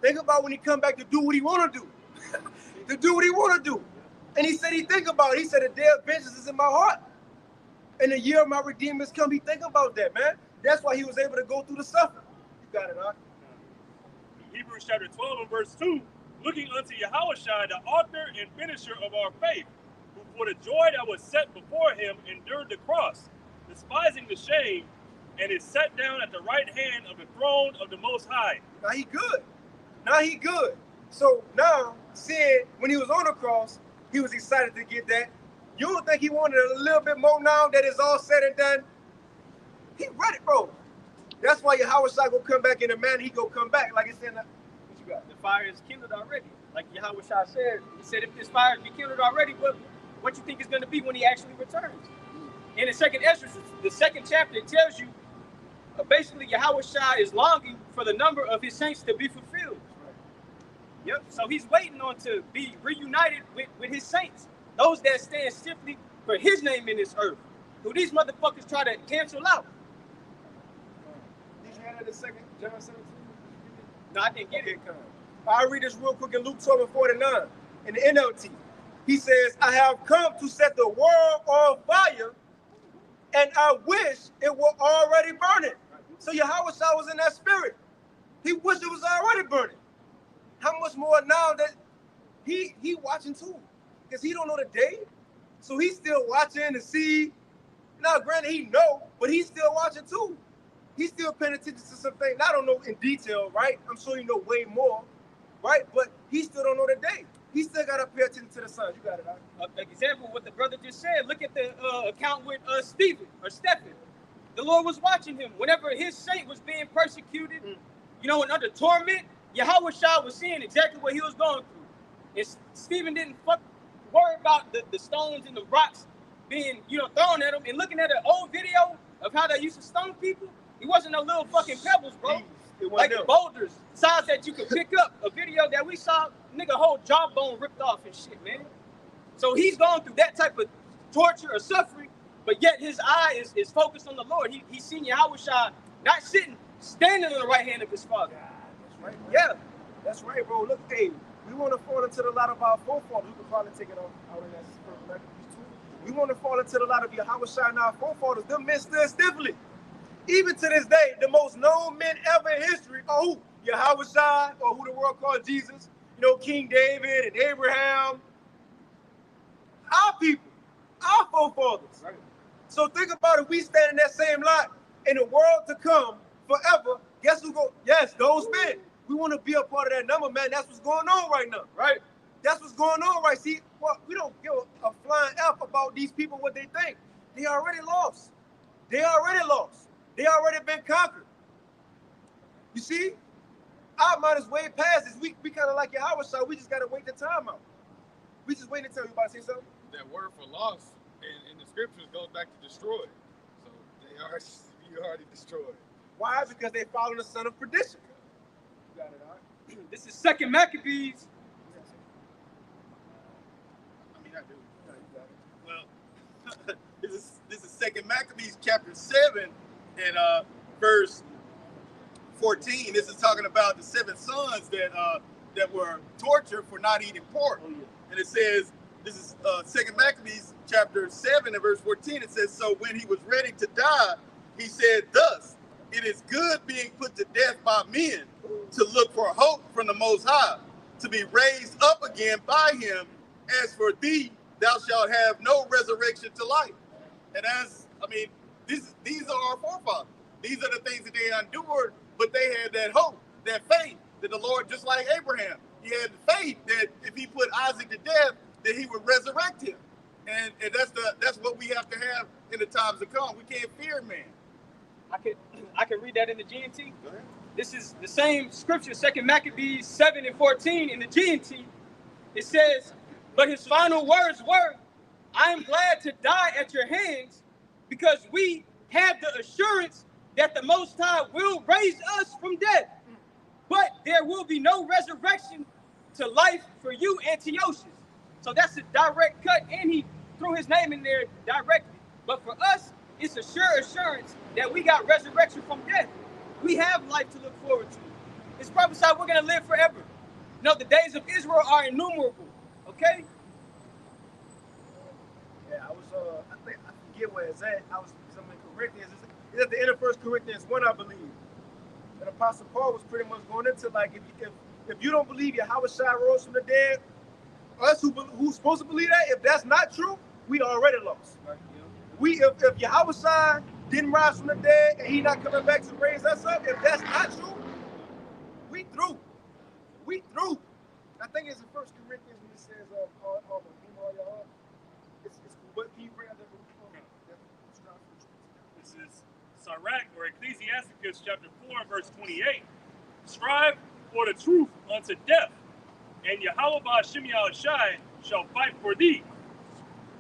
Think about when he come back to do what he want to do. To do what he want to do. And he said he think about it. He said, the day of vengeance is in my heart. And the year of my redeemers come. He think about that, man. That's why he was able to go through the suffering. You got it, huh? Hebrews chapter 12 and verse 2, looking unto Yahushua, the author and finisher of our faith, who for the joy that was set before him endured the cross, despising the shame, and is set down at the right hand of the throne of the Most High. Now he good. Now he good. So now, seeing when he was on the cross, he was excited to get that. You don't think he wanted a little bit more now that it's all said and done? He ready, bro. That's why Yahweh gonna come back in the manner he gonna come back. Like it said, what you got? The fire is kindled already. Like Yahweh said, he said, if this fire be kindled already, what you think is gonna be when he actually returns? In the second Ezra, the second chapter, it tells you basically Yahweh is longing for the number of his saints to be fulfilled. Yep. So he's waiting on to be reunited with his saints, those that stand simply for his name in this earth, who these motherfuckers try to cancel out. Did you have that in second John 17? No, I didn't get it. I'll read this real quick in Luke 12:49 in the NLT. He says, I have come to set the world on fire, and I wish it were already burning. So Yahweh was in that spirit. He wished it was already burning. How much more now that he watching too? Because he don't know the day. So he's still watching to see. Now, granted, he know, but he's still watching too. He's still paying attention to some things. I don't know in detail, right? I'm sure you know way more, right? But he still don't know the day. He still got to pay attention to the sun. You got it, huh? An example of what the brother just said. Look at the account with Stephen. The Lord was watching him. Whenever his saint was being persecuted, and under torment, Yahweh was seeing exactly what he was going through. And Stephen didn't worry about the stones and the rocks being, thrown at him. And looking at an old video of how they used to stone people, it wasn't no little fucking pebbles, bro. Like the boulders, size that you could pick up. A video that we saw, nigga, whole jawbone ripped off and shit, man. So he's going through that type of torture or suffering, but yet his eye is focused on the Lord. He's seen Yahweh not sitting, standing on the right hand of his Father. That's right. Yeah, that's right, bro. Look, hey, we want to fall into the lot of our forefathers. We could probably take it out in that first too. We want to fall into the lot of Yahweh and our forefathers. Them men stood stiffly. Even to this day, the most known men ever in history are who? Yahweh or who the world called Jesus. King David and Abraham. Our people, our forefathers. Right. So think about it. We stand in that same lot in the world to come forever. Guess who go? Yes, those men. We want to be a part of that number, man. That's what's going on right now, right? That's what's going on, right? See, well, we don't give a flying F about these people, what they think. They already lost. They already been conquered. You see? our mind is way past this. We kind of like Yahweh Shai. We just got to wait the time out. We just wait until you about to say something. That word for loss in the scriptures goes back to destroyed. So they are you already destroyed. Why? Because they follow the son of perdition. You got it, all right? This is 2 Maccabees. I mean, I do. Well, this is 2 Maccabees chapter 7 and verse 14. This is talking about the 7 sons that were tortured for not eating pork. Oh, yeah. And it says, this is 2 Maccabees chapter 7 and verse 14. It says, so when he was ready to die, he said, thus, it is good being put to death by men to look for hope from the Most High, to be raised up again by him. As for thee, thou shalt have no resurrection to life. And these are our forefathers. These are the things that they endured, but they had that hope, that faith that the Lord, just like Abraham, he had faith that if he put Isaac to death, that he would resurrect him. And that's what we have to have in the times to come. We can't fear man. I can read that in the GNT. Go ahead. This is the same scripture, 2 Maccabees 7 and 14 in the GNT. It says, but his final words were, I am glad to die at your hands because we have the assurance that the Most High will raise us from death. But there will be no resurrection to life for you, Antiochus. So that's a direct cut, and he threw his name in there directly. But for us, it's a sure assurance that we got resurrection from death. We have life to look forward to. It's prophesied we're going to live forever. You know, the days of Israel are innumerable, okay? Yeah, I forget where it's at. I was in Corinthians. It's at the end of 1 Corinthians 1, I believe. And Apostle Paul was pretty much going into, like, if you don't believe Yahweh Shai rose from the dead, us who's supposed to believe that, if that's not true, we already lost. Right? If Yahweh Shai didn't rise from the dead and he not coming back to raise us up, if that's not true, we through. We through. I think it's in 1 Corinthians when it says, what he read. This is Sirach or Ecclesiasticus chapter 4 verse 28. Strive for the truth unto death, and Yahweh Ba'Shem Yahushai shall fight for thee.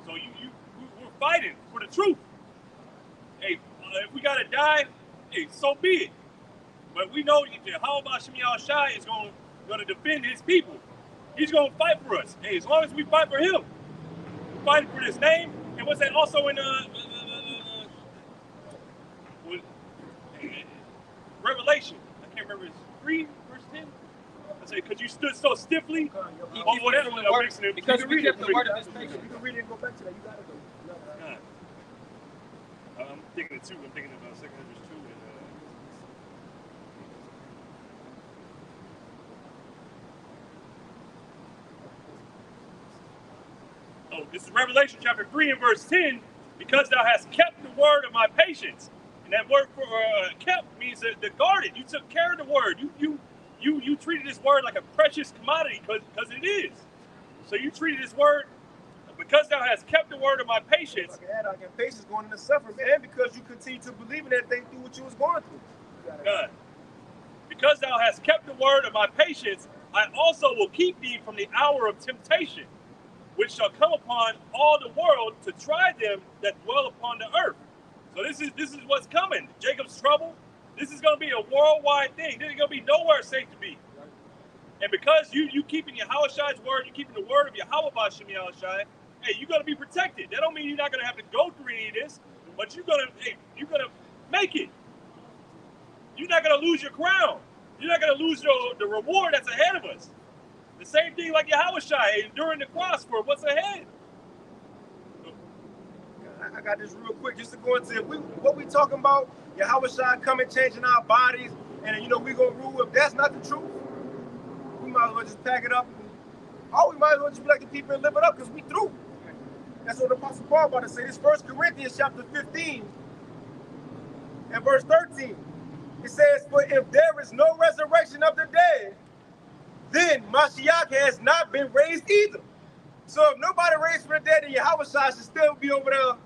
So we're fighting for the truth. Hey, if we gotta die, hey, so be it. But we know Yahweh Ba'Shem Yahushai is going to defend his people. He's going to fight for us. Hey, as long as we fight for him, we're fighting for his name. And what's that also in Revelation? I can't remember. It's 3 verse 10. I say, because you stood so stiffly. Whatever. Because we kept the word of his patience. You can read it and go back to that. You got to go. I'm thinking of 2. I'm thinking of 2 Corinthians 2. This is Revelation chapter 3 and verse 10. Because thou hast kept the word of my patience. And that word for kept means to guard it. You took care of the word. You treated this word like a precious commodity because it is. So you treated this word because thou hast kept the word of my patience. I can patience going into suffering, and because you continue to believe in that thing through what you was going through. God. Because thou hast kept the word of my patience, I also will keep thee from the hour of temptation, which shall come upon all the world to try them that dwell upon the earth. So this is what's coming. Jacob's trouble. This is going to be a worldwide thing. There's going to be nowhere safe to be. And because you keeping Yahushai's word, you keeping the word of Yahweh Ba'Shem Yahushai, hey, you're going to be protected. That don't mean you're not going to have to go through any of this, but you're going to make it. You're not going to lose your crown. You're not going to lose the reward that's ahead of us. The same thing like Yahushai enduring the cross for what's ahead. I got this real quick just to go into what we talking about. Yahushai coming, changing our bodies, and we gonna rule. If that's not the truth, we might as well just pack it up. We might as well just be like the people and live it up because we through. That's what the Apostle Paul about to say. This 1 Corinthians chapter 15 and verse 13. It says, "For if there is no resurrection of the dead, then Mashiach has not been raised either." So if nobody raised from the dead, then Yahushua should still be over there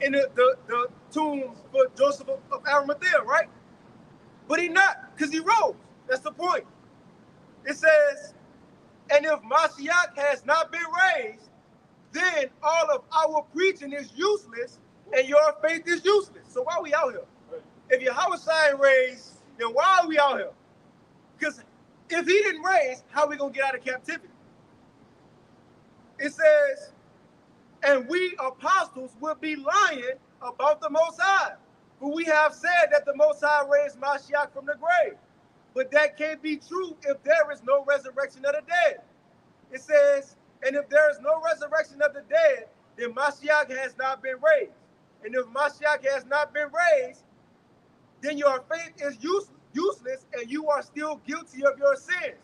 in the tomb for Joseph of Arimathea, right? But he not, because he rose. That's the point. It says, and if Mashiach has not been raised, then all of our preaching is useless and your faith is useless. So why are we out here? If Yahweh ain't raised, then why are we out here? Because if he didn't raise, how are we going to get out of captivity? It says, and we apostles will be lying about the Most High. For we have said that the Most High raised Mashiach from the grave. But that can't be true if there is no resurrection of the dead. It says, and if there is no resurrection of the dead, then Mashiach has not been raised. And if Mashiach has not been raised, then your faith is useless and you are still guilty of your sins.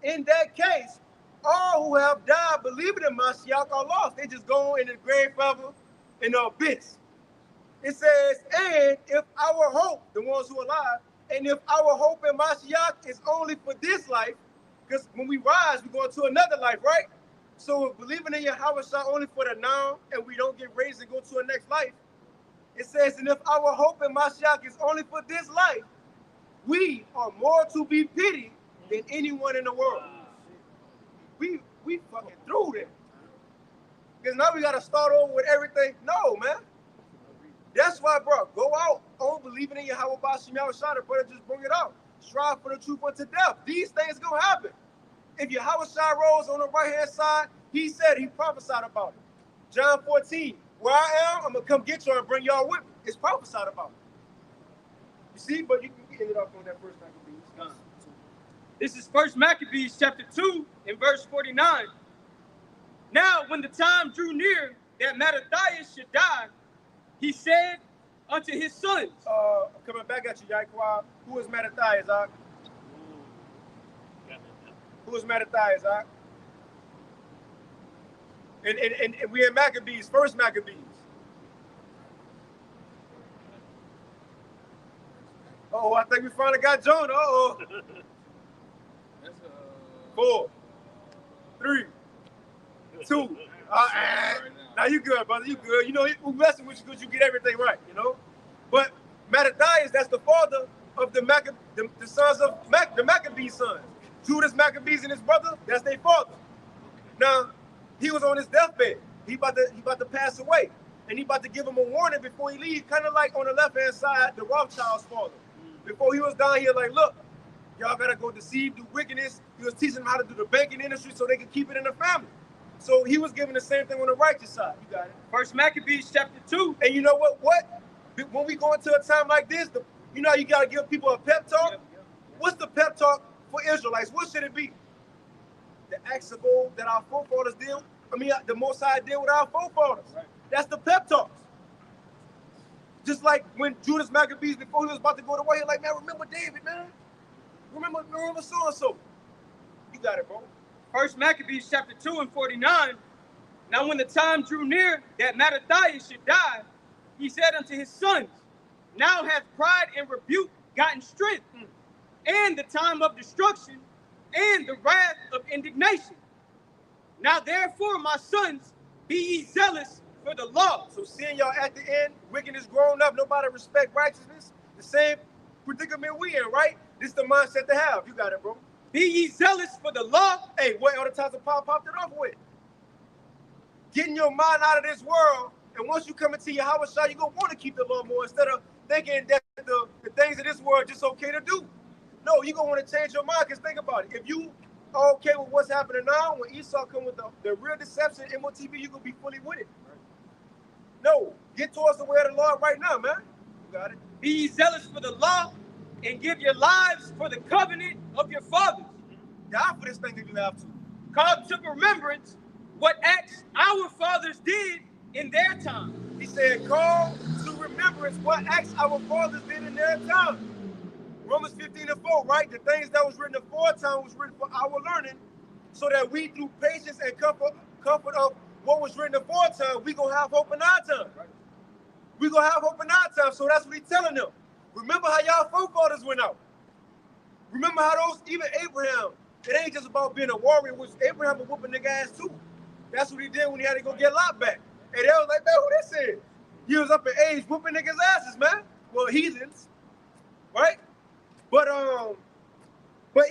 In that case, all who have died believing in Mashiach are lost. They just go in the grave forever in the abyss. It says, and if our hope, the ones who are alive, and if our hope in Mashiach is only for this life, because when we rise, we go into another life, right? So if believing in Yahweh only for the now and we don't get raised and go to a next life, it says, and if our hope in Mashiach is only for this life, we are more to be pitied than anyone in the world. We fucking through there. Because now we got to start over with everything. No, man. That's why, bro, go out on believing in Yahweh Bashim Yahushua, brother, just bring it out. Strive for the truth unto death. These things going to happen. If Yahweh rose on the right-hand side, he said, he prophesied about it. John 14, where I am, I'm going to come get you and bring y'all with me. It's prophesied about it. You see, but you can end it off on that first Maccabees. This is 1 Maccabees chapter 2 and verse 49. Now, when the time drew near that Mattathias should die, he said unto his sons. Coming back at you, Yaquab. Who is Mattathias, Ak? Who is Mattathias, Ak? And we in Maccabees, 1 Maccabees. Oh, I think we finally got Jonah. Uh-oh. 4, 3, 2. Now you good, brother. You good. You know, we're messing with you because you get everything right, you know? But Mattathias, that's the father of the sons of the Maccabees sons. Judas Maccabees and his brother, that's their father. Now, he was on his deathbed. He about to pass away. And he about to give him a warning before he leaves, kind of like on the left-hand side, the Rothschild's father. Before he was down here, like, look, y'all gotta go deceive, do wickedness. He was teaching them how to do the banking industry so they could keep it in the family. So he was giving the same thing on the righteous side. You got it. 1 Maccabees chapter 2. And you know what? When we go into a time like this, you know how you gotta give people a pep talk? Yep. What's the pep talk for Israelites? What should it be? The acts of old that our forefathers did. The Most High did with our forefathers. Right. That's the pep talks. Just like when Judas Maccabees, before he was about to go to war, he was like, man, remember David, man. Remember so-and-so. You got it, bro. 1 Maccabees chapter 2 and 49. Now when the time drew near that Mattathias should die, he said unto his sons, now hath pride and rebuke gotten strength, and the time of destruction, and the wrath of indignation. Now therefore, my sons, be ye zealous for the law. So seeing y'all at the end, wickedness grown up, nobody respect righteousness, the same predicament we in, right? This is the mindset to have. You got it, bro. Be ye zealous for the law. Hey, what other times of Paul popped it off with? Getting your mind out of this world, and once you come into Yahweh, you're going to want to keep the law more instead of thinking that the things of this world are just okay to do. No, you're going to want to change your mind, because think about it. If you are okay with what's happening now, when Esau come with the real deception, MOTV, you're going to be fully with it. No, get towards the way of the Lord right now, man. You got it. Be ye zealous for the law, and give your lives for the covenant of your fathers. Die for this thing if you have to. Call to remembrance what acts our fathers did in their time. He said, call to remembrance what acts our fathers did in their time. Romans 15 and 4, right? The things that was written aforetime was written for our learning, so that we, through patience and comfort of what was written aforetime, we gonna have hope in our time. Right? We gonna have hope in our time. So that's what he's telling them. Remember how y'all forefathers went out. Remember how even Abraham, it ain't just about being a warrior, which Abraham was whooping nigga ass too. That's what he did when he had to go get Lot back. And they was like, man, who this is? He was up in age whooping niggas asses, man. Well, heathens, right? But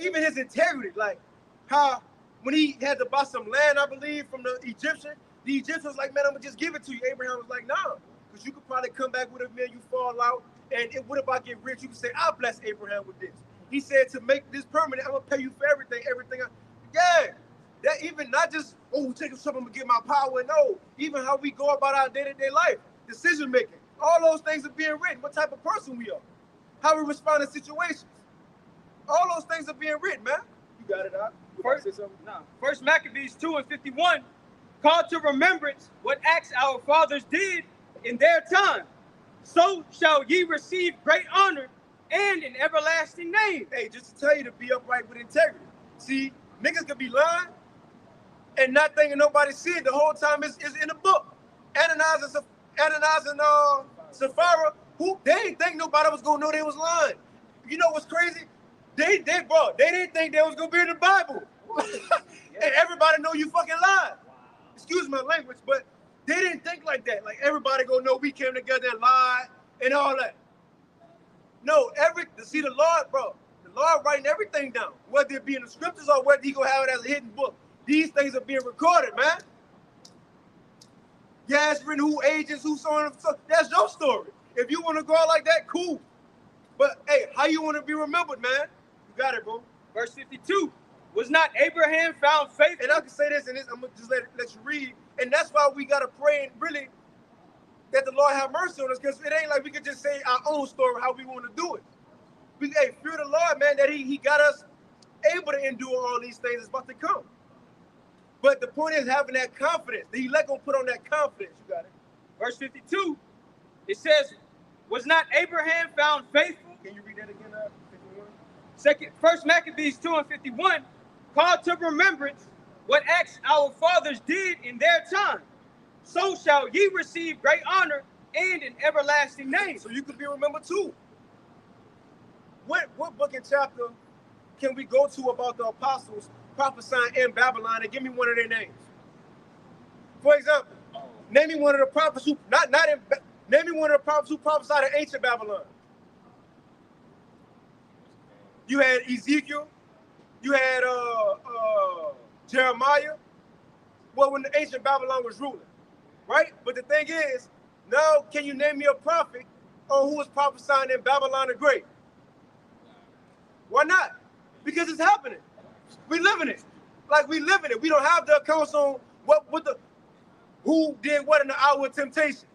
even his integrity, like, how when he had to buy some land, I believe, from the Egyptian was like, man, I'm gonna just give it to you. Abraham was like, nah, because you could probably come back with a million, you fall out, and what if I get rich? You can say, I'll bless Abraham with this. He said, to make this permanent, I'm gonna pay you for everything. Yeah. That even not just, oh, taking something to get my power. No, even how we go about our day-to-day life, decision making. All those things are being written. What type of person we are, how we respond to situations. All those things are being written, man. You got it, Doc. First Maccabees 2:51 called to remembrance what acts our fathers did in their time. So shall ye receive great honor and an everlasting name. Hey, just to tell you to be upright with integrity. See, niggas could be lying and not thinking nobody see it the whole time is in the book. Ananias and Sapphira, who they didn't think nobody was gonna know they was lying. You know what's crazy? They didn't think they was gonna be in the Bible. And everybody know you fucking lied. Excuse my language, but they didn't think like that. Like everybody gonna know we came together and lied and all that. No, see the Lord, bro. The Lord writing everything down, whether it be in the scriptures or whether he gonna have it as a hidden book. These things are being recorded, man. Yasmin, who agents, who so on and so. That's your story. If you want to go out like that, cool. But hey, how you want to be remembered, man? You got it, bro. Verse 52. Was not Abraham found faithful? And I can say this, and this, I'm gonna just let you read. And that's why we gotta pray and really that the Lord have mercy on us, because it ain't like we could just say our own story how we want to do it. We fear the Lord, man, that he got us able to endure all these things that's about to come. But the point is having that confidence. The elect gonna put on that confidence. You got it. Verse 52, it says, was not Abraham found faithful? Can you read that again? 51? First Maccabees 2:51, called to remembrance what acts our fathers did in their time. So shall ye receive great honor and an everlasting name. So you could be remembered too. What book and chapter can we go to about the apostles prophesying in Babylon, and give me one of their names? For example, name me one of the prophets who name me one of the prophets who prophesied in ancient Babylon. You had Ezekiel, you had Jeremiah. Well, when the ancient Babylon was ruling, right? But the thing is, now can you name me a prophet who was prophesying in Babylon the Great? Why not? Because it's happening. We live in it. Like we live in it. We don't have the accounts on who did what in the hour of temptation.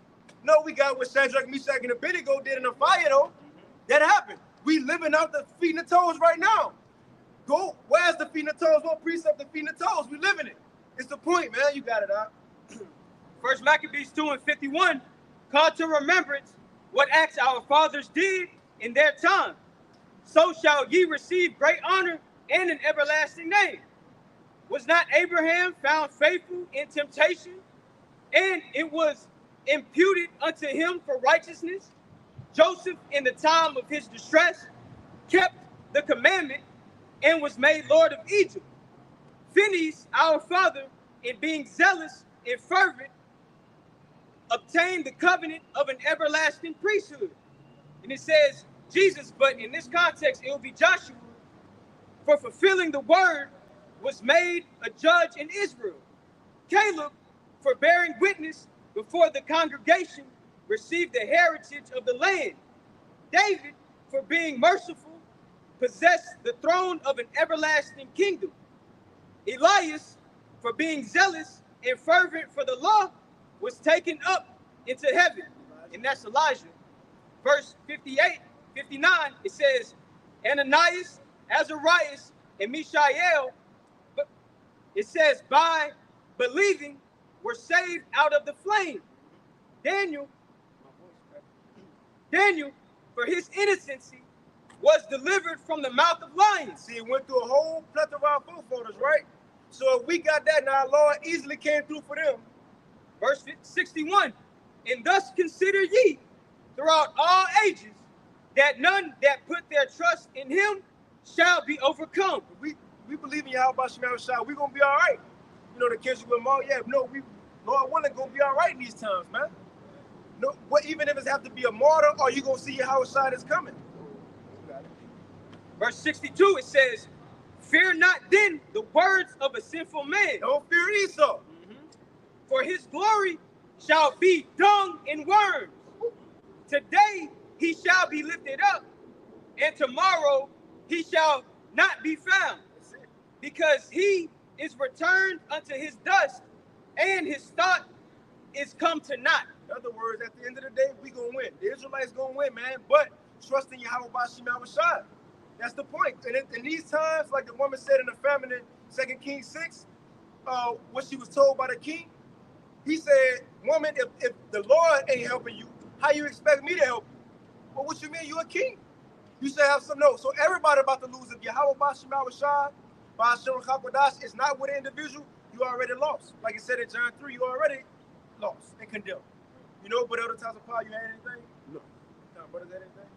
No, we got what Shadrach, Meshach, and Abednego did in the fire though. That happened. We living out the feet and the toes right now. Go, where's the feet and the toes? What precept the feet and the toes? We living it. It's the point, man. You got it out. First Maccabees 2:51, called to remembrance what acts our fathers did in their time. So shall ye receive great honor and an everlasting name. Was not Abraham found faithful in temptation, and it was imputed unto him for righteousness? Joseph, in the time of his distress, kept the commandment and was made Lord of Egypt. Phinehas, our father, in being zealous and fervent, obtained the covenant of an everlasting priesthood. And it says Jesus, but in this context, it will be Joshua, for fulfilling the word, was made a judge in Israel. Caleb, for bearing witness before the congregation, received the heritage of the land. David, for being merciful, possessed the throne of an everlasting kingdom. Elias, for being zealous and fervent for the law, was taken up into heaven. And that's Elijah. Verse 59, it says, Ananias, Azarias, and Mishael, it says, by believing, were saved out of the flame. Daniel, for his innocency, was delivered from the mouth of lions. See, it went through a whole plethora of our forefathers, right? So if we got that, now our Lord easily came through for them. Verse 61, and thus consider ye throughout all ages that none that put their trust in him shall be overcome. We believe in Yahweh Shemashah, we're going to be all right. You know, the kids with Maul, yeah, no, Lord willing, going to be all right in these times, man. No, even if it have to be a martyr, or you going to see how Shah is coming. Verse 62, it says, Fear not then the words of a sinful man, Don't fear Esau. for his glory shall be dung and worms. Today he shall be lifted up, and tomorrow he shall not be found, because he is returned unto his dust, and his thought is come to naught. In other words, at the end of the day, we gonna win. The Israelites gonna win, man. But trust in Yahweh Bashim Yahushua. That's the point. And in these times, like the woman said in the famine in 2 Kings 6, what she was told by the king, he said, woman, if the Lord ain't helping you, how you expect me to help you? Well, what you mean? You a king. You should have some notes. So everybody about to lose. If Yahweh Bashim Yahushua, Bashim Chakodash is not with an individual, you already lost. Like it said in John 3, you already lost and condemned. You know, but other times of power, you had anything? No. No, but is that anything?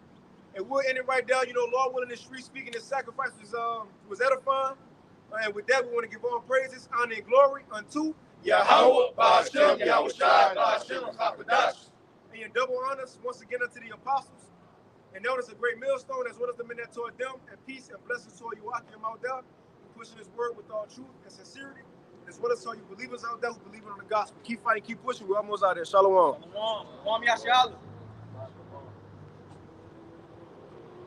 And we'll end it right down. You know, Lord willing, the street speaking, this sacrifice was edifying. And with that, we want to give all praises, honor, and glory unto Yahweh, Ba'ashem, Yahushai, Ba'ashem, Chakadash. and your double honors once again unto the apostles. And notice a great millstone as well as the men that toward them, and peace and blessings to all you out there out there, pushing his word with all truth and sincerity, as well as to all you believers out there who believe in the gospel. Keep fighting, keep pushing. We're almost out there. Shalom. Shalom. Shalom Yashala.